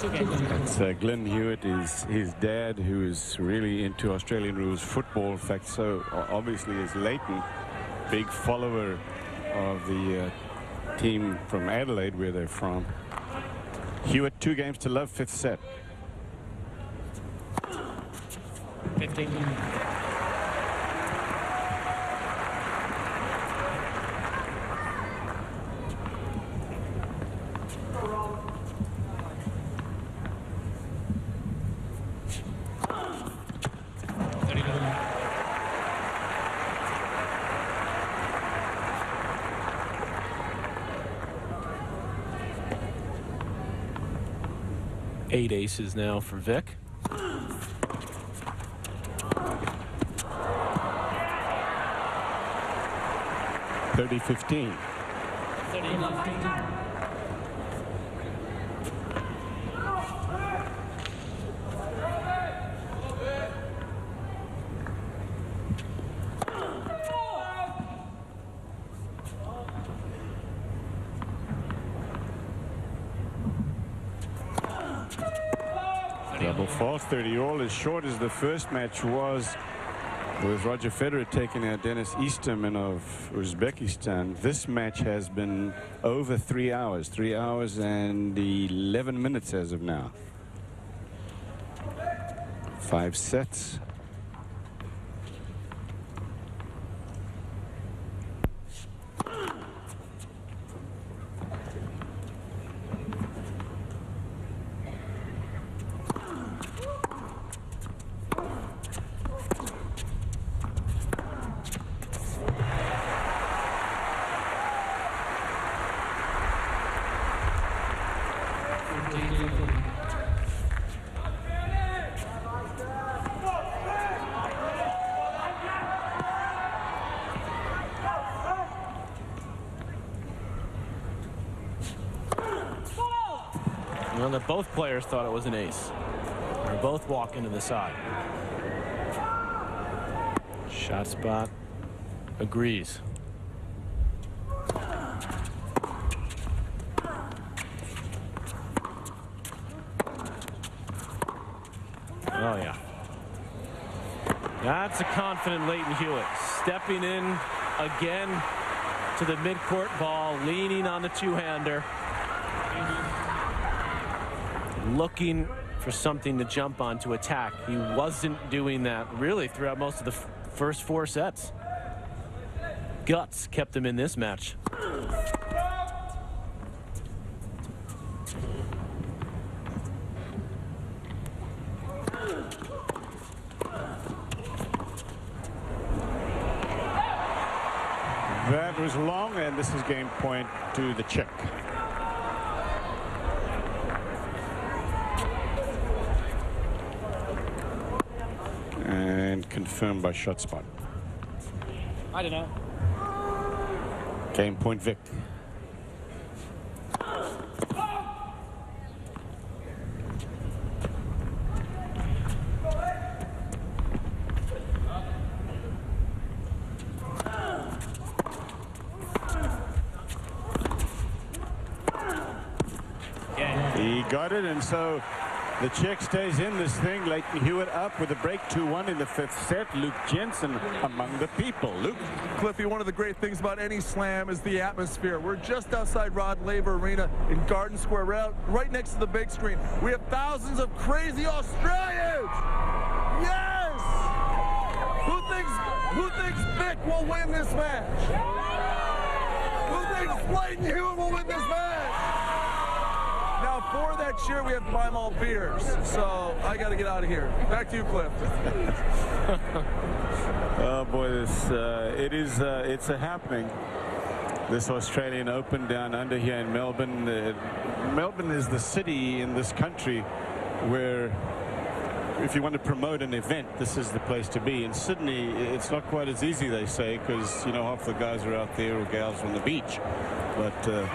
That's Glenn Hewitt is his dad, who is really into Australian rules football. In fact, so obviously is Leighton, big follower of the team from Adelaide, where they're from. Hewitt 2 games to love, 5th set. 15. Eight aces now for Vick. 30-15. Double fault, 30 all. As short as the first match was, With Roger Federer taking out Dennis Easterman of Uzbekistan, this match has been over 3 hours. 3 hours and 11 minutes as of now. 5 sets. Well, that both players thought it was an ace. They're both walking to the side. Shot spot agrees. Oh, yeah. That's a confident Leighton Hewitt. Stepping in again to the midcourt ball, leaning on the two-hander. Looking for something to jump on to attack. He wasn't doing that really throughout most of the first 4 sets. Guts kept him in this match. That was long, and this is game point to the Czech. And confirmed by shot spot. I don't know. Game point Vick. He got it, and so the Czech stays in this thing. Leighton Hewitt up with a break 2-1 in the 5th set. Luke Jensen among the people. Luke. Cliffy, one of the great things about any slam is the atmosphere. We're just outside Rod Laver Arena in Garden Square, right next to the big screen. We have thousands of crazy Australians. Yes! Who thinks Vick will win this match? Who thinks Leighton Hewitt will win this match? Now, for that cheer, we have to buy them all beers. So I got to get out of here. Back to you, Cliff. Oh boy, it's a happening. This Australian Open down under here in Melbourne. Melbourne is the city in this country where, if you want to promote an event, this is the place to be. In Sydney, it's not quite as easy, they say, because half the guys are out there or gals on the beach. But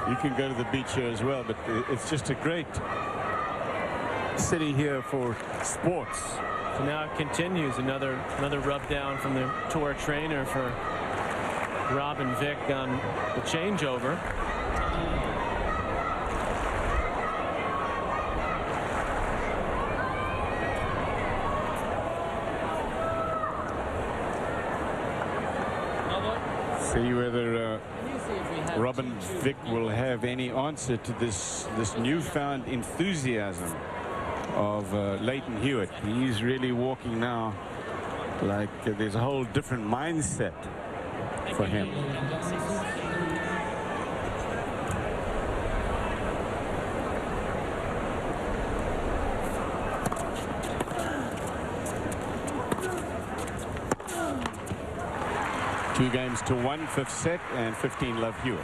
you can go to the beach here as well, but it's just a great city here for sports. So now it continues. Another rub down from the tour trainer for Robin Vick on the changeover. See whether Robin Vick will have any answer to this newfound enthusiasm of Leighton Hewitt. He's really walking now like there's a whole different mindset for him. Two games to 1, 5th set, and 15-love Hewitt.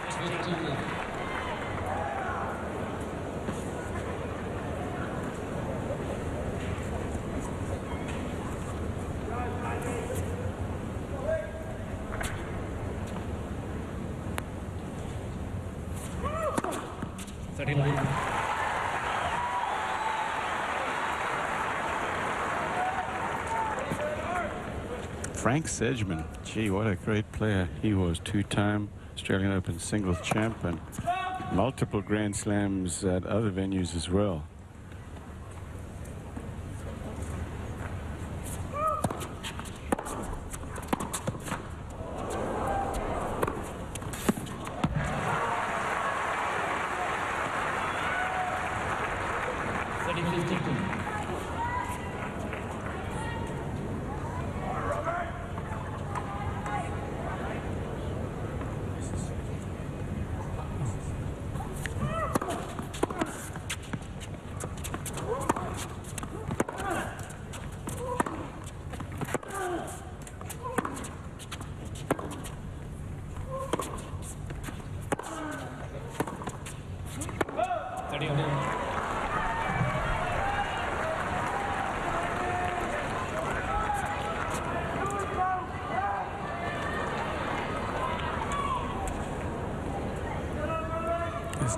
Frank Sedgman, gee, what a great player he was. 2-time Australian Open singles champ and multiple Grand Slams at other venues as well.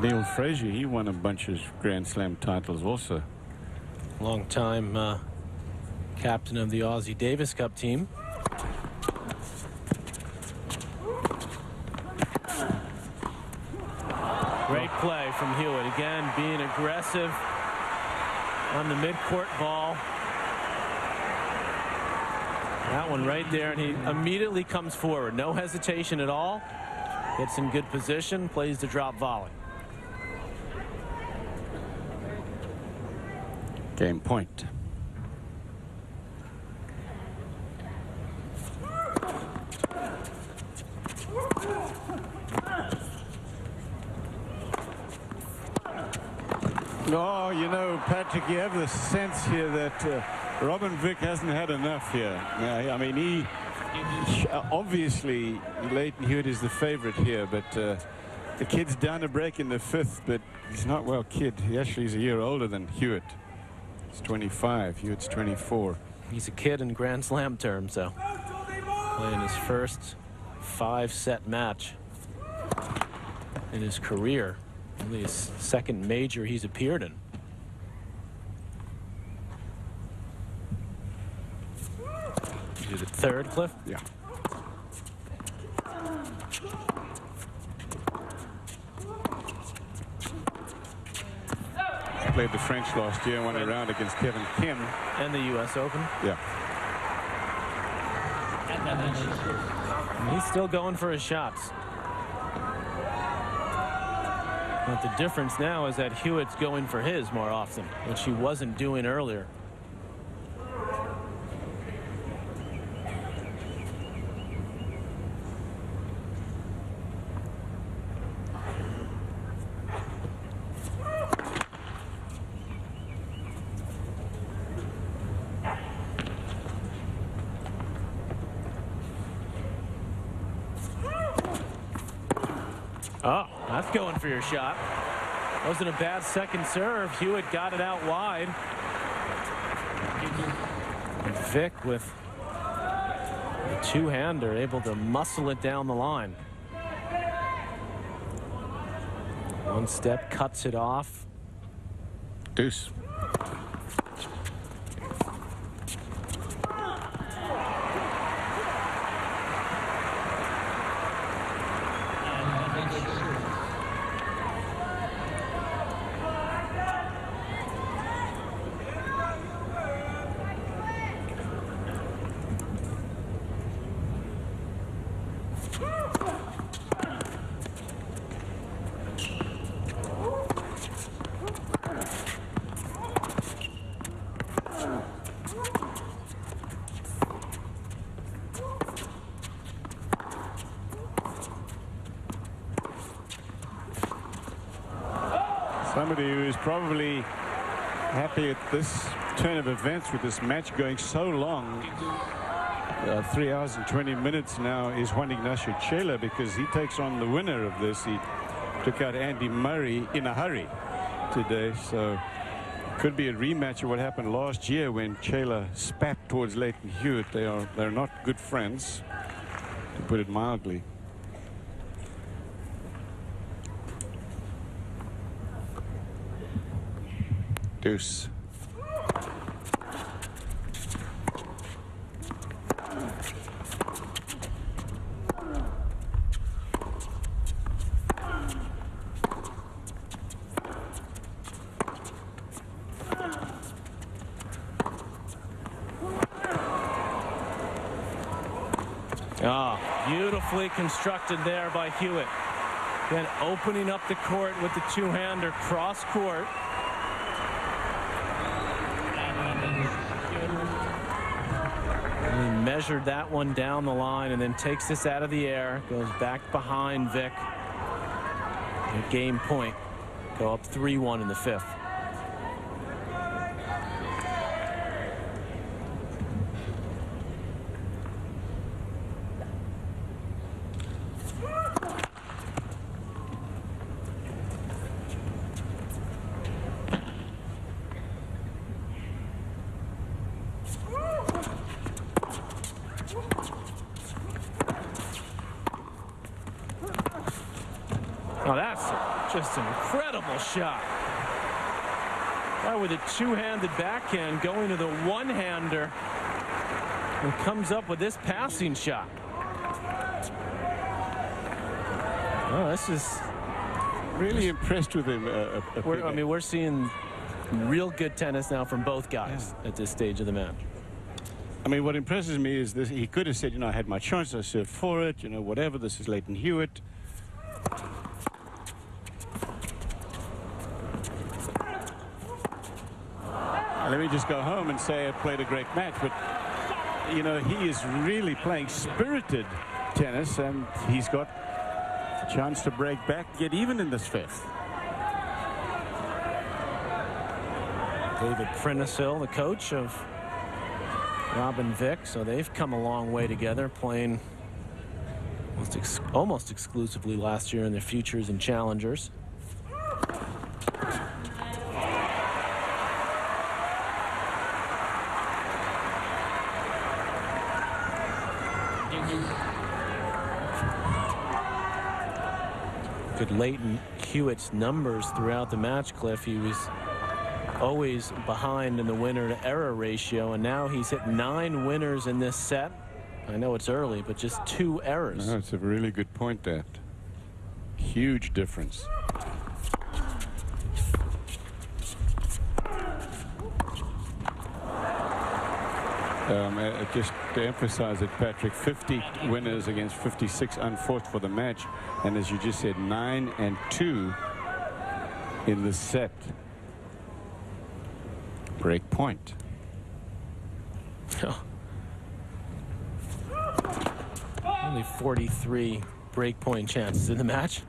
Neil Frazier, he won a bunch of Grand Slam titles also. Long-time captain of the Aussie Davis Cup team. Great play from Hewitt. Again, being aggressive on the mid-court ball. That one right there, and he immediately comes forward. No hesitation at all. Gets in good position, plays the drop volley. Game point. Oh, you know, Patrick, you have the sense here that Robin Vick hasn't had enough here. I mean, he obviously, Leighton Hewitt is the favorite here, but the kid's down a break in the 5th, but he's not, well, kid. He actually is a year older than Hewitt. He's 25. Hewitt's 24. He's a kid in Grand Slam terms, so playing his first 5-set match in his career. Only his second major he's appeared in. You the 3rd, Cliff? Yeah. Played the French last year, won a round against Kevin Kim. And the U.S. Open. Yeah. And he's still going for his shots. But the difference now is that Hewitt's going for his more often, which he wasn't doing earlier. Oh, that's going for your shot. Wasn't a bad second serve. Hewitt got it out wide. And Vick with a two-hander able to muscle it down the line. One step cuts it off. Deuce. Somebody who is probably happy at this turn of events with this match going so long. 3 hours and 20 minutes now is Juan Ignacio Chela, because he takes on the winner of this. He took out Andy Murray in a hurry today, so could be a rematch of what happened last year when Chela spat towards Leighton Hewitt. They're not good friends, to put it mildly. Deuce. Beautifully constructed there by Hewitt. Then opening up the court with the two-hander cross court. And he measured that one down the line and then takes this out of the air, goes back behind Vick. A game point. Go up 3-1 in the 5th. Oh, that's just an incredible shot. That with a two-handed backhand going to the one-hander and comes up with this passing shot. Oh, this is really impressed with him. I mean, we're seeing real good tennis now from both guys at this stage of the match. I mean, what impresses me is this. He could have said, you know, I had my chance, I served for it, you know, whatever. This is Leighton Hewitt. Let me just go home and say I played a great match, but you know, he is really playing spirited tennis, and he's got a chance to break back, get even in this 5th. David Prentisil, the coach of Robin Vick, so they've come a long way together, playing almost exclusively last year in their futures and challengers. Good Leighton Hewitt's numbers throughout the match, Cliff. He was always behind in the winner to error ratio, and now he's hit 9 winners in this set. I know it's early, but just 2 errors. No, it's a really good point there. Huge difference. Just to emphasize it, Patrick, 50 winners against 56 unforced for the match, and as you just said, 9 and 2 in the set. Break point. Only 43 break point chances in the match.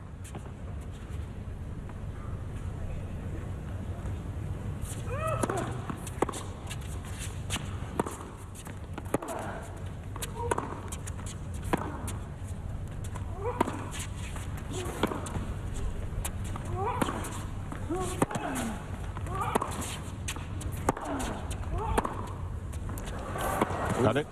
Got it.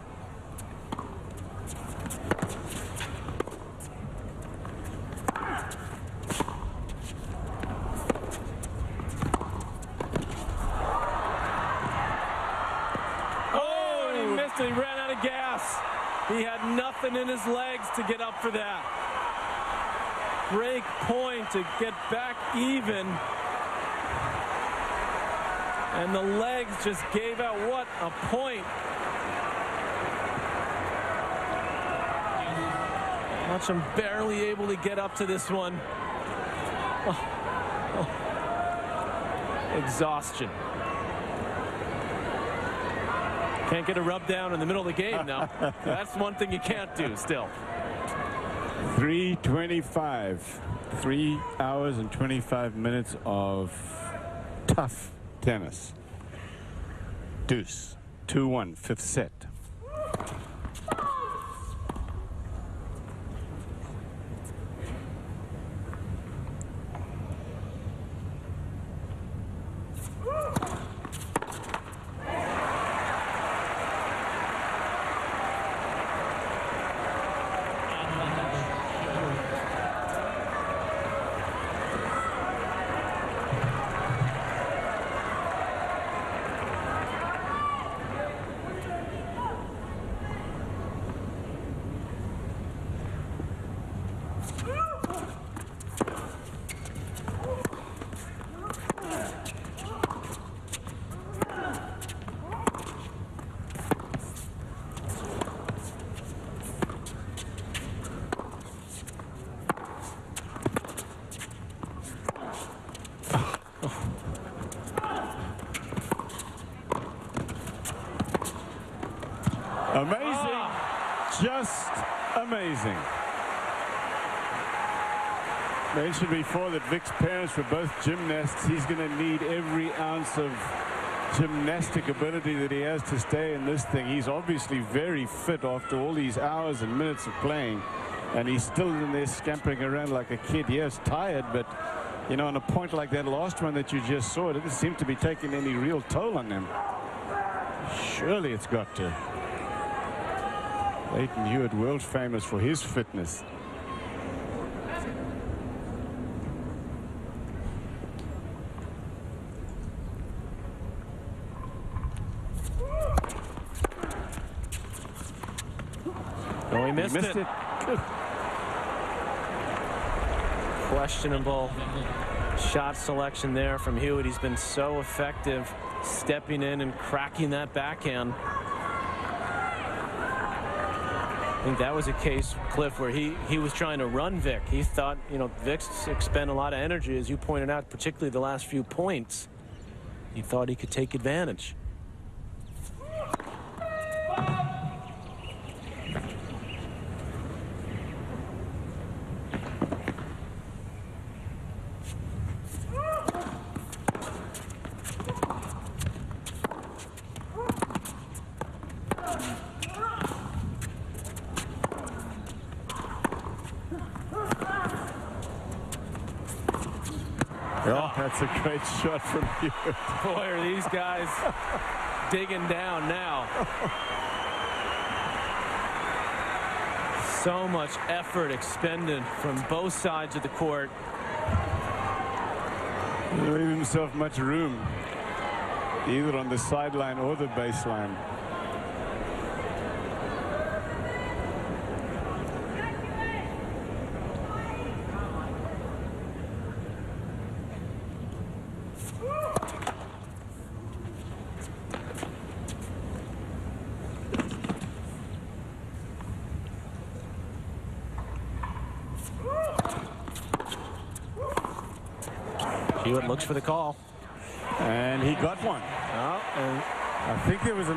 Oh, he missed it. He ran out of gas. He had nothing in his legs to get up for that. Break point to get back even. And the legs just gave out. What a point. Watch him barely able to get up to this one. Exhaustion. Can't get a rub down in the middle of the game now. That's one thing you can't do still. 3:25. 3 hours and 25 minutes of tough tennis. Deuce. 2-1, 5th set. Amazing. just amazing. Mentioned before that Vick's parents were both gymnasts. He's going to need every ounce of gymnastic ability that he has to stay in this thing. He's obviously very fit after all these hours and minutes of playing, and he's still in there scampering around like a kid. Yes, tired, but you know, on a point like that last one that you just saw, it doesn't seem to be taking any real toll on him. Surely it's got to. Leighton Hewitt, world famous for his fitness. Oh, he missed it. Good. Questionable shot selection there from Hewitt. He's been so effective stepping in and cracking that backhand. I think that was a case, Cliff, where he was trying to run Vick. He thought, you know, Vick's expend a lot of energy, as you pointed out, particularly the last few points. He thought he could take advantage. Oh, that's a great shot from Hewitt. Boy, are these guys digging down now. So much effort expended from both sides of the court. He didn't leave himself much room, either on the sideline or the baseline. Hewitt looks for the call. And he got one. Oh, and I think there was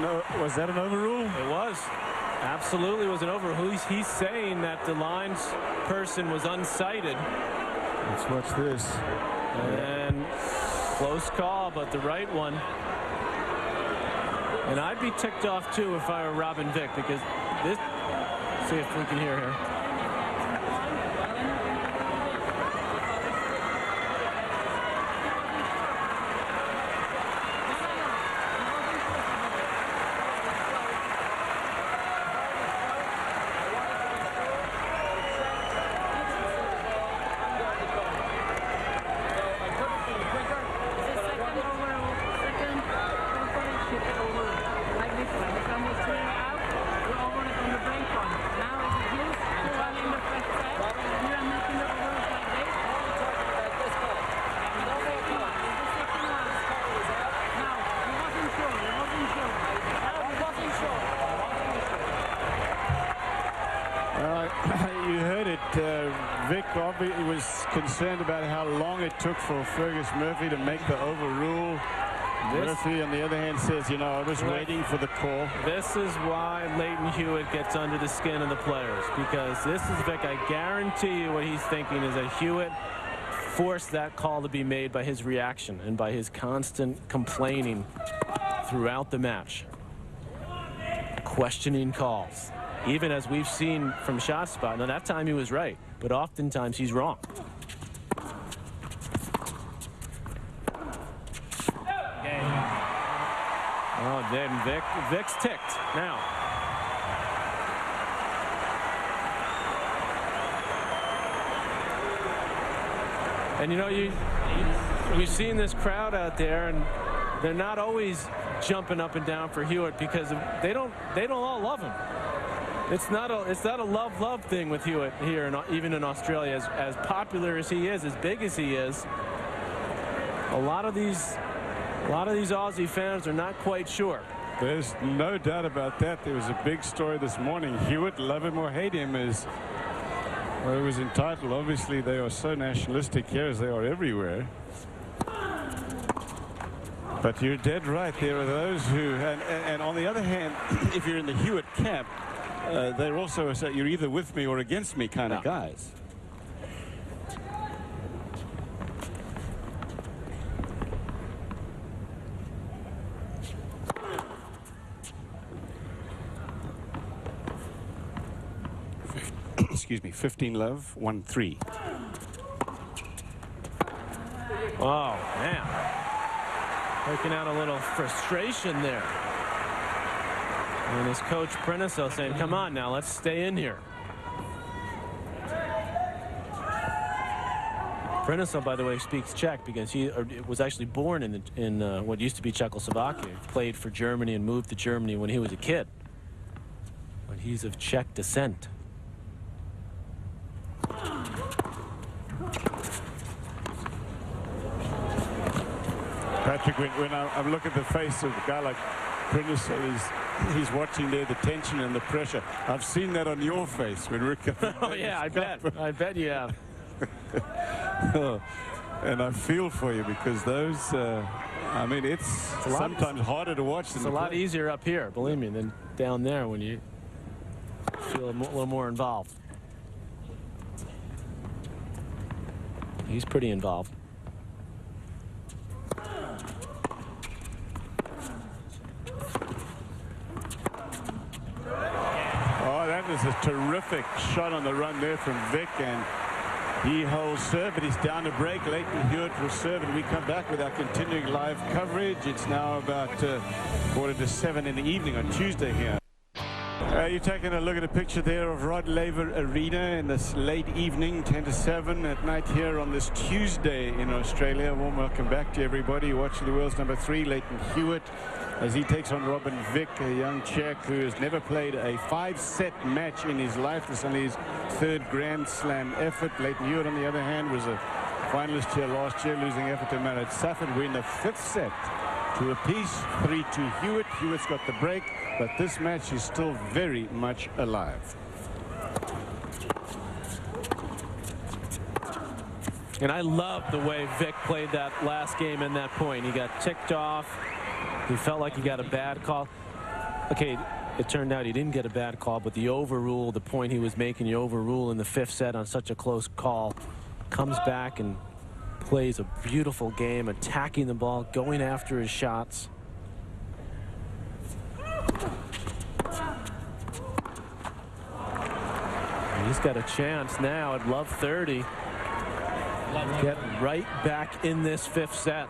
was that an overrule? it was. Absolutely was an overrule. He's saying that the lines person was unsighted. Let's watch this. And close call, but the right one. And I'd be ticked off too if I were Robin Vick, because this, see if we can hear here. You heard it. Vick obviously was concerned about how long it took for Fergus Murphy to make the overrule. Murphy, on the other hand, says, you know, I was waiting for the call. This is why Leighton Hewitt gets under the skin of the players, because this is Vick. I guarantee you what he's thinking is that Hewitt forced that call to be made by his reaction and by his constant complaining throughout the match. Questioning calls. Even as we've seen from shot spot. Now, that time he was right, but oftentimes he's wrong. Oh, then Vick's ticked now. And you know, we've seen this crowd out there, and they're not always jumping up and down for Hewitt because they don't all love him. It's not a love thing with Hewitt here, even in Australia. As popular as he is, as big as he is, a lot of these Aussie fans are not quite sure. There's no doubt about that. There was a big story this morning. Hewitt, love him or hate him, is well, it was entitled. Obviously, they are so nationalistic here, as they are everywhere. But you're dead right. There are those who, and on the other hand, if you're in the Hewitt camp, they're also you're either with me or against me kind of guys. Excuse me, 15 love, 1-3. Oh, man. Working out a little frustration there. And his coach, Preniso, saying, come on now, let's stay in here. Preniso, by the way, speaks Czech because he was actually born in what used to be Czechoslovakia. He played for Germany and moved to Germany when he was a kid. But he's of Czech descent. Patrick, when I look at the face of a guy like Preniso, he's watching there the tension and the pressure. I've seen that on your face when Rick. Oh yeah, I bet. I bet you have. And I feel for you because those. I mean, it's sometimes harder to watch than it's a lot easier up here, believe me, than down there when you feel a little more involved. He's pretty involved. That is a terrific shot on the run there from Vick, and he holds serve, but he's down to break. Leighton Hewitt will serve, and we come back with our continuing live coverage. It's now about 6:45 in the evening on Tuesday here. You're taking a look at a picture there of Rod Laver Arena in this late evening, 10-7 at night here on this Tuesday in Australia. Warm welcome back to everybody watching the world's number 3, Leighton Hewitt, as he takes on Robin Vick, a young Czech who has never played a 5-set match in his life. This is only his 3rd Grand Slam effort. Leighton Hewitt, on the other hand, was a finalist here last year, losing effort to Marat Safin. We're in the 5th set to a piece, 3-2 Hewitt. Hewitt's got the break, but this match is still very much alive. And I love the way Vick played that last game in that point. He got ticked off. He felt like he got a bad call. Okay, it turned out he didn't get a bad call, but the overrule, the point he was making, the overrule in the 5th set on such a close call, comes back and plays a beautiful game, attacking the ball, going after his shots. And he's got a chance now at love 30. Get right back in this 5th set.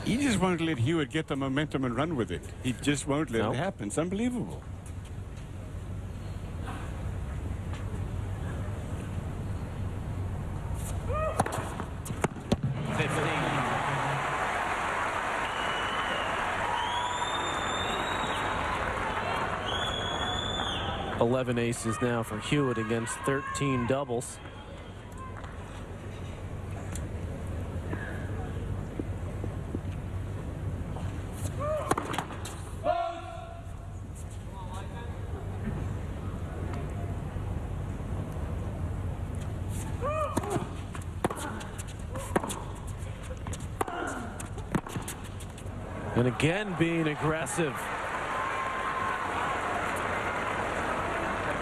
He just won't let Hewitt get the momentum and run with it. He just won't let it happen. It's unbelievable. $11 aces now for Hewitt against 13 doubles. And again being aggressive.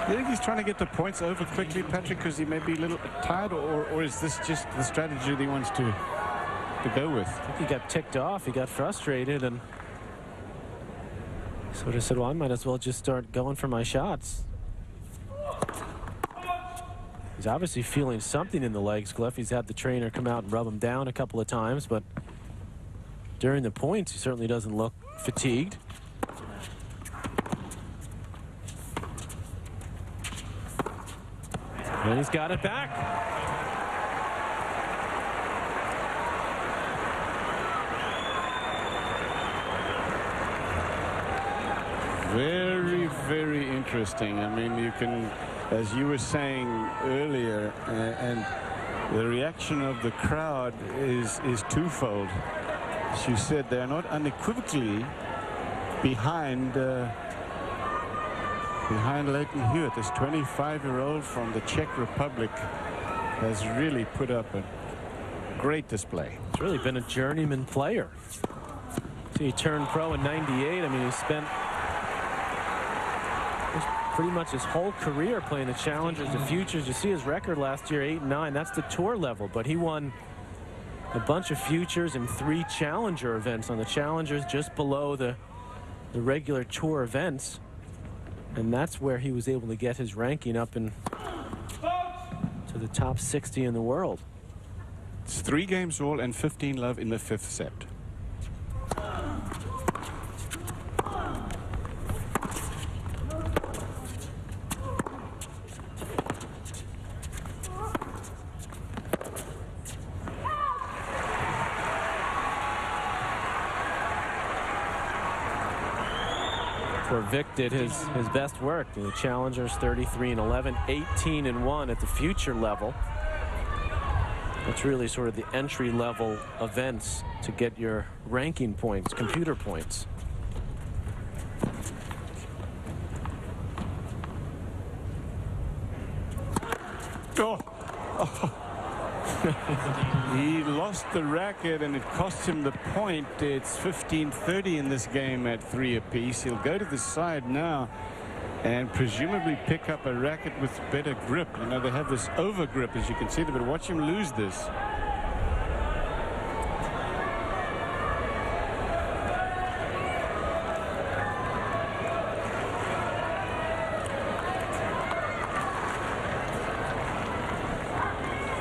You think he's trying to get the points over quickly, Patrick, because he may be a little tired, or is this just the strategy that he wants to go with? I think he got ticked off. He got frustrated and sort of said, well, I might as well just start going for my shots. He's obviously feeling something in the legs, Cliff. He's had the trainer come out and rub him down a couple of times, but during the points, he certainly doesn't look fatigued. And he's got it back. Very, very interesting. I mean, you can, as you were saying earlier, and the reaction of the crowd is twofold. As you said, they're not unequivocally behind Leighton Hewitt. This 25-year-old from the Czech Republic has really put up a great display. He's really been a journeyman player. So he turned pro in '98. I mean, he spent pretty much his whole career playing the Challengers, the Futures. You see his record last year, 8-9. That's the tour level, but he won a bunch of Futures and 3 Challenger events on the Challengers, just below the regular tour events. And that's where he was able to get his ranking up to the top 60 in the world. It's 3 games all and 15 love in the 5th set. Where Vick did his best work. The Challengers 33-11, 18-1 at the future level. It's really sort of the entry level events to get your ranking points, computer points. He lost the racket and it cost him the point. It's 15-30 in this game at 3 apiece. He'll go to the side now and presumably pick up a racket with better grip. You know, they have this over grip, as you can see, but watch him lose this.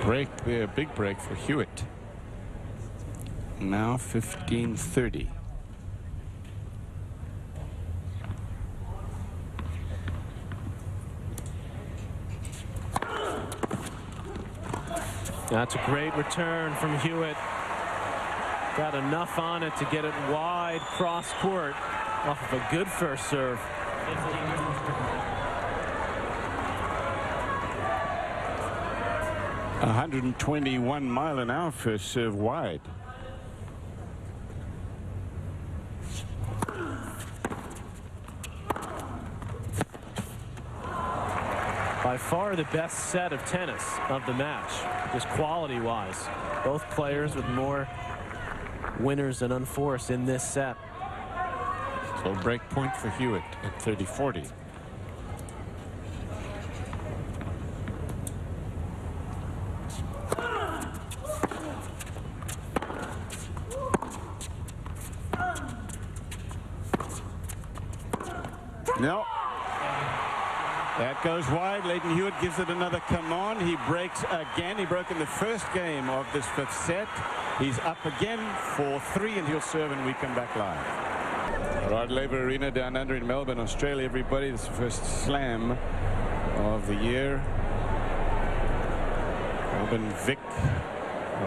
Break there, big break for Hewitt. Now 15-30. That's a great return from Hewitt. Got enough on it to get it wide cross court off of a good first serve. 121-mile-an-hour first serve wide. By far the best set of tennis of the match, just quality-wise. Both players with more winners than unforced in this set. So break point for Hewitt at 30-40. No. That goes wide. Leighton Hewitt gives it another come on. He breaks again. He broke in the first game of this 5th set. He's up again for 3, and he'll serve, and we come back live. Rod Laver Arena down under in Melbourne, Australia, everybody. This is the first slam of the year. Melbourne Vick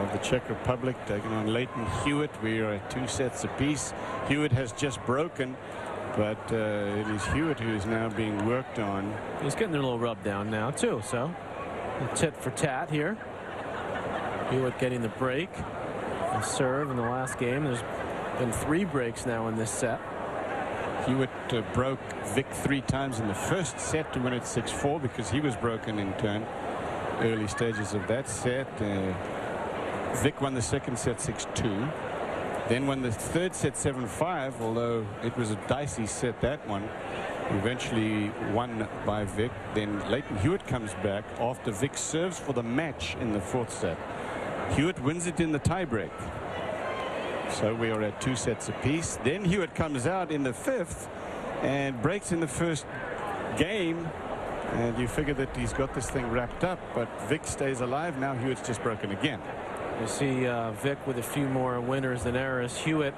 of the Czech Republic taking on Leighton Hewitt. We are at 2 sets apiece. Hewitt has just broken, but it is Hewitt who is now being worked on. He's getting a little rub down now too, so a tit for tat here. Hewitt getting the break, the serve in the last game. There's been 3 breaks now in this set. Hewitt broke Vick 3 times in the first set to win it 6-4 because he was broken in turn early stages of that set. Vick won the second set 6-2. Then won the third set 7-5, although it was a dicey set, that one. Eventually won by Vick. Then Leighton Hewitt comes back after Vick serves for the match in the 4th set. Hewitt wins it in the tiebreak. So we are at 2 sets apiece. Then Hewitt comes out in the 5th and breaks in the first game. And you figure that he's got this thing wrapped up, but Vick stays alive. Now Hewitt's just broken again. You see Vick with a few more winners than errors. Hewitt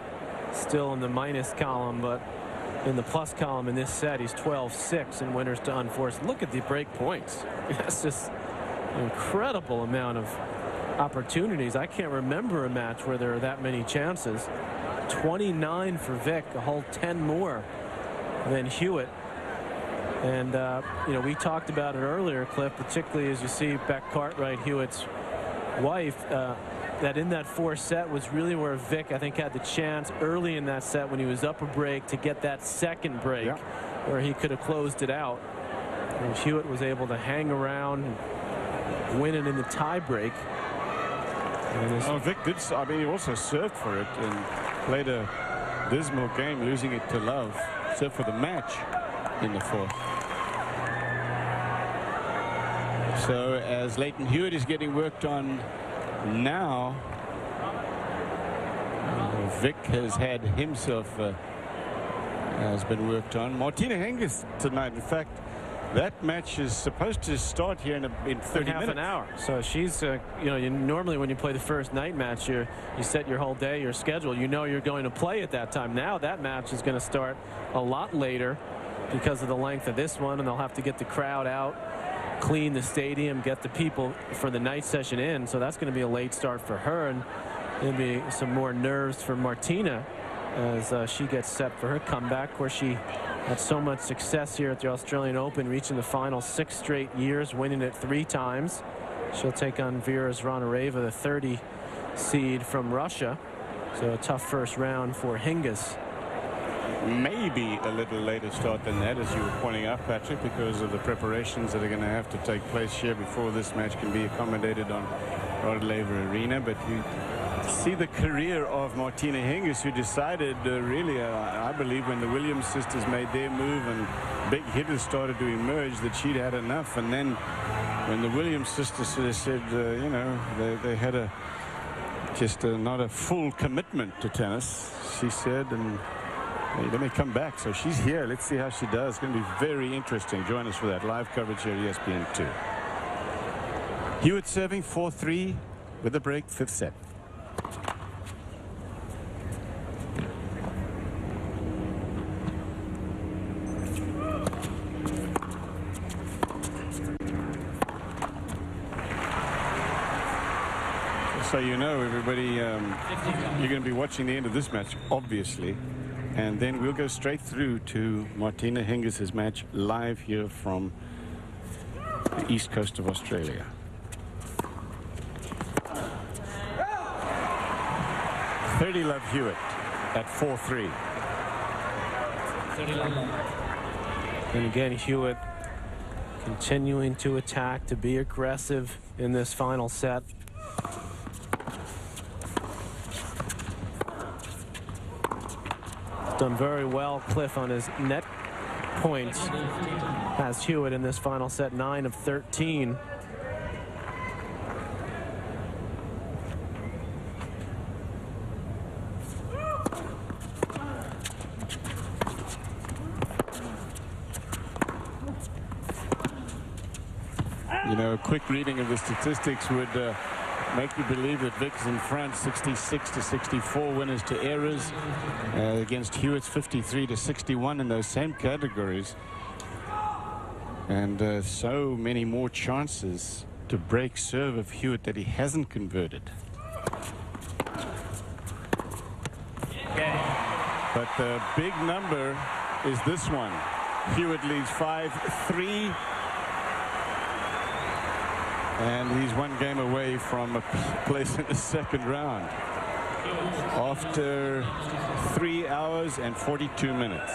still in the minus column, but in the plus column in this set. He's 12-6 in winners to unforced. Look at the break points. That's just an incredible amount of opportunities. I can't remember a match where there are that many chances. 29 for Vick, a whole 10 more than Hewitt. And you know, we talked about it earlier, Cliff, particularly as you see Beck Cartwright, Hewitt's wife, that in that 4th set was really where Vick, I think, had the chance early in that set when he was up a break to get that second break, where he could have closed it out. And Hewitt was able to hang around and win it in the tie break. Oh, Vick did. I mean, he also served for it and played a dismal game, losing it to Love. Served for the match in the fourth. So as Leighton Hewitt is getting worked on now, Vick has had himself has been worked on. Martina Hingis tonight. In fact, that match is supposed to start here in 30 half minutes. an hour. So she's, you know, normally when you play the first night match, you set your whole day, your schedule. You know you're going to play at that time. Now that match is going to start a lot later because of the length of this one, and they'll have to get the crowd out, clean the stadium, get the people for the night session in. So that's going to be a late start for her, and there'll be some more nerves for Martina as she gets set for her comeback, where she had so much success here at the Australian Open, reaching the final 6 straight years, winning it 3 times. She'll take on Vera Zvonareva, the 30 seed from Russia. So a tough first round for Hingis. Maybe a little later start than that, as you were pointing out, Patrick, because of the preparations that are going to have to take place here before this match can be accommodated on Rod Laver Arena. But you see the career of Martina Hingis, who decided really, I believe, when the Williams sisters made their move and big hitters started to emerge, that she'd had enough. And then when the Williams sisters sort of said, you know, they had not a full commitment to tennis, she said, and hey, let me come back. So she's here. Let's see how she does. It's going to be very interesting. Join us for that live coverage here at ESPN2. Hewitt serving 4-3 with a break, 5th set. So you know, everybody, you're going to be watching the end of this match, obviously. And then we'll go straight through to Martina Hingis' match live here from the east coast of Australia. Love Hewitt at 4-3. And again, Hewitt continuing to attack, to be aggressive in this final set. Done very well, Cliff, on his net points has Hewitt in this final set, 9 of 13. You know, a quick reading of the statistics would make you believe that Vick's in front, 66-64 winners to errors against Hewitt's 53-61 in those same categories, and so many more chances to break serve of Hewitt that he hasn't converted. But the big number is this one. Hewitt leads 5-3. And he's one game away from a place in the second round after 3 hours and 42 minutes.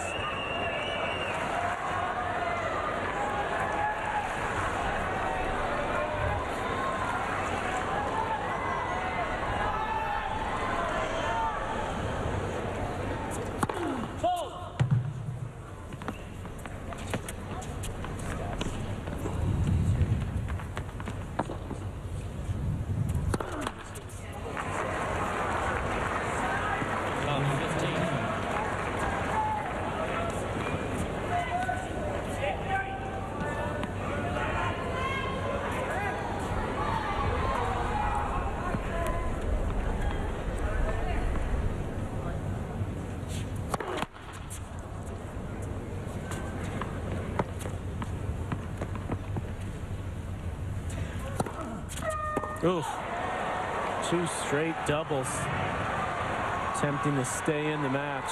Oof. 2 straight doubles, attempting to stay in the match.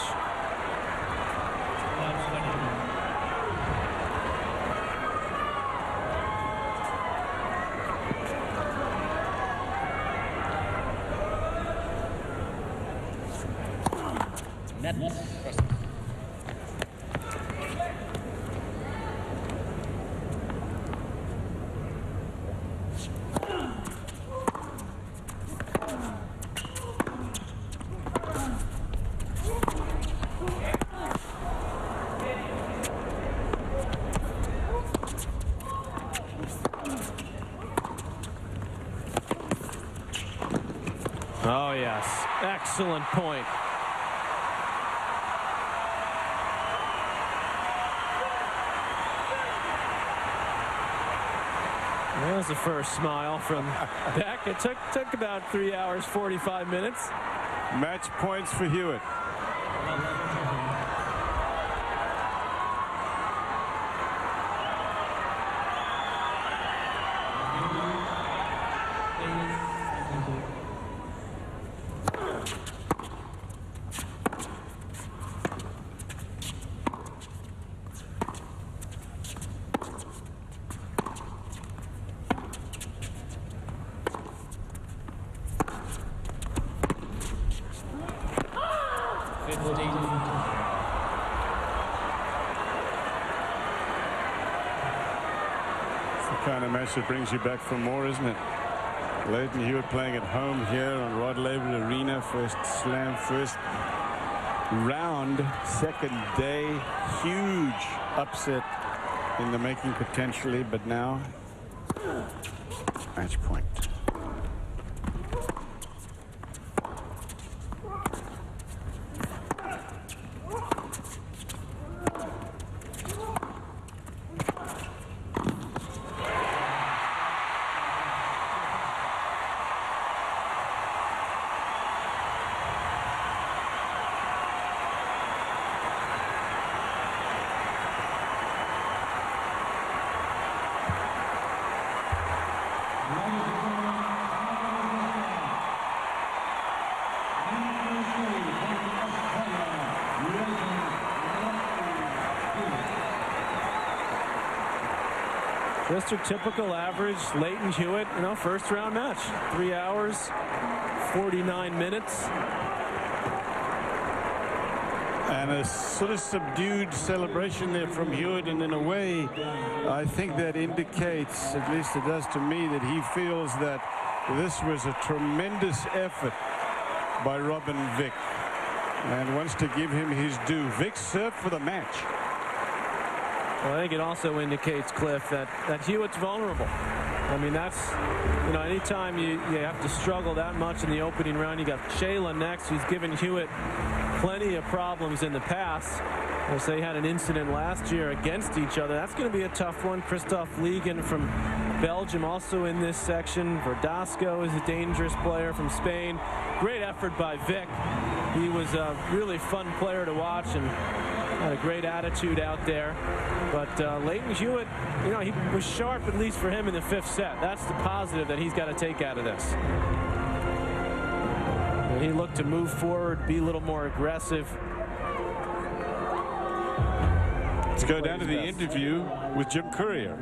Oh, yes. Excellent point. There's the first smile from Beck. It took about 3 hours, 45 minutes. Match points for Hewitt. Kind of match that brings you back for more, isn't it? Leighton Hewitt playing at home here on Rod Laver Arena. First slam, first round, second day. Huge upset in the making potentially, but now match point. Just your typical average Leighton Hewitt, first round match. 3 hours, 49 minutes. And a sort of subdued celebration there from Hewitt, and in a way, I think that indicates, at least it does to me, that he feels that this was a tremendous effort by Robin Vick and wants to give him his due. Vick served for the match. Well, I think it also indicates, Cliff, that Hewitt's vulnerable. I mean, that's, anytime you have to struggle that much in the opening round, you got Shayla next, who's given Hewitt plenty of problems in the past. As they had an incident last year against each other. That's going to be a tough one. Christophe Ligon from Belgium also in this section. Verdasco is a dangerous player from Spain. Great effort by Vick. He was a really fun player to watch and had a great attitude out there. But Leighton Hewitt, he was sharp, at least for him, in the fifth set. That's the positive that he's got to take out of this. And he looked to move forward, be a little more aggressive. Let's go down to the interview with Jim Courier.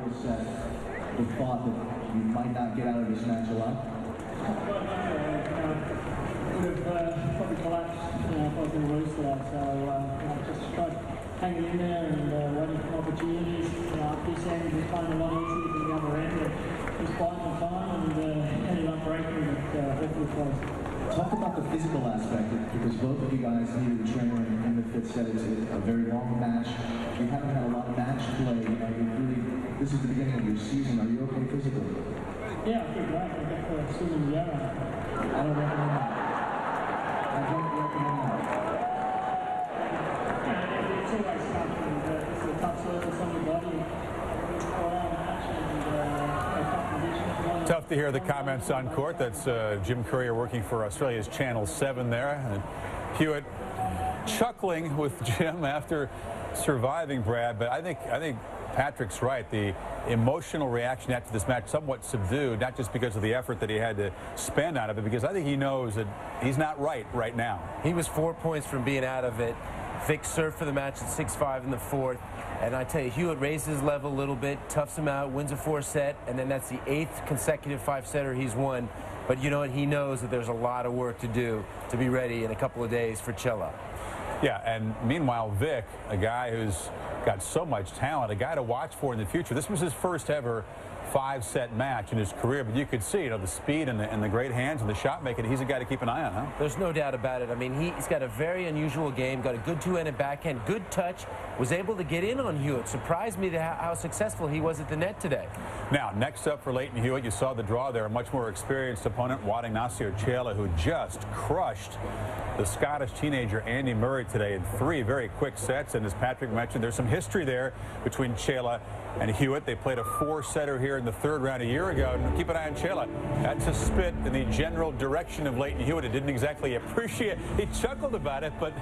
The thought that you might not get out of this match alive? Would have probably collapsed if I was going to lose today. So just tried hanging in there and waiting for opportunities. This end was playing a lot easier than the other end. And just biding my time and ended up breaking it hopefully close. Talk about the physical aspect, because both of you guys needed a trainer in the fifth set. It's a very long match. You haven't had a lot of match play. This is the beginning of your season. Are you okay physically? Yeah, I feel great. I got the swim in the arrow. I don't recommend that. I don't recommend that. It's always tough, and it's a tough surface on your body. Tough to hear the comments on court. That's Jim Courier working for Australia's Channel 7 there. And Hewitt chuckling with Jim after surviving, Brad. But I think Patrick's right. The emotional reaction after this match somewhat subdued, not just because of the effort that he had to spend out of it, because I think he knows that he's not right now. He was 4 points from being out of it. Vick served for the match at 6-5 in the fourth. And I tell you, Hewitt raised his level a little bit, toughs him out, wins a 4-set, and then that's the 8th consecutive 5-setter he's won. But you know what? He knows that there's a lot of work to do to be ready in a couple of days for Cella. Yeah, and meanwhile, Vick, a guy who's got so much talent, a guy to watch for in the future. This was his first ever 5-set match in his career, but you could see, you know, the speed and the great hands and the shot making. He's a guy to keep an eye on, huh? There's no doubt about it. I mean, he's got a very unusual game, got a good two-handed backhand, good touch, was able to get in on Hewitt. Surprised me to how successful he was at the net today. Now, next up for Leighton Hewitt, you saw the draw there, a much more experienced opponent, Ignacio Chela, who just crushed the Scottish teenager Andy Murray today in 3 very quick sets. And as Patrick mentioned, there's some history there between Chela and Hewitt. They played a 4-setter here in the 3rd round a year ago. And keep an eye on Chela. That's a spit in the general direction of Leighton Hewitt. It didn't exactly appreciate. He chuckled about it, but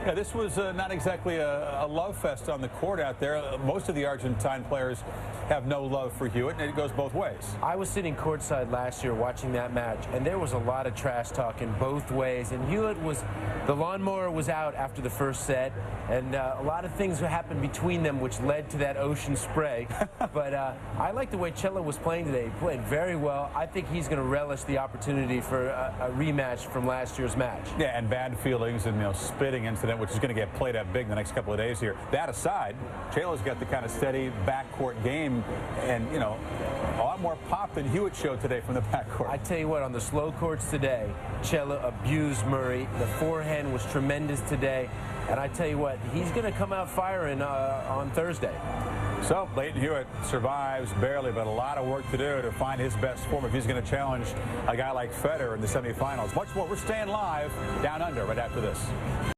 yeah, this was not exactly a love fest on the court out there. Most of the Argentine players have no love for Hewitt, and it goes both ways. I was sitting courtside last year watching that match, and there was a lot of trash talking both ways. And Hewitt the lawnmower was out after the first set, and a lot of things happened between them which led to that ocean spray. But I like the way Chela was playing today. He played very well. I think he's going to relish the opportunity for a rematch from last year's match. Yeah, and bad feelings and, you know, spitting incident, which is going to get played out big the next couple of days here. That aside, Chela's got the kind of steady backcourt game and, you know, a lot more pop than Hewitt showed today from the backcourt. I tell you what, on the slow courts today, Chela abused Murray. The forehand was tremendous today. And I tell you what, he's going to come out firing on Thursday. So Leighton Hewitt survives barely, but a lot of work to do to find his best form if he's going to challenge a guy like Federer in the semifinals. Much more. We're staying live down under right after this.